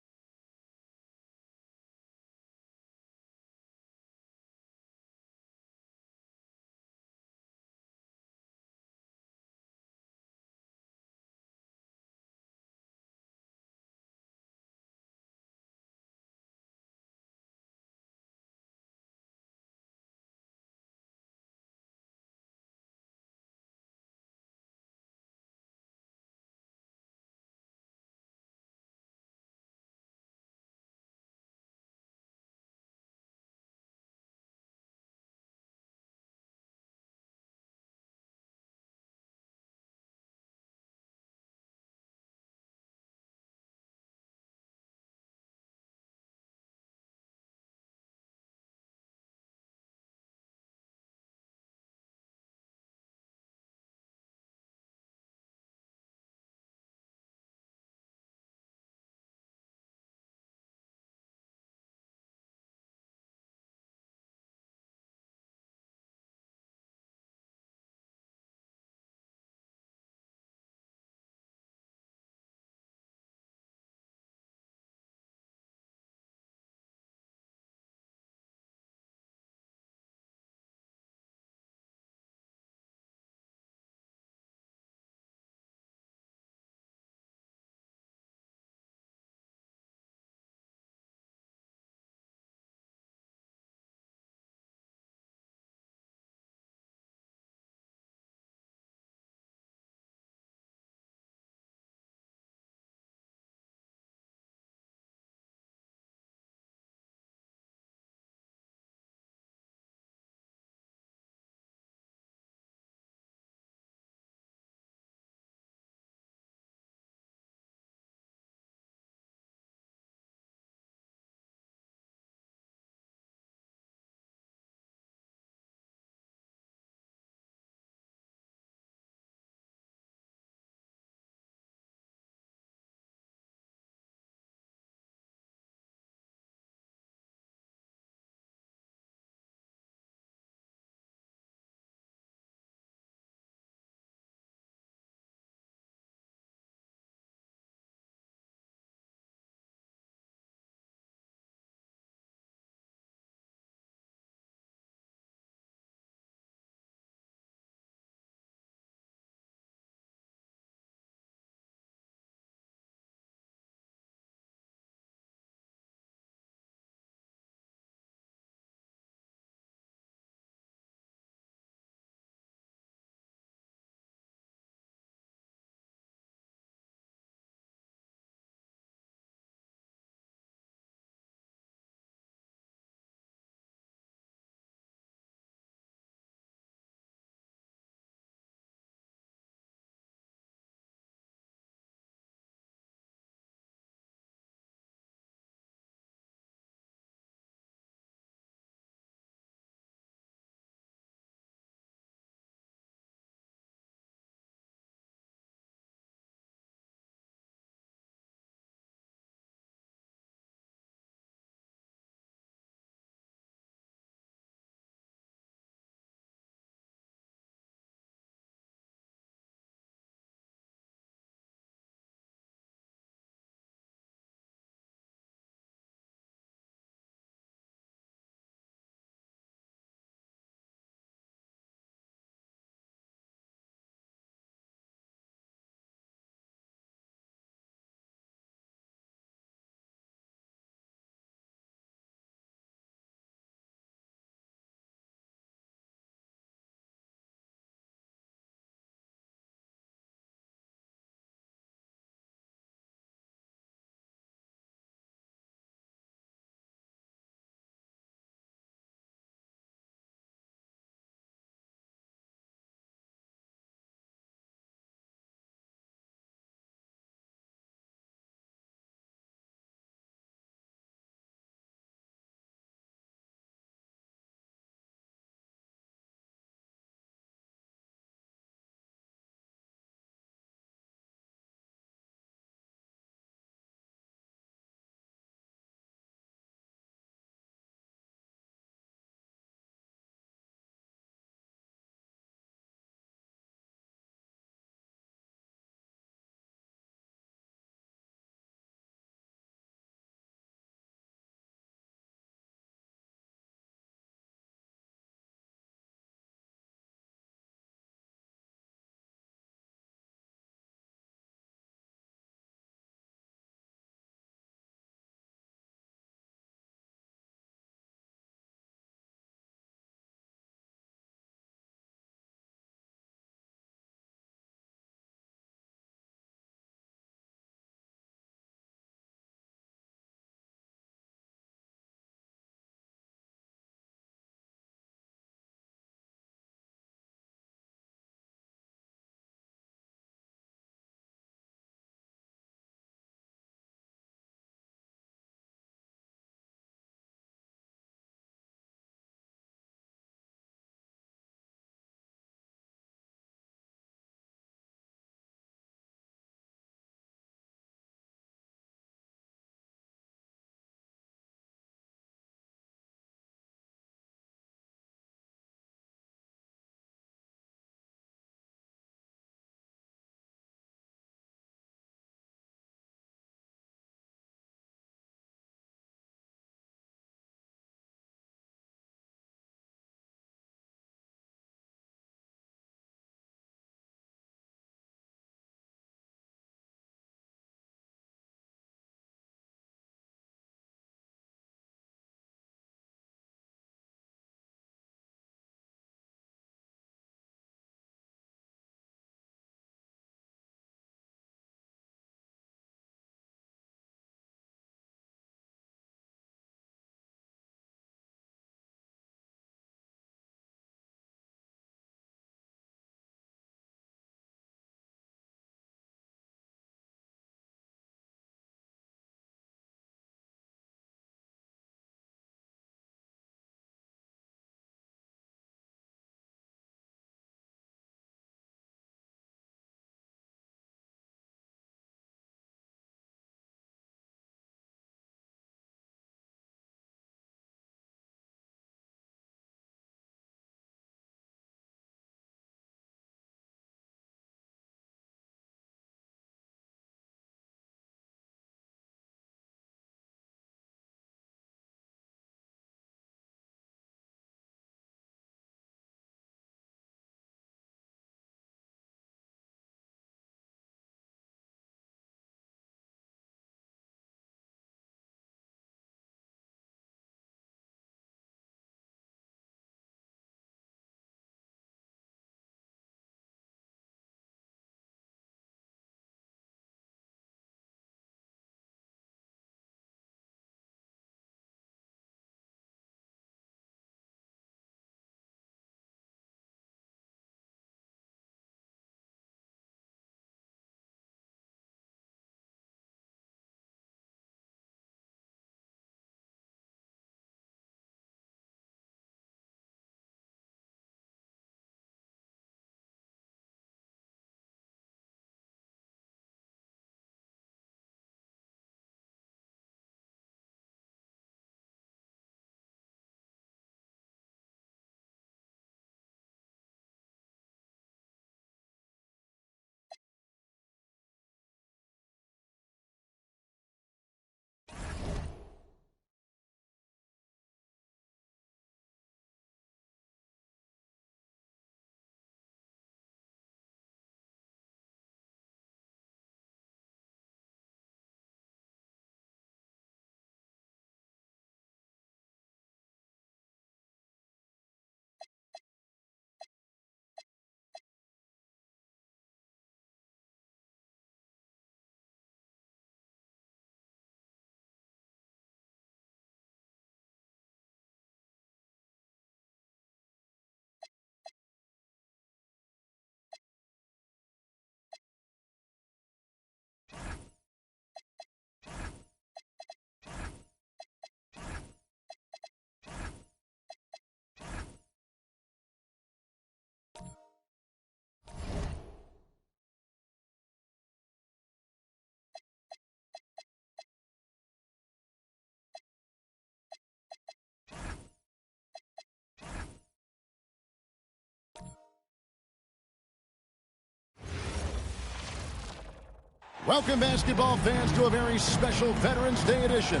Welcome, basketball fans, to a very special Veterans Day edition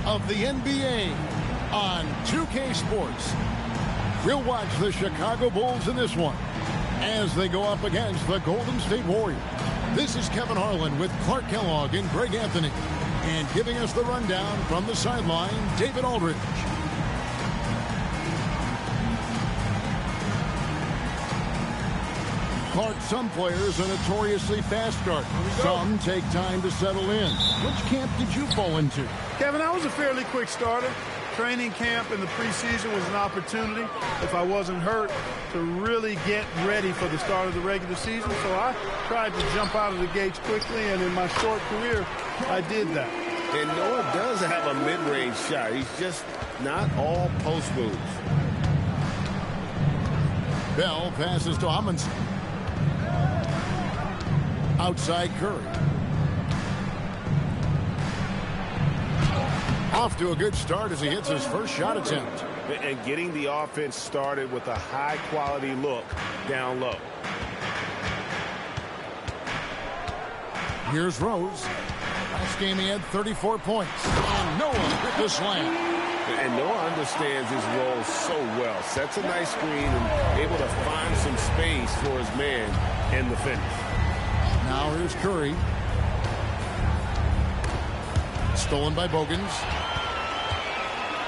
of the NBA on 2K Sports. We'll watch the Chicago Bulls in this one as they go up against the Golden State Warriors. This is Kevin Harlan with Clark Kellogg and Greg Anthony. And giving us the rundown from the sideline, David Aldridge. Clark, some players are notoriously fast starters. Some take time to settle in. Which camp did you fall into? Kevin, I was a fairly quick starter. Training camp in the preseason was an opportunity, if I wasn't hurt, to really get ready for the start of the regular season. So I tried to jump out of the gates quickly, and in my short career, I did that. And Noah does have a mid-range shot. He's just not all post moves. Bell passes to Amundsen. Outside Curry. Off to a good start as he hits his first shot attempt. And getting the offense started with a high-quality look down low. Here's Rose. Last game he had 34 points. And Noah hit the slam. And Noah understands his role so well. Sets a nice screen and able to find some space for his man in the finish. Now here's Curry. Stolen by Bogans.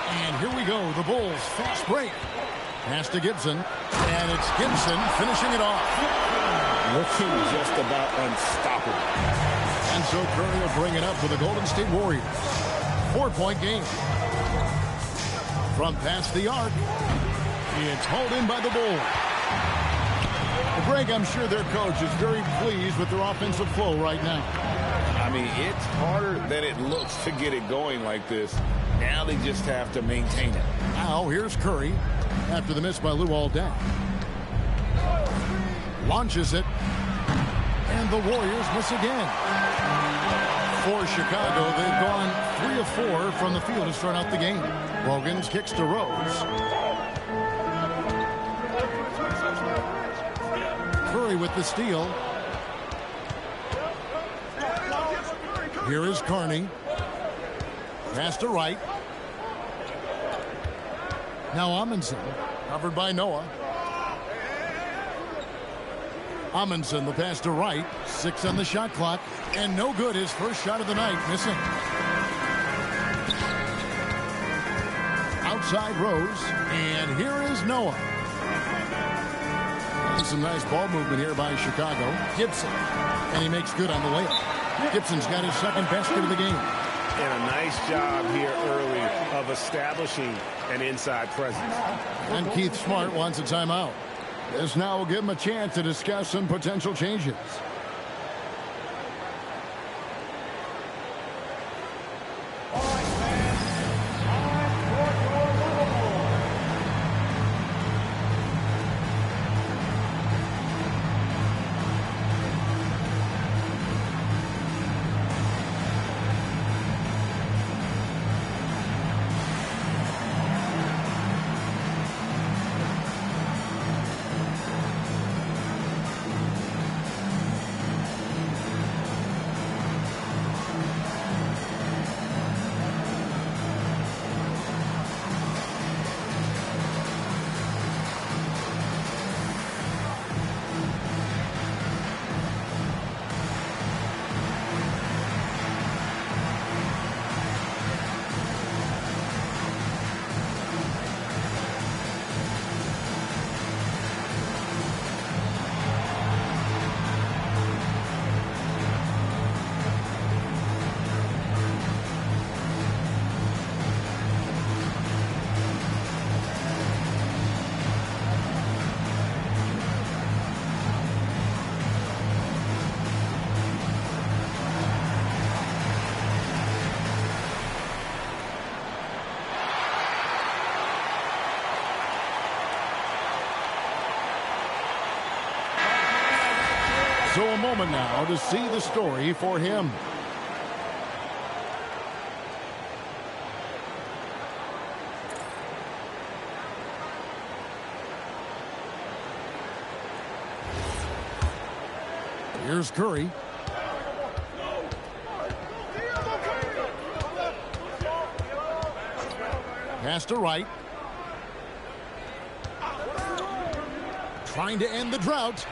And here we go. The Bulls fast break. Pass to Gibson. And it's Gibson finishing it off. Looking just about unstoppable. And so Curry will bring it up for the Golden State Warriors. 4-point game. From past the arc. It's hauled in by the Bulls. Greg, I'm sure their coach is very pleased with their offensive flow right now. I mean, it's harder than it looks to get it going like this. Now they just have to maintain it. Now here's Curry after the miss by Luol Deng. Launches it. And the Warriors miss again. For Chicago, they've gone 3 of 4 from the field to start out the game. Bogans kicks to Rose. Curry with the steal. Here is Carney. Pass to Wright. Now Amundsen, covered by Noah. Amundsen, the pass to Wright. 6 on the shot clock. And no good, his first shot of the night, missing. Outside Rose. And here is Noah. Some nice ball movement here by Chicago. Gibson. And he makes good on the layup. Gibson's got his second basket of the game. And a nice job here early of establishing an inside presence. And Keith Smart wants a timeout. This now will give him a chance to discuss some potential changes. So a moment now to see the story for him. Here's Curry. Pass to Wright. Trying to end the drought.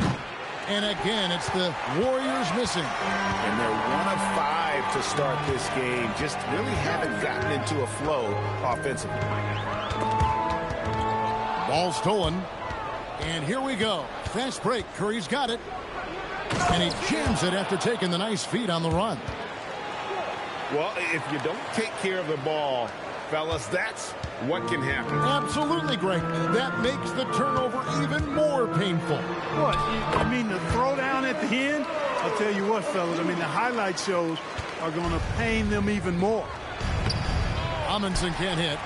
And again, it's the Warriors missing. And they're 1 of 5 to start this game. Just really haven't gotten into a flow offensively. Ball stolen. And here we go. Fast break. Curry's got it. And he jams it after taking the nice feed on the run. Well, if you don't take care of the ball, fellas, that's what can happen. Absolutely, Greg. That makes the turnover even more painful. What? I mean, the throwdown at the end? I'll tell you what, fellas. I mean, the highlight shows are going to pain them even more. Amundsen can't hit.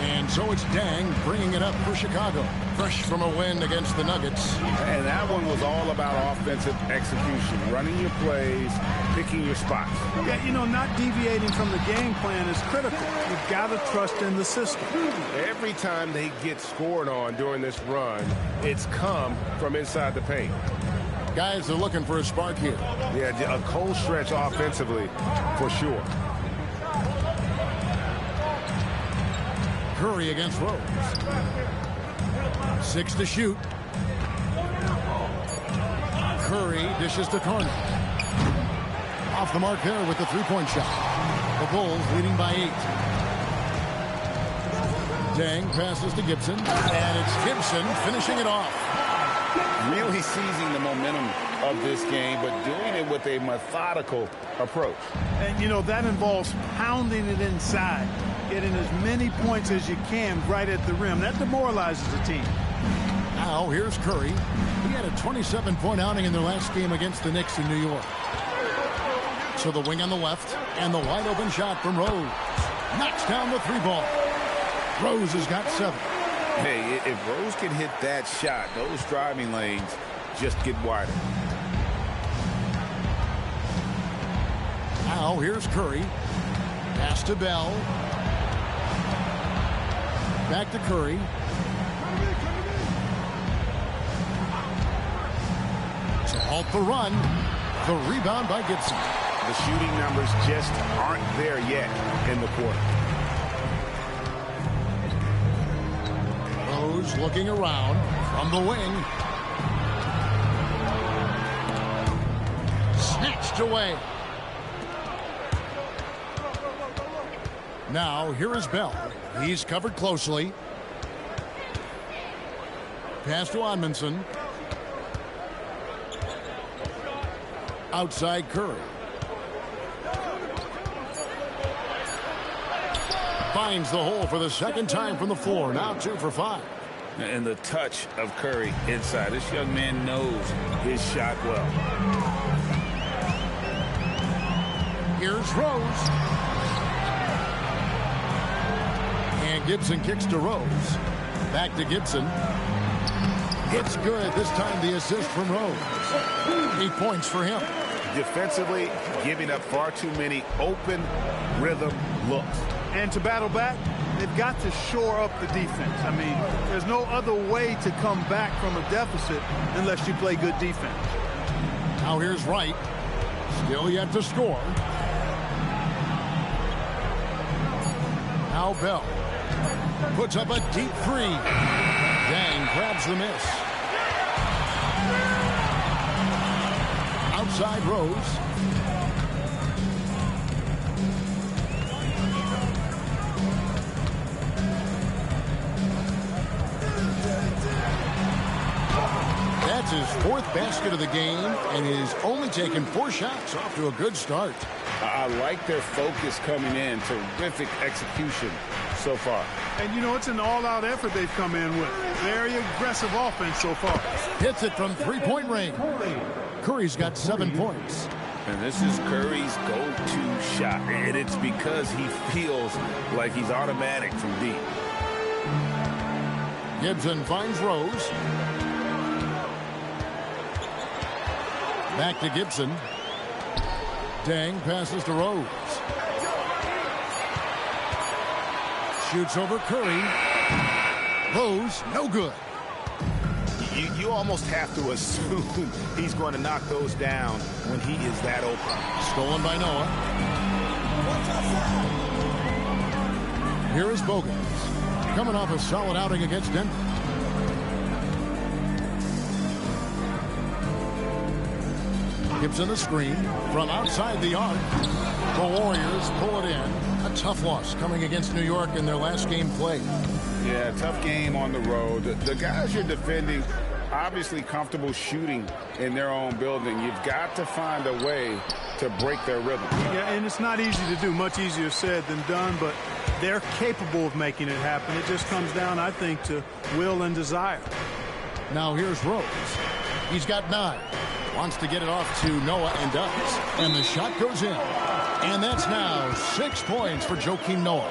And so it's Dang bringing it up for Chicago. Fresh from a win against the Nuggets. And that one was all about offensive execution. Running your plays, picking your spots. Yeah, you know, not deviating from the game plan is critical. You've got to trust in the system. Every time they get scored on during this run, it's come from inside the paint. Guys are looking for a spark here. Yeah, a cold stretch offensively for sure. Curry against Rose. 6 to shoot. Curry dishes to Corner. Off the mark there with the three-point shot. The Bulls leading by 8. Dang passes to Gibson. And it's Gibson finishing it off. Really seizing the momentum of this game, but doing it with a methodical approach. And, you know, that involves pounding it inside, getting as many points as you can right at the rim. That demoralizes the team. Now, here's Curry. He had a 27-point outing in their last game against the Knicks in New York. So the wing on the left, and the wide-open shot from Rose. Knocks down the 3-ball. Rose has got 7. Hey, if Rose can hit that shot, those driving lanes just get wider. Now, here's Curry. Pass to Bell. Back to Curry. To halt the run. The rebound by Gibson. The shooting numbers just aren't there yet in the quarter. Rose looking around from the wing. Snatched away. Now, here is Bell. He's covered closely. Pass to Amundsen. Outside Curry. Finds the hole for the second time from the floor. Now 2 for 5. And the touch of Curry inside. This young man knows his shot well. Here's Rose. And Gibson kicks to Rose. Back to Gibson. It's good. This time the assist from Rose. 8 points for him. Defensively, giving up far too many open rhythm looks. And to battle back, they've got to shore up the defense. I mean, there's no other way to come back from a deficit unless you play good defense. Now here's Wright. Still yet to score. Now Bell. Puts up a deep 3. Dang grabs the miss. Outside Rose. That's his 4th basket of the game, and he's only taken 4 shots. Off to a good start. I like their focus coming in. Terrific execution so far. And, you know, it's an all-out effort they've come in with. Very aggressive offense so far. Hits it from 3-point range. Curry's got 7 points. And this is Curry's go-to shot. And it's because he feels like he's automatic from deep. Gibson finds Rose. Back to Gibson. Dang passes to Rose. Shoots over Curry. Rose, no good. You almost have to assume he's going to knock those down when he is that open. Stolen by Noah. Here is Bogans, coming off a solid outing against Denver. Gives in the screen from outside the arc. The Warriors pull it in. A tough loss coming against New York in their last game played. Yeah, tough game on the road. The guys you're defending, obviously comfortable shooting in their own building. You've got to find a way to break their rhythm. Yeah, and it's not easy to do. Much easier said than done, but they're capable of making it happen. It just comes down, I think, to will and desire. Now here's Rose. He's got 9. Wants to get it off to Noah and does. And the shot goes in. And that's now 6 points for Joakim Noah.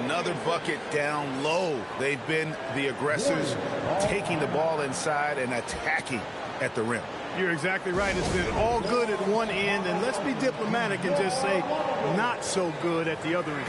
Another bucket down low. They've been the aggressors, taking the ball inside and attacking at the rim. You're exactly right. It's been all good at one end, and let's be diplomatic and just say not so good at the other end.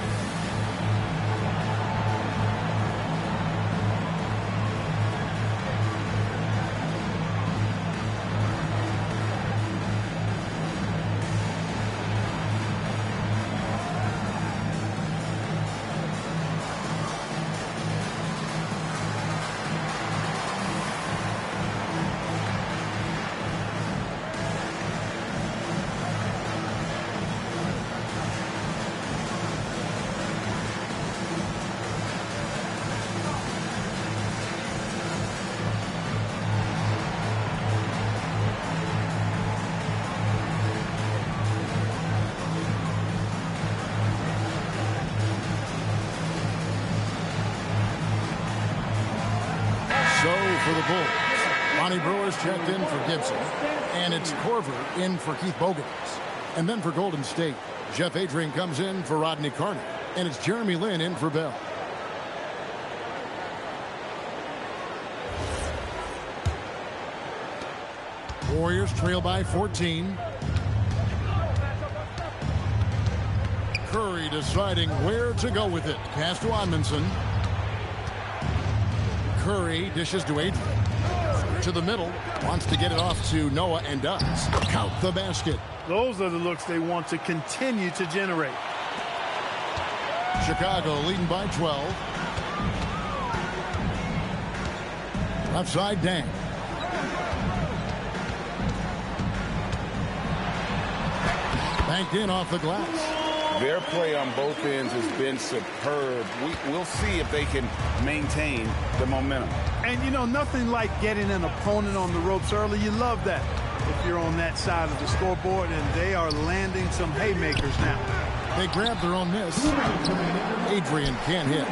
For the Bulls, Lonnie Brewer's checked in for Gibson, and it's Korver in for Keith Bogans. And then for Golden State, Jeff Adrian comes in for Rodney Carney, and it's Jeremy Lin in for Bell. Warriors trail by 14. Curry deciding where to go with it. Pass to Amundsen. Curry dishes to Adrian. To the middle. Wants to get it off to Noah and does. Count the basket. Those are the looks they want to continue to generate. Chicago leading by 12. Left side, Dang. Banked in off the glass. Their play on both ends has been superb. We'll see if they can maintain the momentum. And, you know, nothing like getting an opponent on the ropes early. You love that if you're on that side of the scoreboard, and they are landing some haymakers now. They grab their own miss. Adrian can't hit.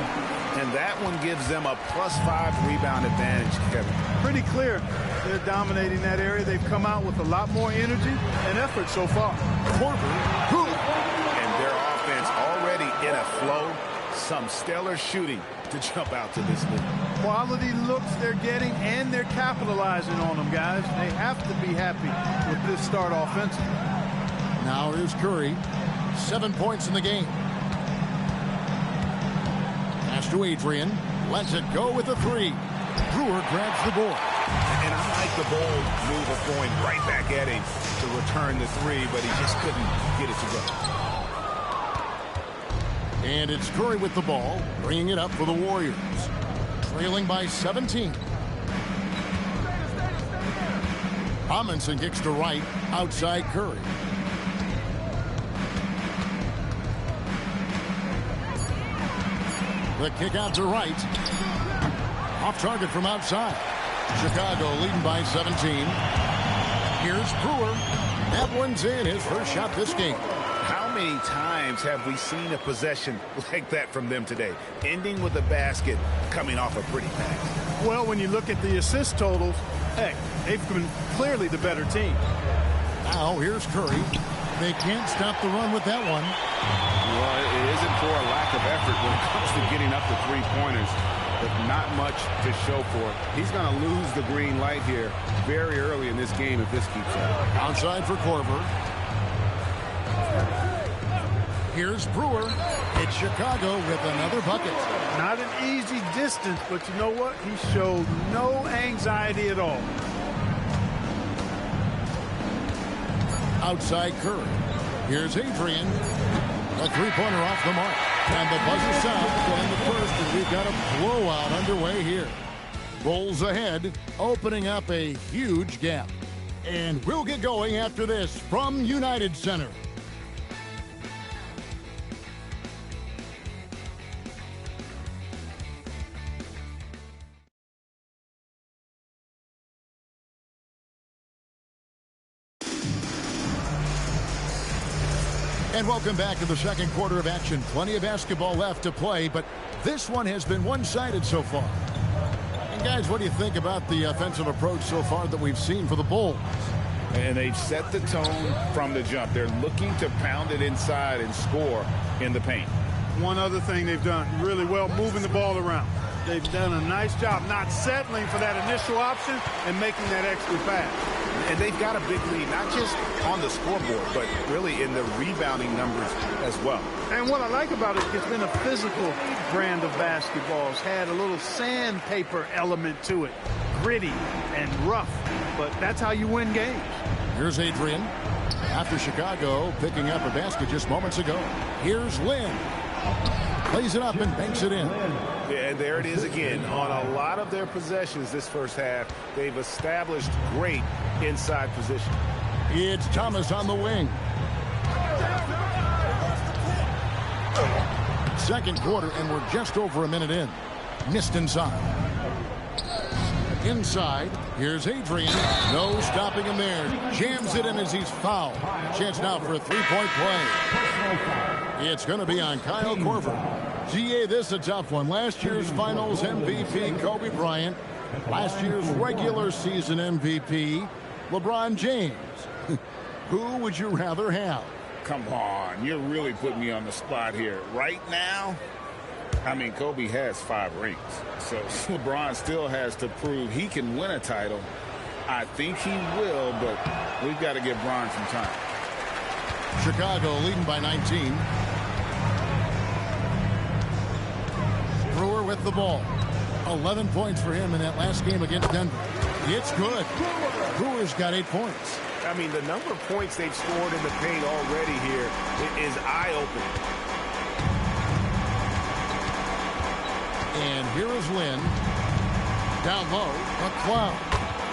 And that one gives them a +5 rebound advantage, Kevin. Pretty clear. They're dominating that area. They've come out with a lot more energy and effort so far. Korver. And their offense already in a flow. Some stellar shooting to jump out to this lead. Quality looks they're getting, and they're capitalizing on them, guys. They have to be happy with this start offensively. Now here's Curry. 7 points in the game. Pass to Adrian. Lets it go with a three. Brewer grabs the board. And I like the bold move of going right back at him to return the three, but he just couldn't get it to go. And it's Curry with the ball, bringing it up for the Warriors. Trailing by 17. Amundsen kicks to right, outside Curry. The kick out to right. Off target from outside. Chicago leading by 17. Here's Brewer. That one's in, his first shot this game. How many times have we seen a possession like that from them today? Ending with a basket, coming off a pretty pass. Well, when you look at the assist totals, heck, they've been clearly the better team. Now here's Curry. They can't stop the run with that one. Well, it isn't for a lack of effort when it comes to getting up to three-pointers, but not much to show for it. He's going to lose the green light here very early in this game if this keeps up. Outside for Korver. Here's Brewer. It's Chicago with another bucket. Not an easy distance, but you know what? He showed no anxiety at all. Outside Curry. Here's Adrian. A three-pointer off the mark. And the buzzer sounds to end the first, and we've got a blowout underway here. Bulls ahead, opening up a huge gap. And we'll get going after this from United Center. And welcome back to the second quarter of action. Plenty of basketball left to play, but this one has been one-sided so far. And guys, what do you think about the offensive approach so far that we've seen for the Bulls? And they've set the tone from the jump. They're looking to pound it inside and score in the paint. One other thing they've done really well, moving the ball around. They've done a nice job not settling for that initial option and making that extra pass. And they've got a big lead, not just on the scoreboard, but really in the rebounding numbers as well. And what I like about it, it's been a physical brand of basketball. It's had a little sandpaper element to it. Gritty and rough, but that's how you win games. Here's Adrian. After Chicago picking up a basket just moments ago. Here's Lynn. Plays it up and banks it in. Yeah, and there it is again. On a lot of their possessions this first half, they've established great inside position. It's Thomas on the wing. Second quarter, and we're just over a minute in. Missed inside. Inside, here's Adrian. No stopping him there. Jams it in as he's fouled. Chance now for a three-point play. It's going to be on Kyle Korver. GA, this is a tough one. Last year's finals MVP, Kobe Bryant. Last year's regular season MVP, LeBron James. Who would you rather have? Come on, you're really putting me on the spot here. Right now, I mean, Kobe has 5 rings. So LeBron still has to prove he can win a title. I think he will, but we've got to give Bron some time. Chicago leading by 19. Brewer with the ball. 11 points for him in that last game against Denver. It's good. Brewer's got 8 points. I mean, the number of points they've scored in the paint already here is eye-opening. And here is Lynn. Down low, McLeod.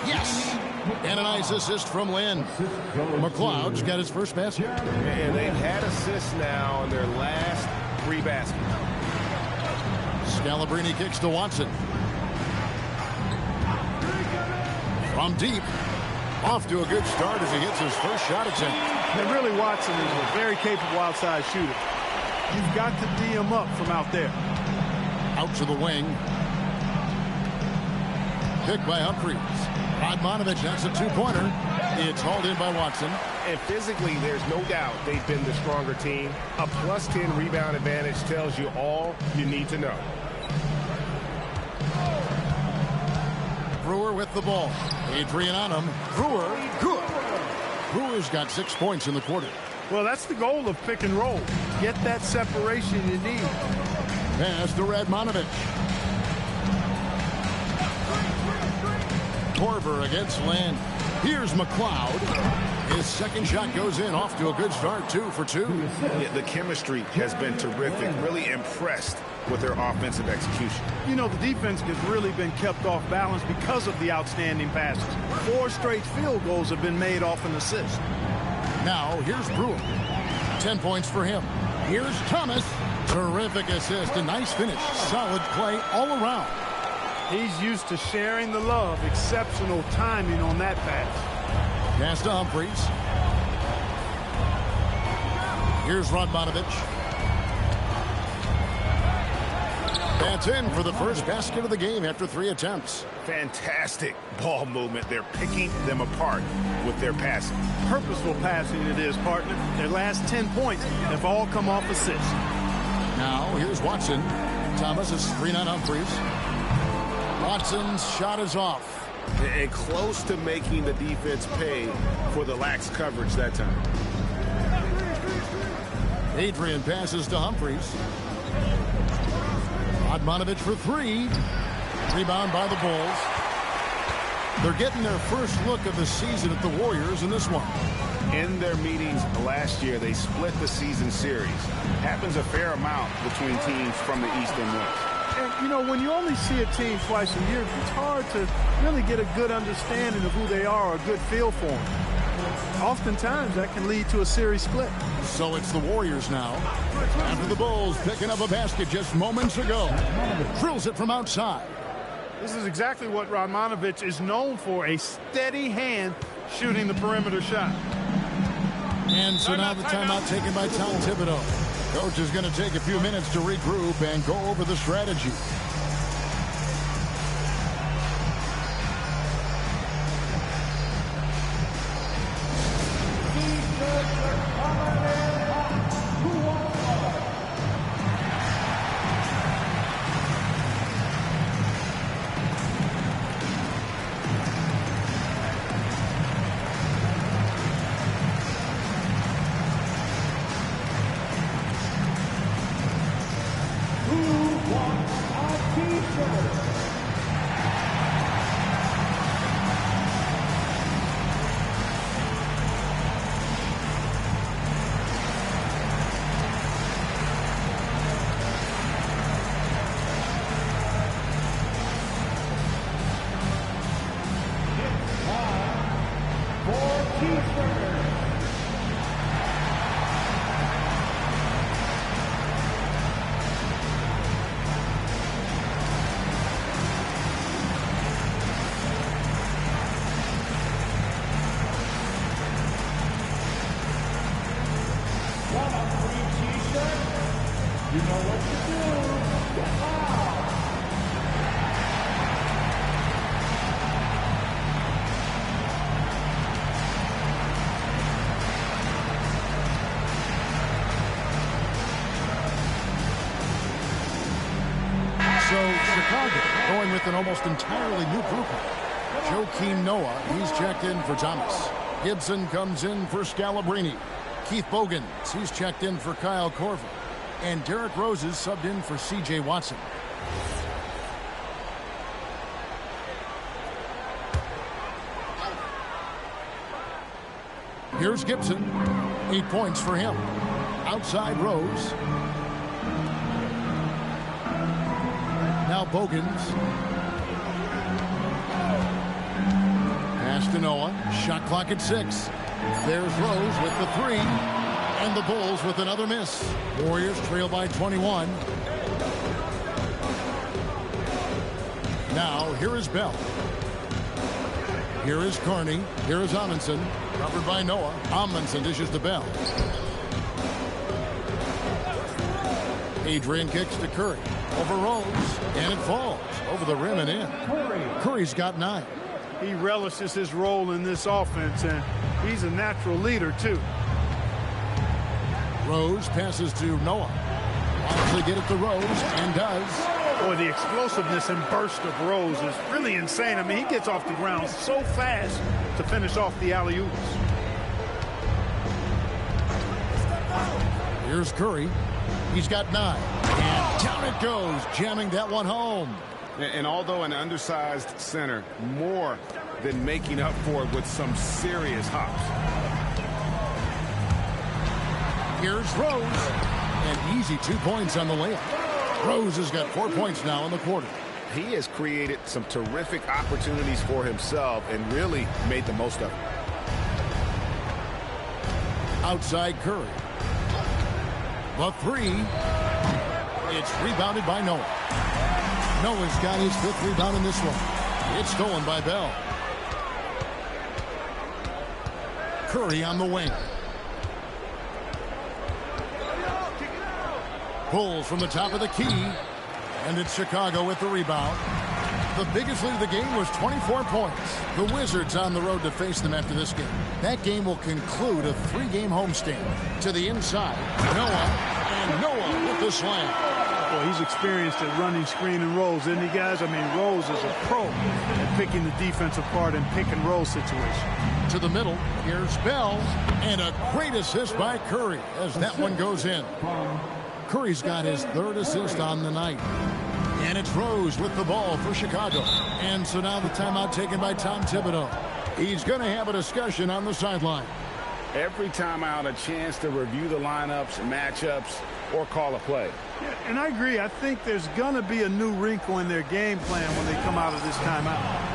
Yes! And a nice assist from Lynn. McLeod's got his first basket. And they've had assists now in their last 3 baskets. Scalabrine kicks to Watson. From deep. Off to a good start as he hits his first shot attempt. And really, Watson is a very capable outside shooter. You've got to D him up from out there. Out to the wing. Picked by Humphries. Radmanovic, that's a 2-pointer. It's hauled in by Watson. And physically, there's no doubt they've been the stronger team. A +10 rebound advantage tells you all you need to know. Brewer with the ball. Adrian on him. Brewer, good. Brewer's got 6 points in the quarter. Well, that's the goal of pick and roll. Get that separation you need. Pass to Radmanovic. Korver against Lynn. Here's McLeod. His second shot goes in, off to a good start, 2 for 2. Yeah, the chemistry has been terrific. Really impressed with their offensive execution. You know, the defense has really been kept off balance because of the outstanding passes. 4 straight field goals have been made off an assist. Now, here's Brewer. 10 points for him. Here's Thomas. Terrific assist. A nice finish. Solid play all around. He's used to sharing the love. Exceptional timing on that pass. Pass to Humphries. Here's Radmanovic. That's in for the first basket of the game after 3 attempts. Fantastic ball movement. They're picking them apart with their passing. Purposeful passing it is, partner. Their last 10 points have all come off assists. Now, here's Watson. Thomas is screen on Humphries. Watson's shot is off. And close to making the defense pay for the lax coverage that time. Adrian passes to Humphries. Radmanovic for 3. Rebound by the Bulls. They're getting their first look of the season at the Warriors in this one. In their meetings last year, they split the season series. Happens a fair amount between teams from the East and West. And, you know, when you only see a team twice a year, it's hard to really get a good understanding of who they are, or a good feel for them. Oftentimes, that can lead to a series split. So it's the Warriors now. After the Bulls picking up a basket just moments ago. Drills it from outside. This is exactly what Radmanovich is known for, a steady hand shooting the perimeter shot. And so now the timeout taken by Tom Thibodeau. Coach is going to take a few minutes to regroup and go over the strategy. Going with an almost entirely new grouping. Joakim Noah, he's checked in for Thomas. Gibson comes in for Scalabrine. Keith Bogans, he's checked in for Kyle Korver. And Derrick Rose is subbed in for C.J. Watson. Here's Gibson. 8 points for him. Outside Rose. Now Bogans. Pass to Noah. Shot clock at 6. There's Rose with the 3. And the Bulls with another miss. Warriors trail by 21. Now here is Bell. Here is Carney. Here is Amundsen. Covered by Noah. Amundsen dishes to Bell. Adrian kicks to Curry. Over Rose, and it falls over the rim and in. Curry's got 9. He relishes his role in this offense, and he's a natural leader, too. Rose passes to Noah. Wants to get it to Rose, and does. Boy, the explosiveness and burst of Rose is really insane. I mean, he gets off the ground so fast to finish off the alley-oops. Here's Curry. He's got 9. And down it goes, jamming that one home. And although an undersized center, more than making up for it with some serious hops. Here's Rose. An easy 2 points on the layup. Rose has got 4 points now in the quarter. He has created some terrific opportunities for himself and really made the most of it. Outside Curry. The 3. It's rebounded by Noah. Noah's got his 5th rebound in this one. It's stolen by Bell. Curry on the wing. Pulls from the top of the key. And it's Chicago with the rebound. The biggest lead of the game was 24 points. The Wizards on the road to face them after this game. That game will conclude a 3-game homestand. To the inside, Noah, and Noah with the slam. Well, he's experienced at running screen and rolls, isn't he, guys? I mean, Rose is a pro at picking the defense apart in pick-and-roll situation. To the middle, here's Bell, and a great assist by Curry as that one goes in. Curry's got his 3rd assist on the night. And it's Rose with the ball for Chicago. And so now the timeout taken by Tom Thibodeau. He's going to have a discussion on the sideline. Every timeout, a chance to review the lineups, matchups, or call a play. Yeah, and I agree. I think there's going to be a new wrinkle in their game plan when they come out of this timeout.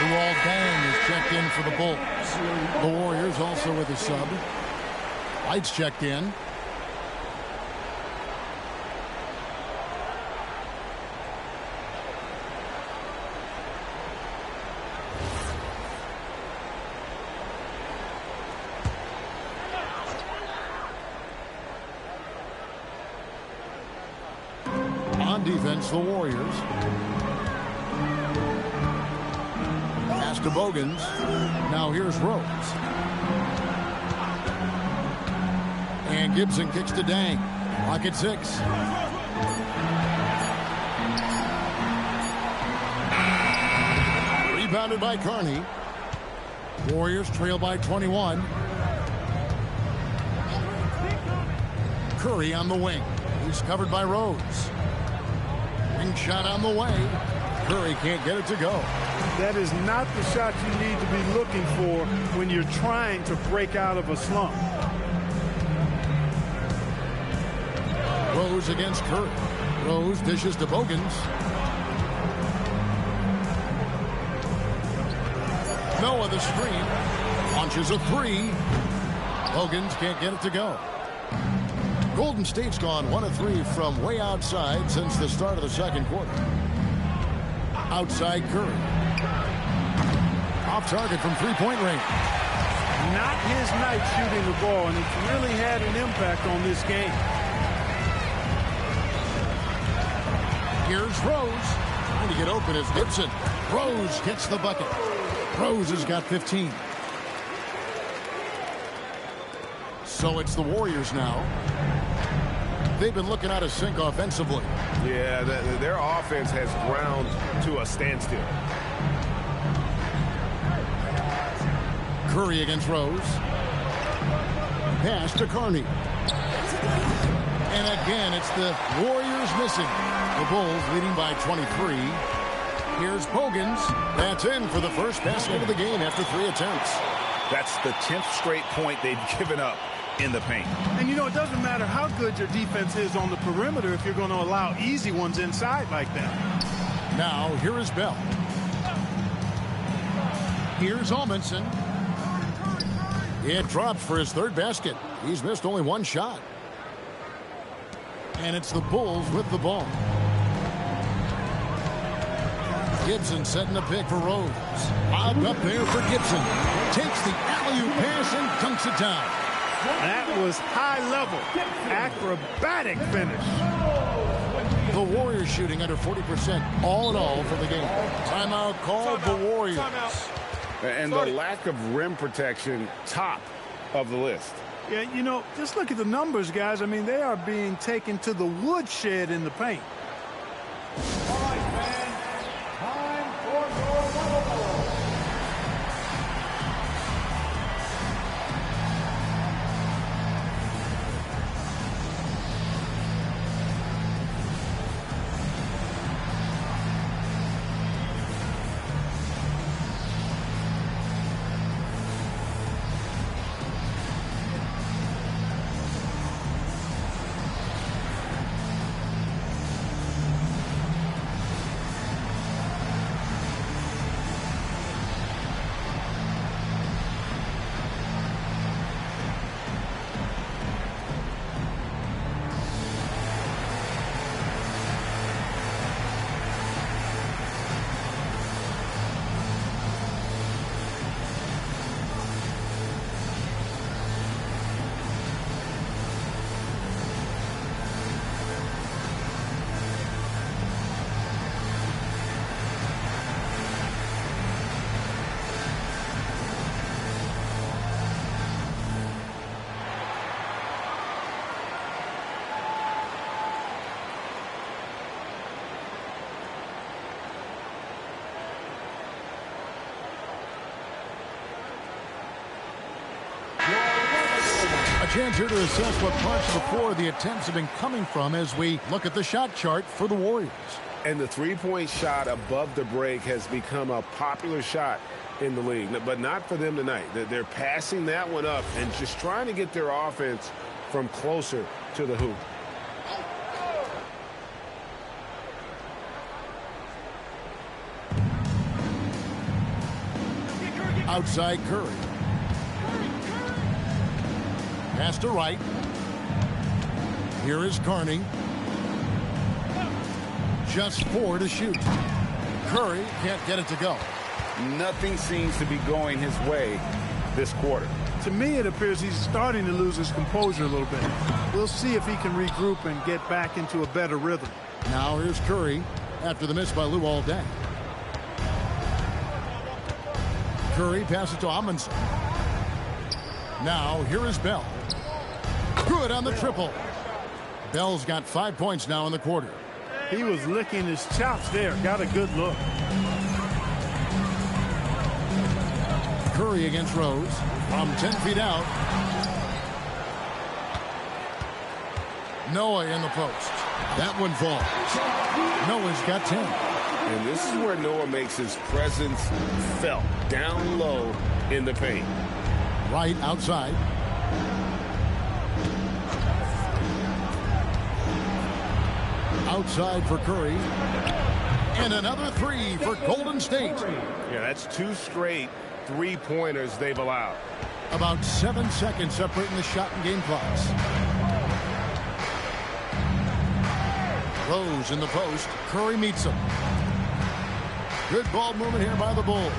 Luol Deng is checked in for the Bulls. The Warriors also with a sub. Lights checked in. On defense, the Warriors. To Bogans. Now here's Rose. And Gibson kicks to Deng. Clock at 6. Rebounded by Carney. Warriors trail by 21. Curry on the wing. He's covered by Rose. Wing shot on the way. Curry can't get it to go. That is not the shot you need to be looking for when you're trying to break out of a slump. Rose against Curry. Rose dishes to Bogans. Noah the screen. Launches a 3. Bogans can't get it to go. Golden State's gone 1 of 3 from way outside since the start of the second quarter. Outside Curry. Off target from three-point range. Not his night shooting the ball, and it's really had an impact on this game. Here's Rose. Trying to get open is Gibson. Rose gets the bucket. Rose has got 15. So it's the Warriors now. They've been looking out of sync offensively. Yeah, their offense has ground to a standstill. Curry against Rose. Pass to Carney. And again, it's the Warriors missing. The Bulls leading by 23. Here's Bogans. That's in for the first basket of the game after 3 attempts. That's the 10th straight point they've given up in the paint. And you know, it doesn't matter how good your defense is on the perimeter if you're going to allow easy ones inside like that. Now, here is Bell. Here's Almanson. It drops for his 3rd basket. He's missed only 1 shot. And it's the Bulls with the ball. Gibson setting the pick for Rose. Lobbed up there for Gibson. Takes the alley-oop pass and dunks it down. That was high-level, acrobatic finish. The Warriors shooting under 40% all in all for the game. Timeout called the Warriors. And the lack of rim protection, top of the list. Yeah, you know, just look at the numbers, guys. I mean, they are being taken to the woodshed in the paint. All right, man. Time for your bubble. Chance here to assess what parts of the floor the attempts have been coming from as we look at the shot chart for the Warriors. And the three-point shot above the break has become a popular shot in the league, but not for them tonight. They're passing that one up and just trying to get their offense from closer to the hoop. Outside Curry. Pass to Wright. Here is Carney. Just 4 to shoot. Curry can't get it to go. Nothing seems to be going his way this quarter. To me, it appears he's starting to lose his composure a little bit. We'll see if he can regroup and get back into a better rhythm. Now here's Curry after the miss by Luol Deng. Curry passes to Amundsen. Now here is Bell. Good on the triple. Bell's got 5 points now in the quarter. He was licking his chops there. Got a good look. Curry against Rose from 10 feet out. Noah in the post. That one falls. Noah's got 10. And this is where Noah makes his presence felt, down low in the paint. Right outside. Outside for Curry. And another 3 for Golden State. Yeah, that's 2 straight three-pointers they've allowed. About 7 seconds separating the shot and game clocks. Rose in the post. Curry meets him. Good ball movement here by the Bulls.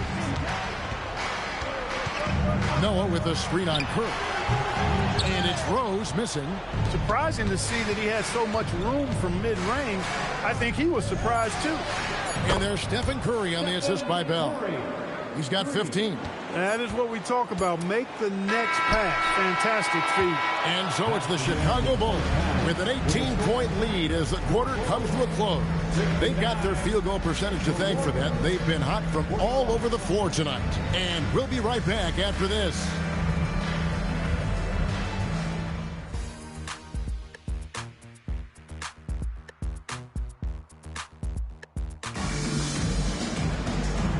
Noah with a screen on Curry. And it's Rose missing. Surprising to see that he had so much room from mid-range. I think he was surprised too. And there's Stephen Curry on the assist by Bell. He's got 15. That is what we talk about. Make the next pass. Fantastic feed. And so it's the Chicago Bulls with an 18-point lead as the quarter comes to a close. They've got their field goal percentage to thank for that. They've been hot from all over the floor tonight. And we'll be right back after this.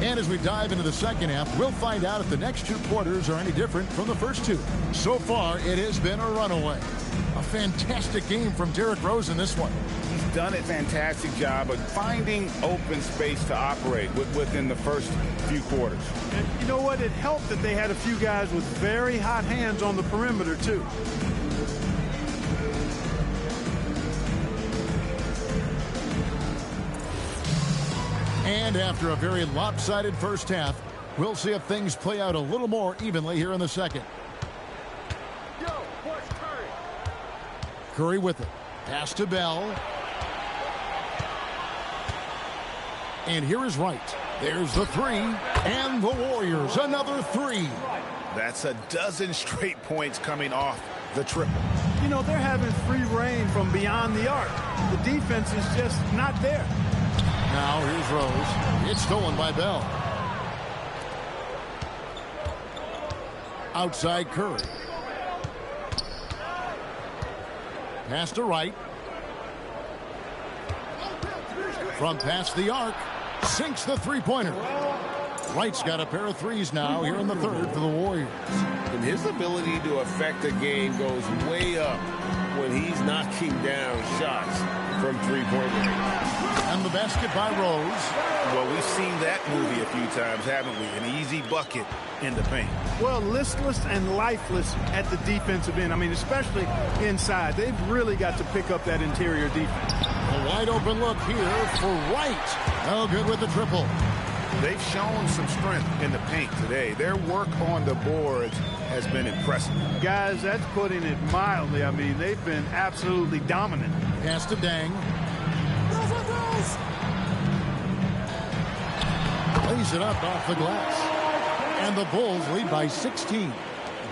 And as we dive into the second half, we'll find out if the next 2 quarters are any different from the first 2. So far, it has been a runaway. A fantastic game from Derrick Rose in this one. He's done a fantastic job of finding open space to operate within the first few quarters. And you know what? It helped that they had a few guys with very hot hands on the perimeter, too. And after a very lopsided first half, we'll see if things play out a little more evenly here in the second. Curry with it. Pass to Bell. And here is Wright. There's the 3. And the Warriors, another 3. That's a dozen straight points coming off the triple. You know, they're having free reign from beyond the arc. The defense is just not there. Now here's Rose. It's stolen by Bell. Outside Curry. Pass to Wright. From past the arc. Sinks the three-pointer. Wright's got a pair of threes now here in the third for the Warriors. And his ability to affect the game goes way up when he's knocking down shots from three-point range. And the basket by Rose. Well, we've seen that movie a few times, haven't we? An easy bucket in the paint. Well, listless and lifeless at the defensive end. I mean, especially inside. They've really got to pick up that interior defense. A wide open look here for Wright. No good with the triple. They've shown some strength in the paint today. Their work on the boards has been impressive. Guys, that's putting it mildly. I mean, they've been absolutely dominant. Pass to Deng. Lays it up off the glass. And the Bulls lead by 16.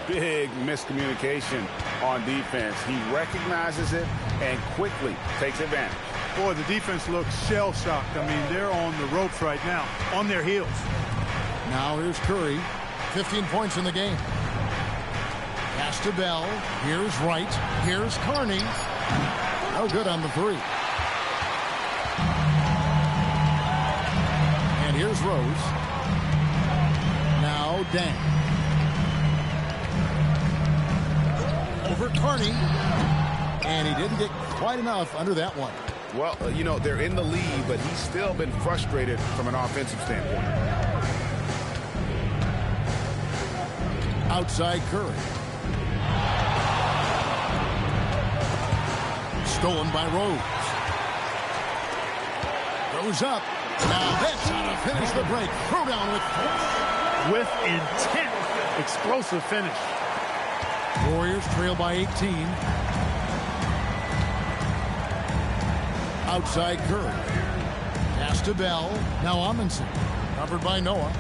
Big miscommunication on defense. He recognizes it and quickly takes advantage. Boy, the defense looks shell-shocked. I mean, they're on the ropes right now, on their heels. Now here's Curry. 15 points in the game. Pass to Bell. Here's Wright. Here's Carney. No good on the three. And here's Rose. Now Dang. Over Carney. And he didn't get quite enough under that one. Well, you know, they're in the lead, but he's still been frustrated from an offensive standpoint. Outside Curry. Stolen by Rose. Goes up. Now that's how to finish the break. Throw down with force. With intent. Explosive finish. Warriors trail by 18. Outside Curry. Pass to Bell. Now Amundsen. Covered by Noah.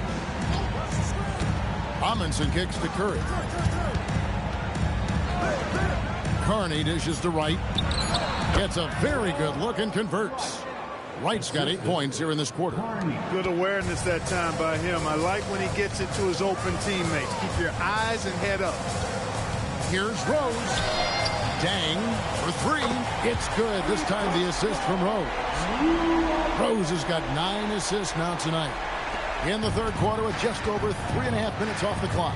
Amundsen kicks to Curry. Carney dishes to Wright. Gets a very good look and converts. Wright's got 8 points here in this quarter. Good awareness that time by him. I like when he gets it to his open teammates. Keep your eyes and head up. Here's Rose. Dang for three. It's good. This time the assist from Rose. Rose has got 9 assists now tonight. In the third quarter with just over 3.5 minutes off the clock.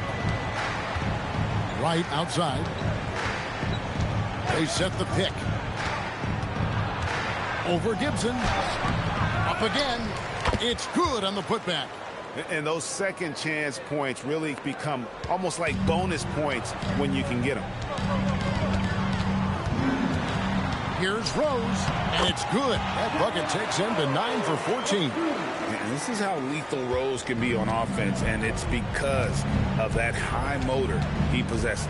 Wright outside. They set the pick. Over Gibson. Up again. It's good on the putback. And those second chance points really become almost like bonus points when you can get them. Here's Rose, and it's good. That bucket takes him to 9 for 14. And this is how lethal Rose can be on offense, and it's because of that high motor he possesses.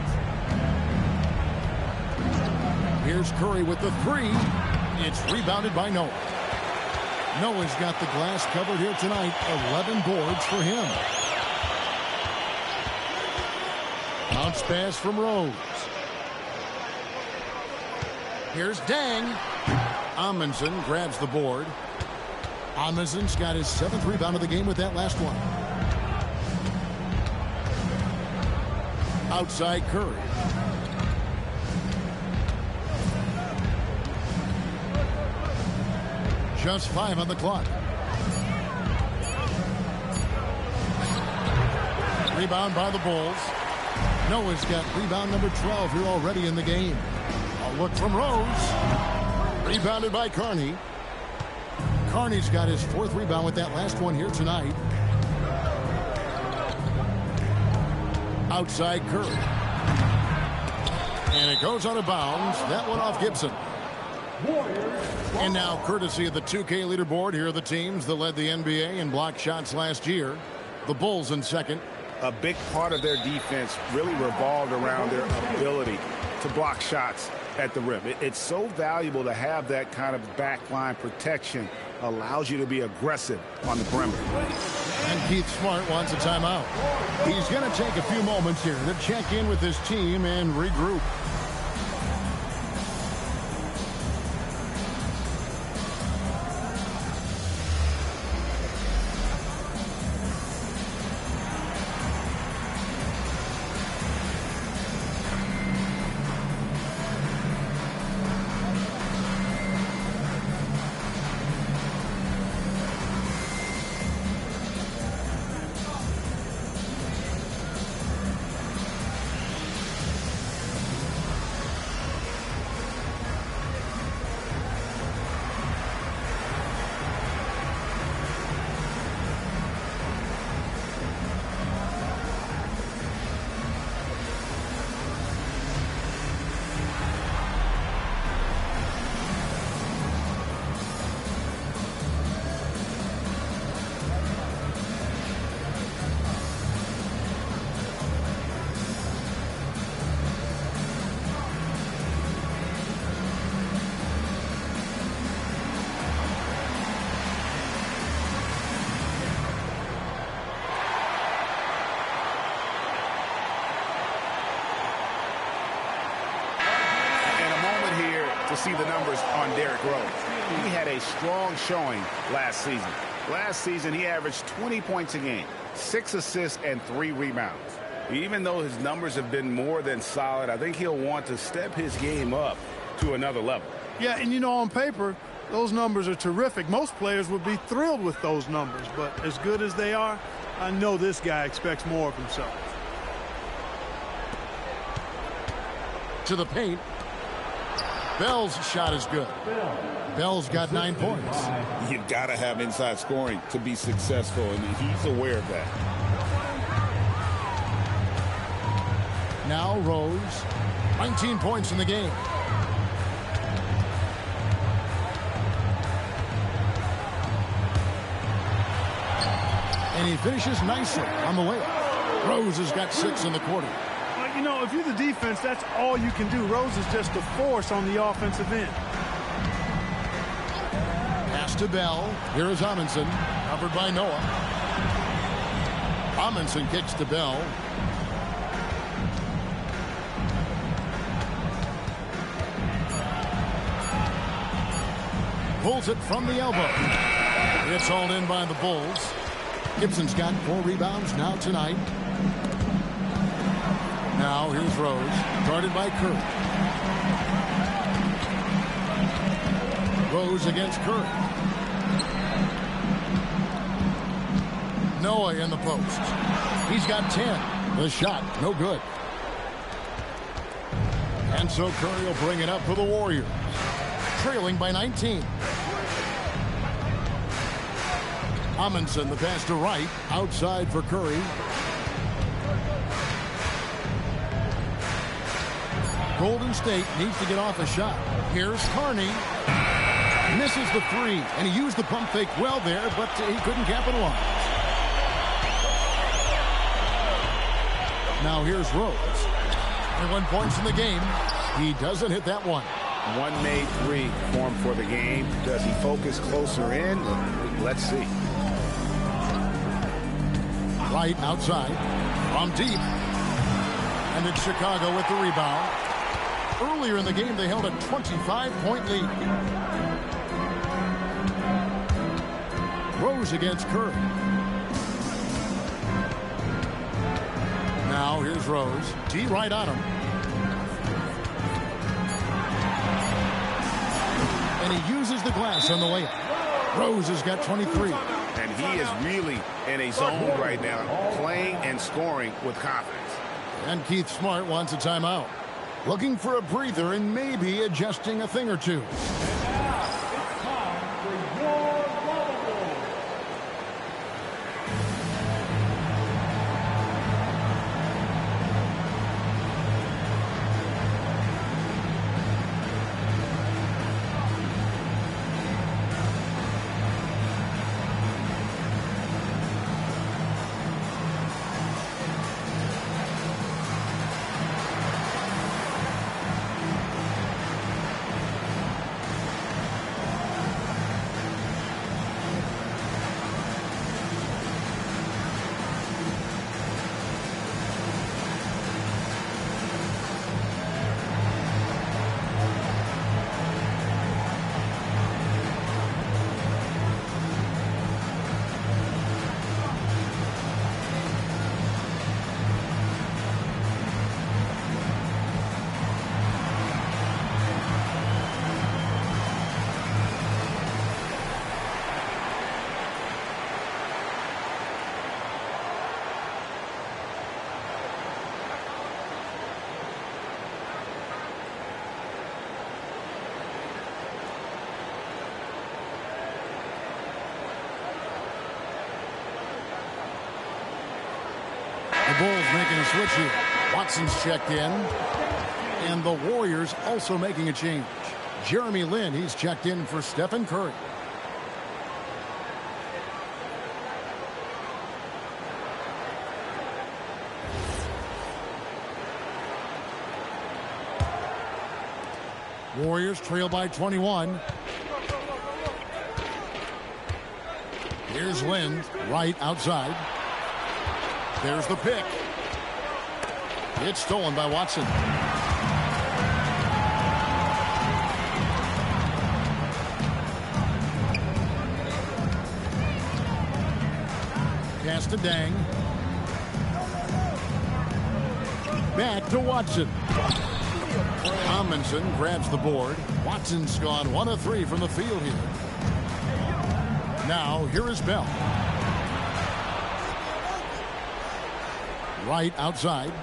Here's Curry with the three. It's rebounded by Noah. Noah's got the glass covered here tonight. 11 boards for him. Bounce pass from Rose. Here's Dang. Amundsen grabs the board. Amundsen's got his 7th rebound of the game with that last one. Outside Curry. Just 5 on the clock. Rebound by the Bulls. Noah's got rebound number 12 here already in the game. A look from Rose. Rebounded by Carney. Carney's got his 4th rebound with that last one here tonight. Outside Curry. And it goes out of bounds. That one off Gibson. And now, courtesy of the 2K leaderboard, here are the teams that led the NBA in block shots last year. The Bulls in second. A big part of their defense really revolved around their ability to block shots at the rim. It's so valuable to have that kind of backline protection. Allows you to be aggressive on the perimeter. And Keith Smart wants a timeout. He's going to take a few moments here to check in with his team and regroup. See the numbers on Derrick Rose. He had a strong showing last season. Last season, he averaged 20 points a game, 6 assists, and 3 rebounds. Even though his numbers have been more than solid, I think he'll want to step his game up to another level. Yeah, and on paper, those numbers are terrific. Most players would be thrilled with those numbers, but as good as they are, I know this guy expects more of himself. To the paint. Bell's shot is good. Bell's got 9 points. You've got to have inside scoring to be successful, and he's aware of that. Now Rose, 19 points in the game. And he finishes nicely on the layup. Rose has got 6 in the quarter. Well, if you're the defense, that's all you can do. Rose is just a force on the offensive end. Pass to Bell. Here is Amundsen, covered by Noah. Amundsen kicks to Bell. Pulls it from the elbow. It's hauled in by the Bulls. Gibson's got 4 rebounds now tonight. Now here's Rose, guarded by Curry. Rose against Curry. Noah in the post. He's got 10. The shot, no good. And so Curry will bring it up for the Warriors, trailing by 19. Amundsen, the pass to Wright, outside for Curry. Golden State needs to get off a shot. Here's Carney. Misses the 3, and he used the pump fake well there, but he couldn't capitalize. Now here's Rose. 21 points in the game. He doesn't hit that one. One made 3 form for the game. Does he focus closer in? Let's see. Right outside. From deep. And it's Chicago with the rebound. Earlier in the game, they held a 25-point lead. Rose against Curry. Now here's Rose. T right on him. And he uses the glass on the layup. Rose has got 23. And he is really in a zone right now, playing and scoring with confidence. And Keith Smart wants a timeout. Looking for a breather and maybe adjusting a thing or two. The Bulls making a switch here. Watson's checked in. And the Warriors also making a change. Jeremy Lin, he's checked in for Stephen Curry. Warriors trail by 21. Here's Lin, right outside. There's the pick. It's stolen by Watson. Pass to Dang. Back to Watson. Tomlinson grabs the board. Watson's gone 1 of 3 from the field here. Now, here is Bell. Wright outside.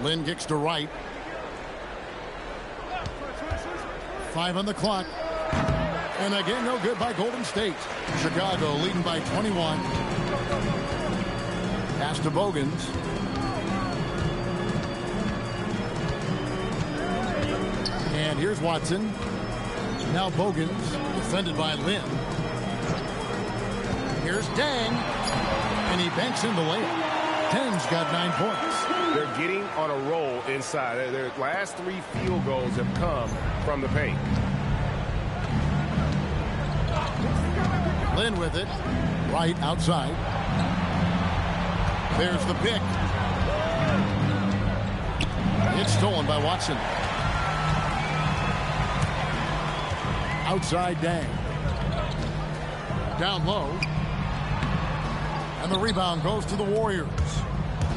Lynn kicks to Wright. 5 on the clock. And again, no good by Golden State. Chicago leading by 21. Pass to Bogans. And here's Watson. Now Bogans, defended by Lynn. Here's Dang. And he banks in the layup. Dang's got 9 points. They're getting on a roll inside. Their last 3 field goals have come from the paint. Lynn with it. Right outside. There's the pick. It's stolen by Watson. Outside Dang. Down low. And the rebound goes to the Warriors.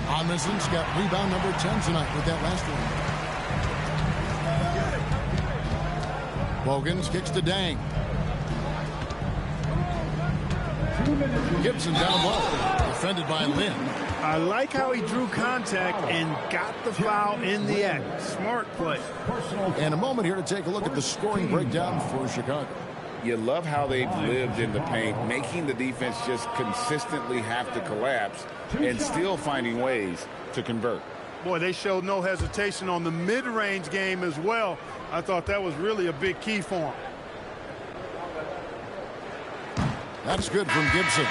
Tomlinson's got rebound number 10 tonight with that last one. Bogans kicks to Dang. Gibson down low. Defended by Lynn. I like how he drew contact and got the foul in the act. Smart play. And a moment here to take a look at the scoring breakdown for Chicago. You love how they've lived in the paint, making the defense just consistently have to collapse and still finding ways to convert. Boy, they showed no hesitation on the mid-range game as well. I thought that was really a big key for them. That's good from Gibson.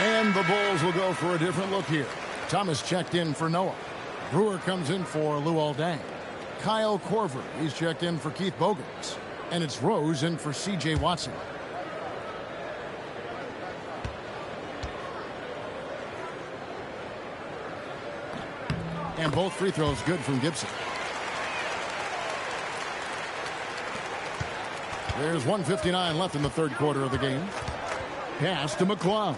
And the Bulls will go for a different look here. Thomas checked in for Noah. Brewer comes in for Luol Deng. Kyle Korver, he's checked in for Keith Bogans. And it's Rose in for C.J. Watson. And both free throws good from Gibson. There's 1:59 left in the third quarter of the game. Pass to McClung.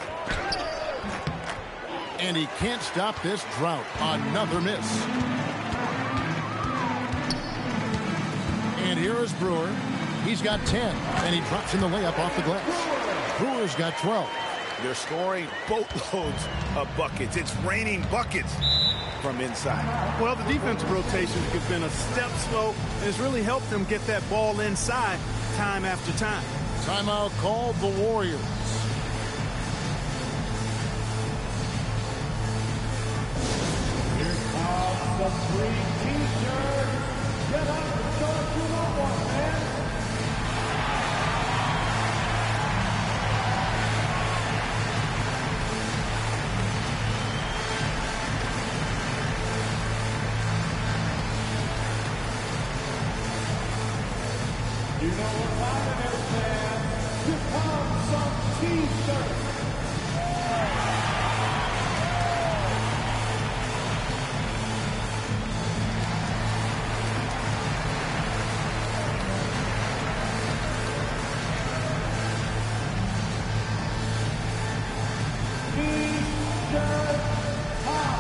And he can't stop this drought. Another miss. And here is Brewer. He's got 10, and he drops in the layup off the glass. Brewer's got 12. They're scoring boatloads of buckets. It's raining buckets from inside. Well, the defensive rotations have been a step slow, and it's really helped them get that ball inside time after time. Timeout called the Warriors. Here comes the free T-shirt. Get up and show us you want one, man. You know what time it is, man. Here comes some T-shirts. T-shirt time.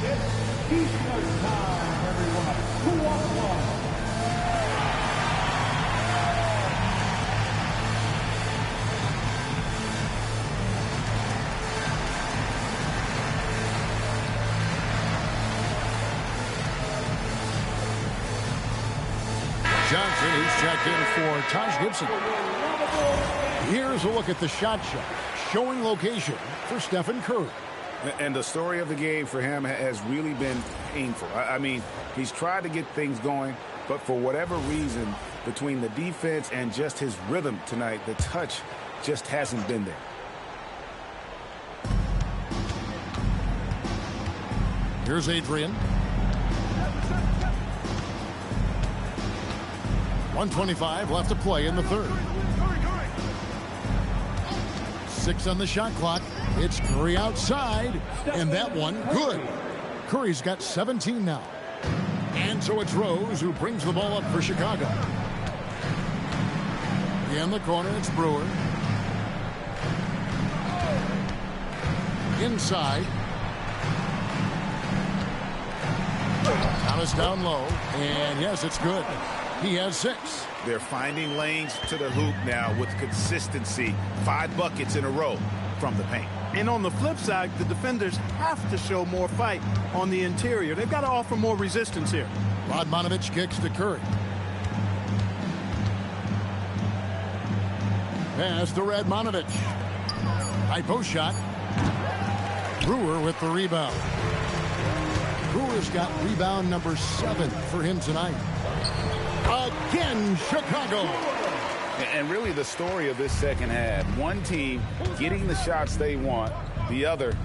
It's T-shirt time, everyone. Who wants one? Johnson, who's checked in for Taj Gibson. Here's a look at the shot showing location for Stephen Curry. And the story of the game for him has really been painful. I mean, he's tried to get things going, but for whatever reason, between the defense and just his rhythm tonight, the touch just hasn't been there. Here's Adrian. 1:25 left to play in the third. 6 on the shot clock. It's Curry outside, and that one good. Curry's got 17 now. And so it's Rose who brings the ball up for Chicago. In the corner, it's Brewer. Inside. Thomas down low. And yes, it's good. He has 6. They're finding lanes to the hoop now with consistency. 5 buckets in a row from the paint. And on the flip side, the defenders have to show more fight on the interior. They've got to offer more resistance here. Radmanovich kicks to Curry. Pass to Radmanovich. High post shot. Brewer with the rebound. Brewer's got rebound number 7 for him tonight. Again, Chicago. And really the story of this second half, one team getting the shots they want, the other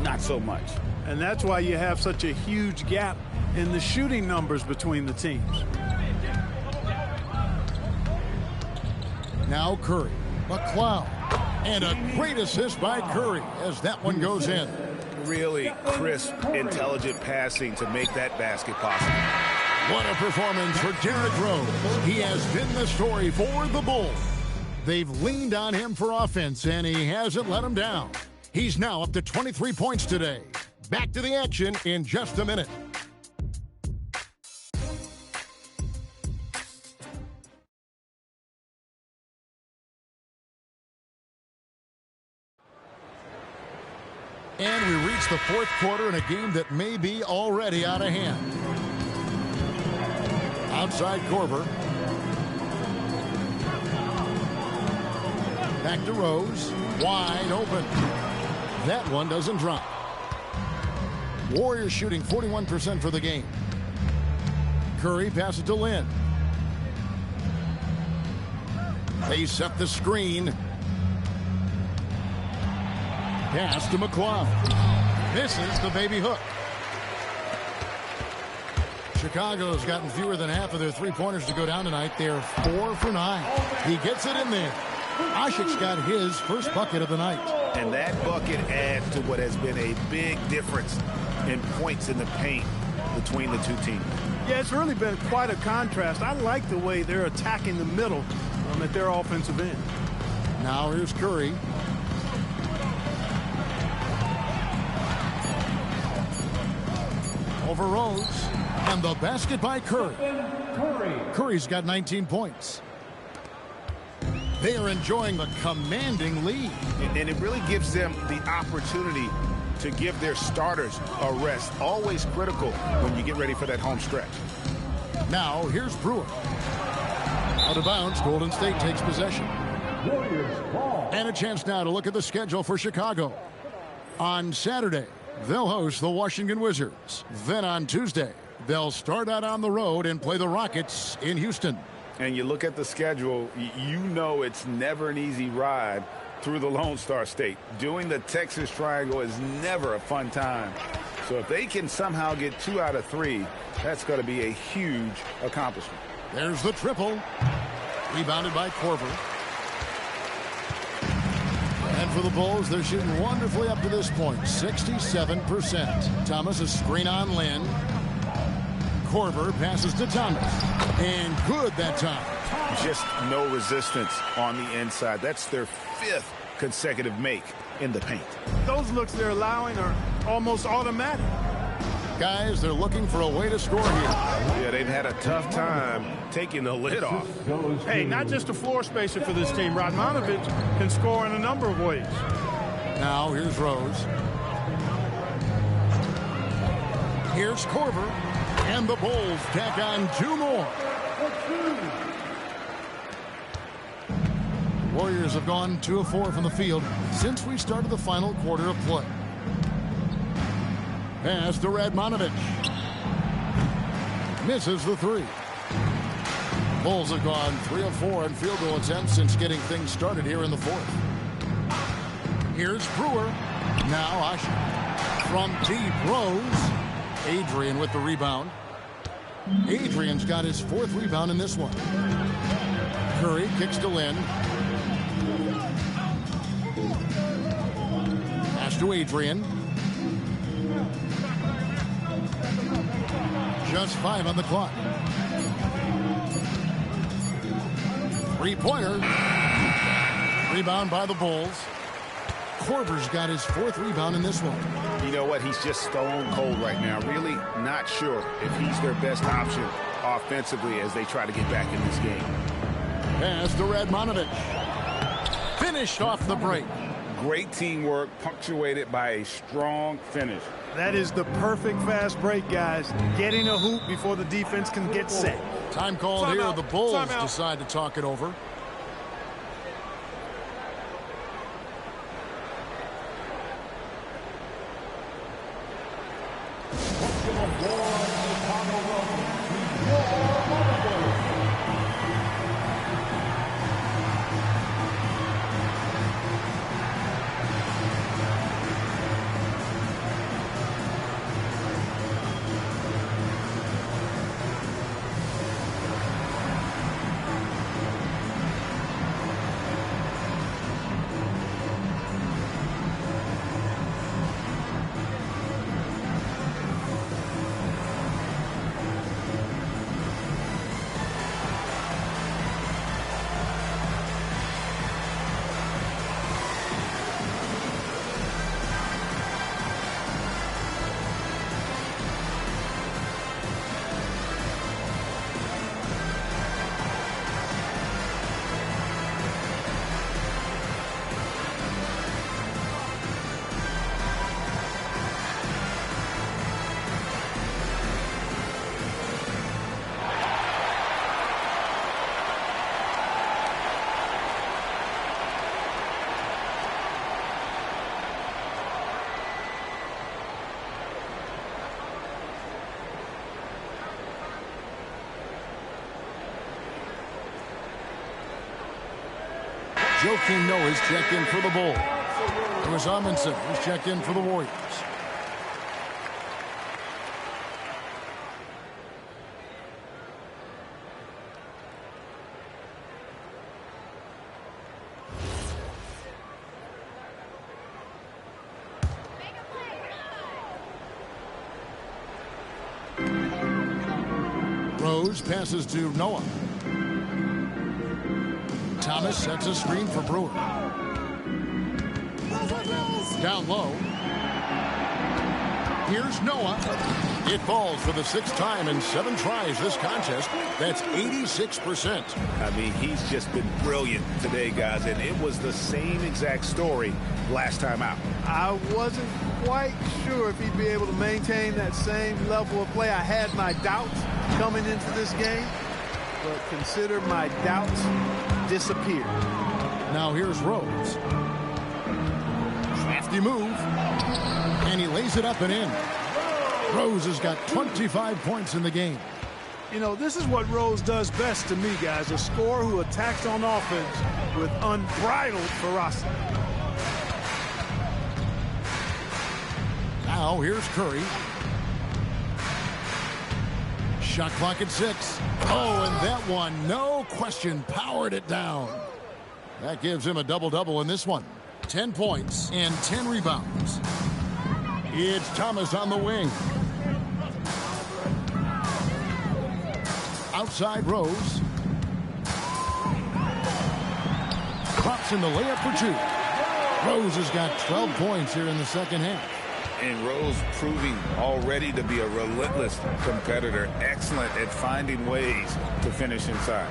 not so much. And that's why you have such a huge gap in the shooting numbers between the teams. Now Curry, McLeod, and a great assist by Curry as that one goes in. Really crisp, intelligent passing to make that basket possible. What a performance for Derrick Rose. He has been the story for the Bulls. They've leaned on him for offense, and he hasn't let them down. He's now up to 23 points today. Back to the action in just a minute. And we reach the 4th quarter in a game that may be already out of hand. Outside Korver. Back to Rose. Wide open. That one doesn't drop. Warriors shooting 41% for the game. Curry passes to Lin. They set the screen. Pass to McLeod. Misses the baby hook. Chicago's gotten fewer than half of their three-pointers to go down tonight. They're 4 for 9. He gets it in there. Asik's got his first bucket of the night. And that bucket adds to what has been a big difference in points in the paint between the two teams. Yeah, it's really been quite a contrast. I like the way they're attacking the middle at their offensive end. Now here's Curry. Over Rose. And the basket by Curry. Curry's got 19 points. They are enjoying the commanding lead. And it really gives them the opportunity to give their starters a rest. Always critical when you get ready for that home stretch. Now, here's Brewer. Out of bounds, Golden State takes possession. And a chance now to look at the schedule for Chicago. On Saturday, they'll host the Washington Wizards. Then on Tuesday, they'll start out on the road and play the Rockets in Houston. And you look at the schedule, you know it's never an easy ride through the Lone Star State. Doing the Texas Triangle is never a fun time. So if they can somehow get 2 out of 3, that's going to be a huge accomplishment. There's the triple. Rebounded by Korver. And for the Bulls, they're shooting wonderfully up to this point, 67%. Thomas, a screen on Lin. Korver passes to Thomas. And good that time. Just no resistance on the inside. That's their 5th consecutive make in the paint. Those looks they're allowing are almost automatic. Guys, they're looking for a way to score here. Yeah, they've had a tough time taking the lid off. Hey, not just a floor spacer for this team. Radmanovich can score in a number of ways. Now, here's Rose. Here's Korver. And the Bulls tack on 2 more. Warriors have gone 2 of 4 from the field since we started the final quarter of play. Pass to Radmanovich. Misses the 3. Bulls have gone 3 of 4 in field goal attempts since getting things started here in the 4th. Here's Brewer. Now Asik. From deep, Rose. Adrian with the rebound. Adrian's got his 4th rebound in this one. Curry kicks to Lin. Pass to Adrian. Just 5 on the clock. Three-pointer. Rebound by the Bulls. Korver's got his 4th rebound in this one. You know what? He's just stone cold right now. Really not sure if he's their best option offensively as they try to get back in this game. Pass to Radmanovich. Finished off the break. Great teamwork, punctuated by a strong finish. That is the perfect fast break, guys. Getting a hoop before the defense can get set. Time called here. The Bulls decide to talk it over. Joakim Noah's checked in for the Bulls. It was Amundsen who's checked in for the Warriors. Rose passes to Noah. Thomas sets a screen for Brewer. Down low. Here's Noah. It falls for the 6th time in 7 tries this contest. That's 86%. I mean, he's just been brilliant today, guys, and it was the same exact story last time out. I wasn't quite sure if he'd be able to maintain that same level of play. I had my doubts coming into this game, but consider my doubts disappeared. Now here's Rose. Crafty move. And he lays it up and in. Rose has got 25 points in the game. You know, this is what Rose does best to me, guys. A scorer who attacks on offense with unbridled ferocity. Now here's Curry. Shot clock at 6. Oh, and that one, no question, powered it down. That gives him a double-double in this one. 10 points and 10 rebounds. It's Thomas on the wing. Outside Rose. Drops in the layup for 2. Rose has got 12 points here in the second half. And Rose proving already to be a relentless competitor. Excellent at finding ways to finish inside.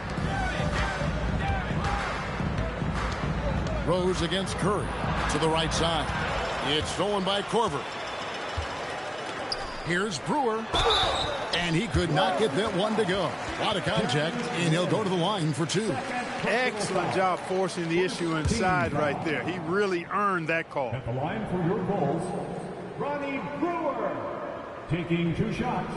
Rose against Curry to the right side. It's stolen by Korver. Here's Brewer. And he could not get that one to go. Out of contact, and he'll go to the line for 2. Excellent job forcing the issue inside right there. He really earned that call. At the line for your Bulls, Ronnie Brewer, taking 2 shots.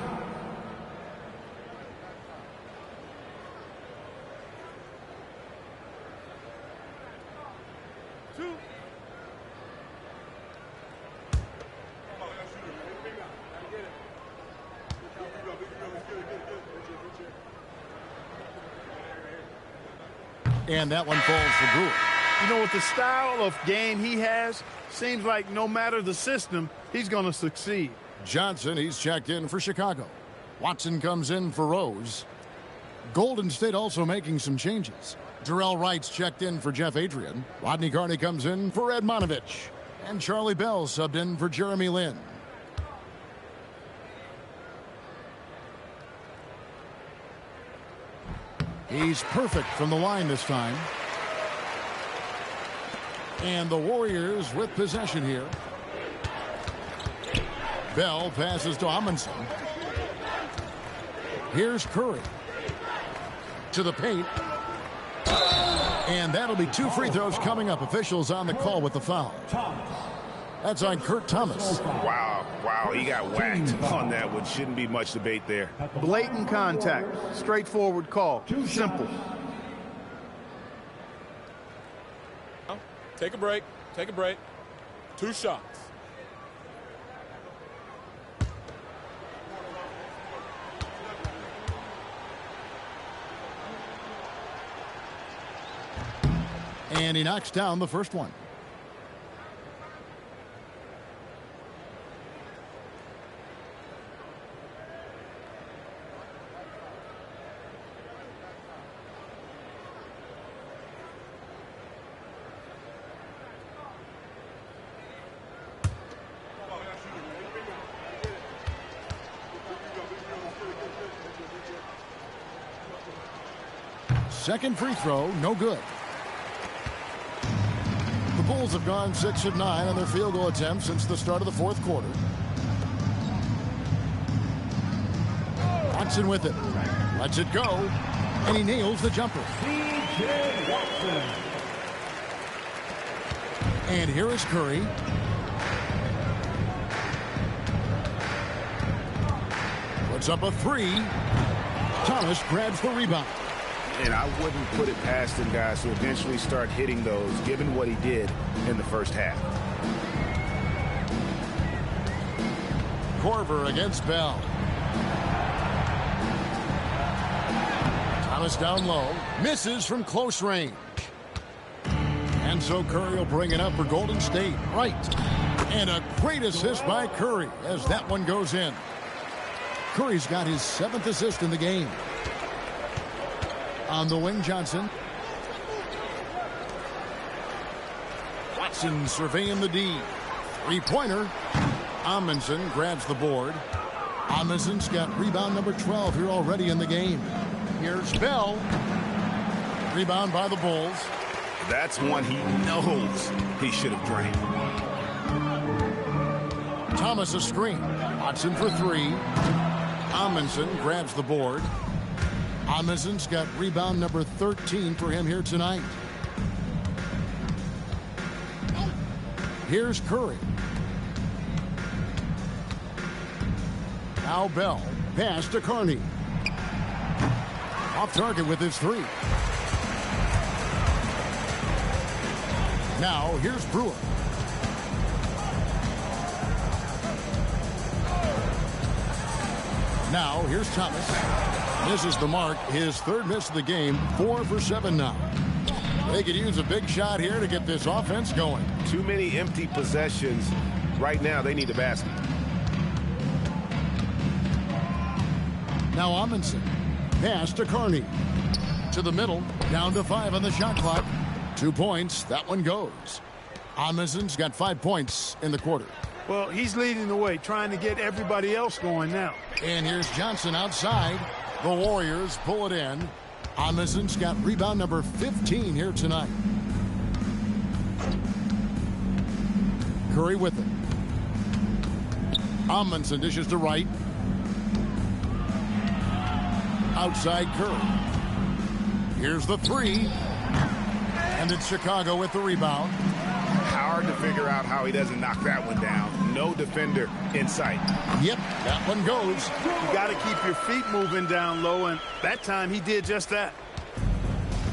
And that one falls for Brewer. You know, with the style of game he has, seems like no matter the system, he's going to succeed. Johnson, he's checked in for Chicago. Watson comes in for Rose. Golden State also making some changes. Jarrell Wright's checked in for Jeff Adrian. Rodney Carney comes in for Edmanovich. And Charlie Bell subbed in for Jeremy Lin. He's perfect from the line this time. And the Warriors with possession here. Bell passes to Amundsen. Here's Curry. To the paint. And that'll be 2 free throws coming up. Officials on the call with the foul. That's on Kurt Thomas. Wow, he got whacked on that one. Shouldn't be much debate there. Blatant contact. Straightforward call. Simple. Take a break. 2 shots. And he knocks down the first one. Second free throw, no good. The Bulls have gone 6 of 9 on their field goal attempts since the start of the fourth quarter. Watson with it. Lets it go. And he nails the jumper. C.J. Watson. And here is Curry. Puts up a 3. Thomas grabs the rebound. And I wouldn't put it past him, guys, to eventually start hitting those, given what he did in the first half. Korver against Bell. Thomas down low. Misses from close range. And so Curry will bring it up for Golden State. Right. And a great assist by Curry as that one goes in. Curry's got his 7th assist in the game. On the wing, Johnson. Watson surveying the D. 3-pointer. Amundsen grabs the board. Amundsen's got rebound number 12 here already in the game. Here's Bell. Rebound by the Bulls. That's one he knows he should have drained. Thomas a screen. Watson for 3. Amundsen grabs the board. Amundsen's got rebound number 13 for him here tonight. Here's Curry. Now Bell. Pass to Carney. Off target with his 3. Now here's Brewer. Now here's Thomas. Misses the mark. His 3rd miss of the game. 4 for 7 now. They could use a big shot here to get this offense going. Too many empty possessions. Right now, they need a basket. Now Amundsen. Pass to Carney. To the middle. Down to 5 on the shot clock. 2 points. That one goes. Amundsen's got 5 points in the quarter. Well, he's leading the way, trying to get everybody else going now. And here's Johnson outside. The Warriors pull it in. Amundsen's got rebound number 15 here tonight. Curry with it. Amundsen dishes to Wright. Outside Curry. Here's the 3. And it's Chicago with the rebound. Hard to figure out how he doesn't knock that one down. No defender in sight. Yep, that one goes. You got to keep your feet moving down low, and that time he did just that.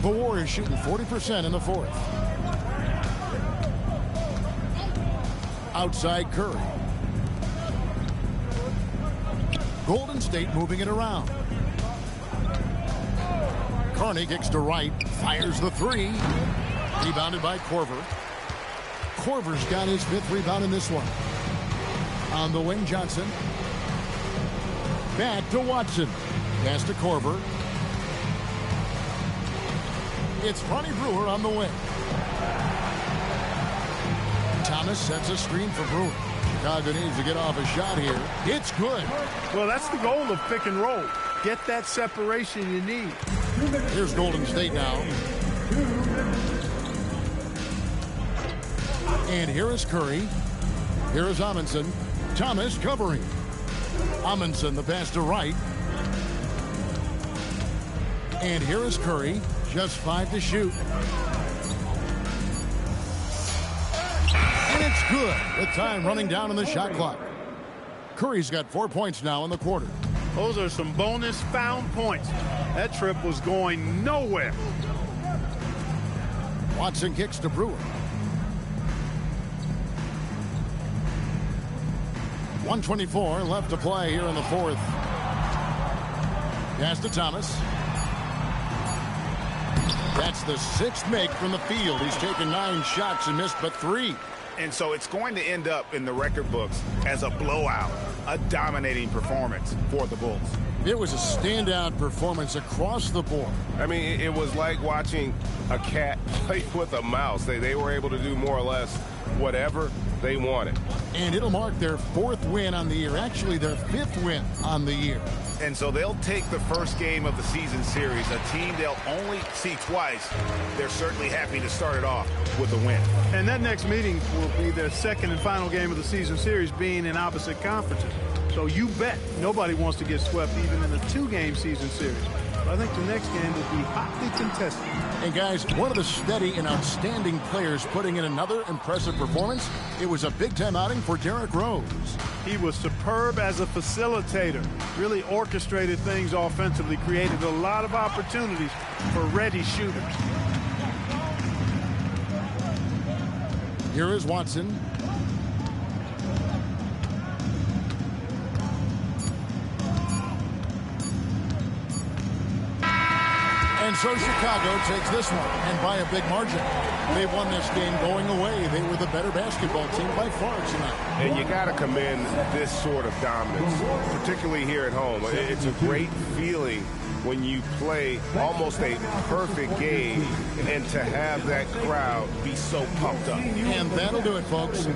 The Warriors shooting 40% in the 4th. Outside Curry. Golden State moving it around. Carney kicks to Wright. Fires the 3. Rebounded by Korver. Korver's got his 5th rebound in this one. On the wing, Johnson. Back to Watson. Pass to Korver. It's Ronnie Brewer on the wing. Thomas sets a screen for Brewer. Chicago needs to get off a shot here. It's good. Well, that's the goal of pick and roll. Get that separation you need. Here's Golden State now. And here is Curry. Here is Amundsen. Thomas covering. Amundsen, the pass to Wright. And here is Curry. Just 5 to shoot. And it's good. With time running down in the shot clock. Curry's got 4 points now in the quarter. Those are some bonus found points. That trip was going nowhere. Watson kicks to Brewer. 1:24 left to play here in the fourth. Pass to Thomas. That's the 6th make from the field. He's taken 9 shots and missed but 3. And so it's going to end up in the record books as a blowout, a dominating performance for the Bulls. It was a standout performance across the board. I mean, it was like watching a cat play with a mouse. They were able to do more or less whatever they wanted. And it'll mark their 4th win on the year. Actually, their 5th win on the year. And so they'll take the first game of the season series, a team they'll only see twice. They're certainly happy to start it off with a win. And that next meeting will be their 2nd and final game of the season series, being in opposite conferences. So you bet nobody wants to get swept even in the 2-game season series. But I think the next game will be hotly contested. And guys, one of the steady and outstanding players putting in another impressive performance. It was a big-time outing for Derrick Rose. He was superb as a facilitator, really orchestrated things offensively, created a lot of opportunities for ready shooters. Here is Watson. And so Chicago takes this one, and by a big margin. They won this game going away. They were the better basketball team by far tonight. And you got to commend this sort of dominance, particularly here at home. It's a great feeling when you play almost a perfect game and to have that crowd be so pumped up. And that'll do it, folks.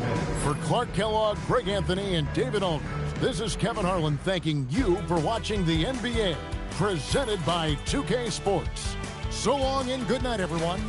For Clark Kellogg, Greg Anthony, and David Aldridge, this is Kevin Harlan thanking you for watching the NBA, presented by 2K Sports. So long and good night, everyone.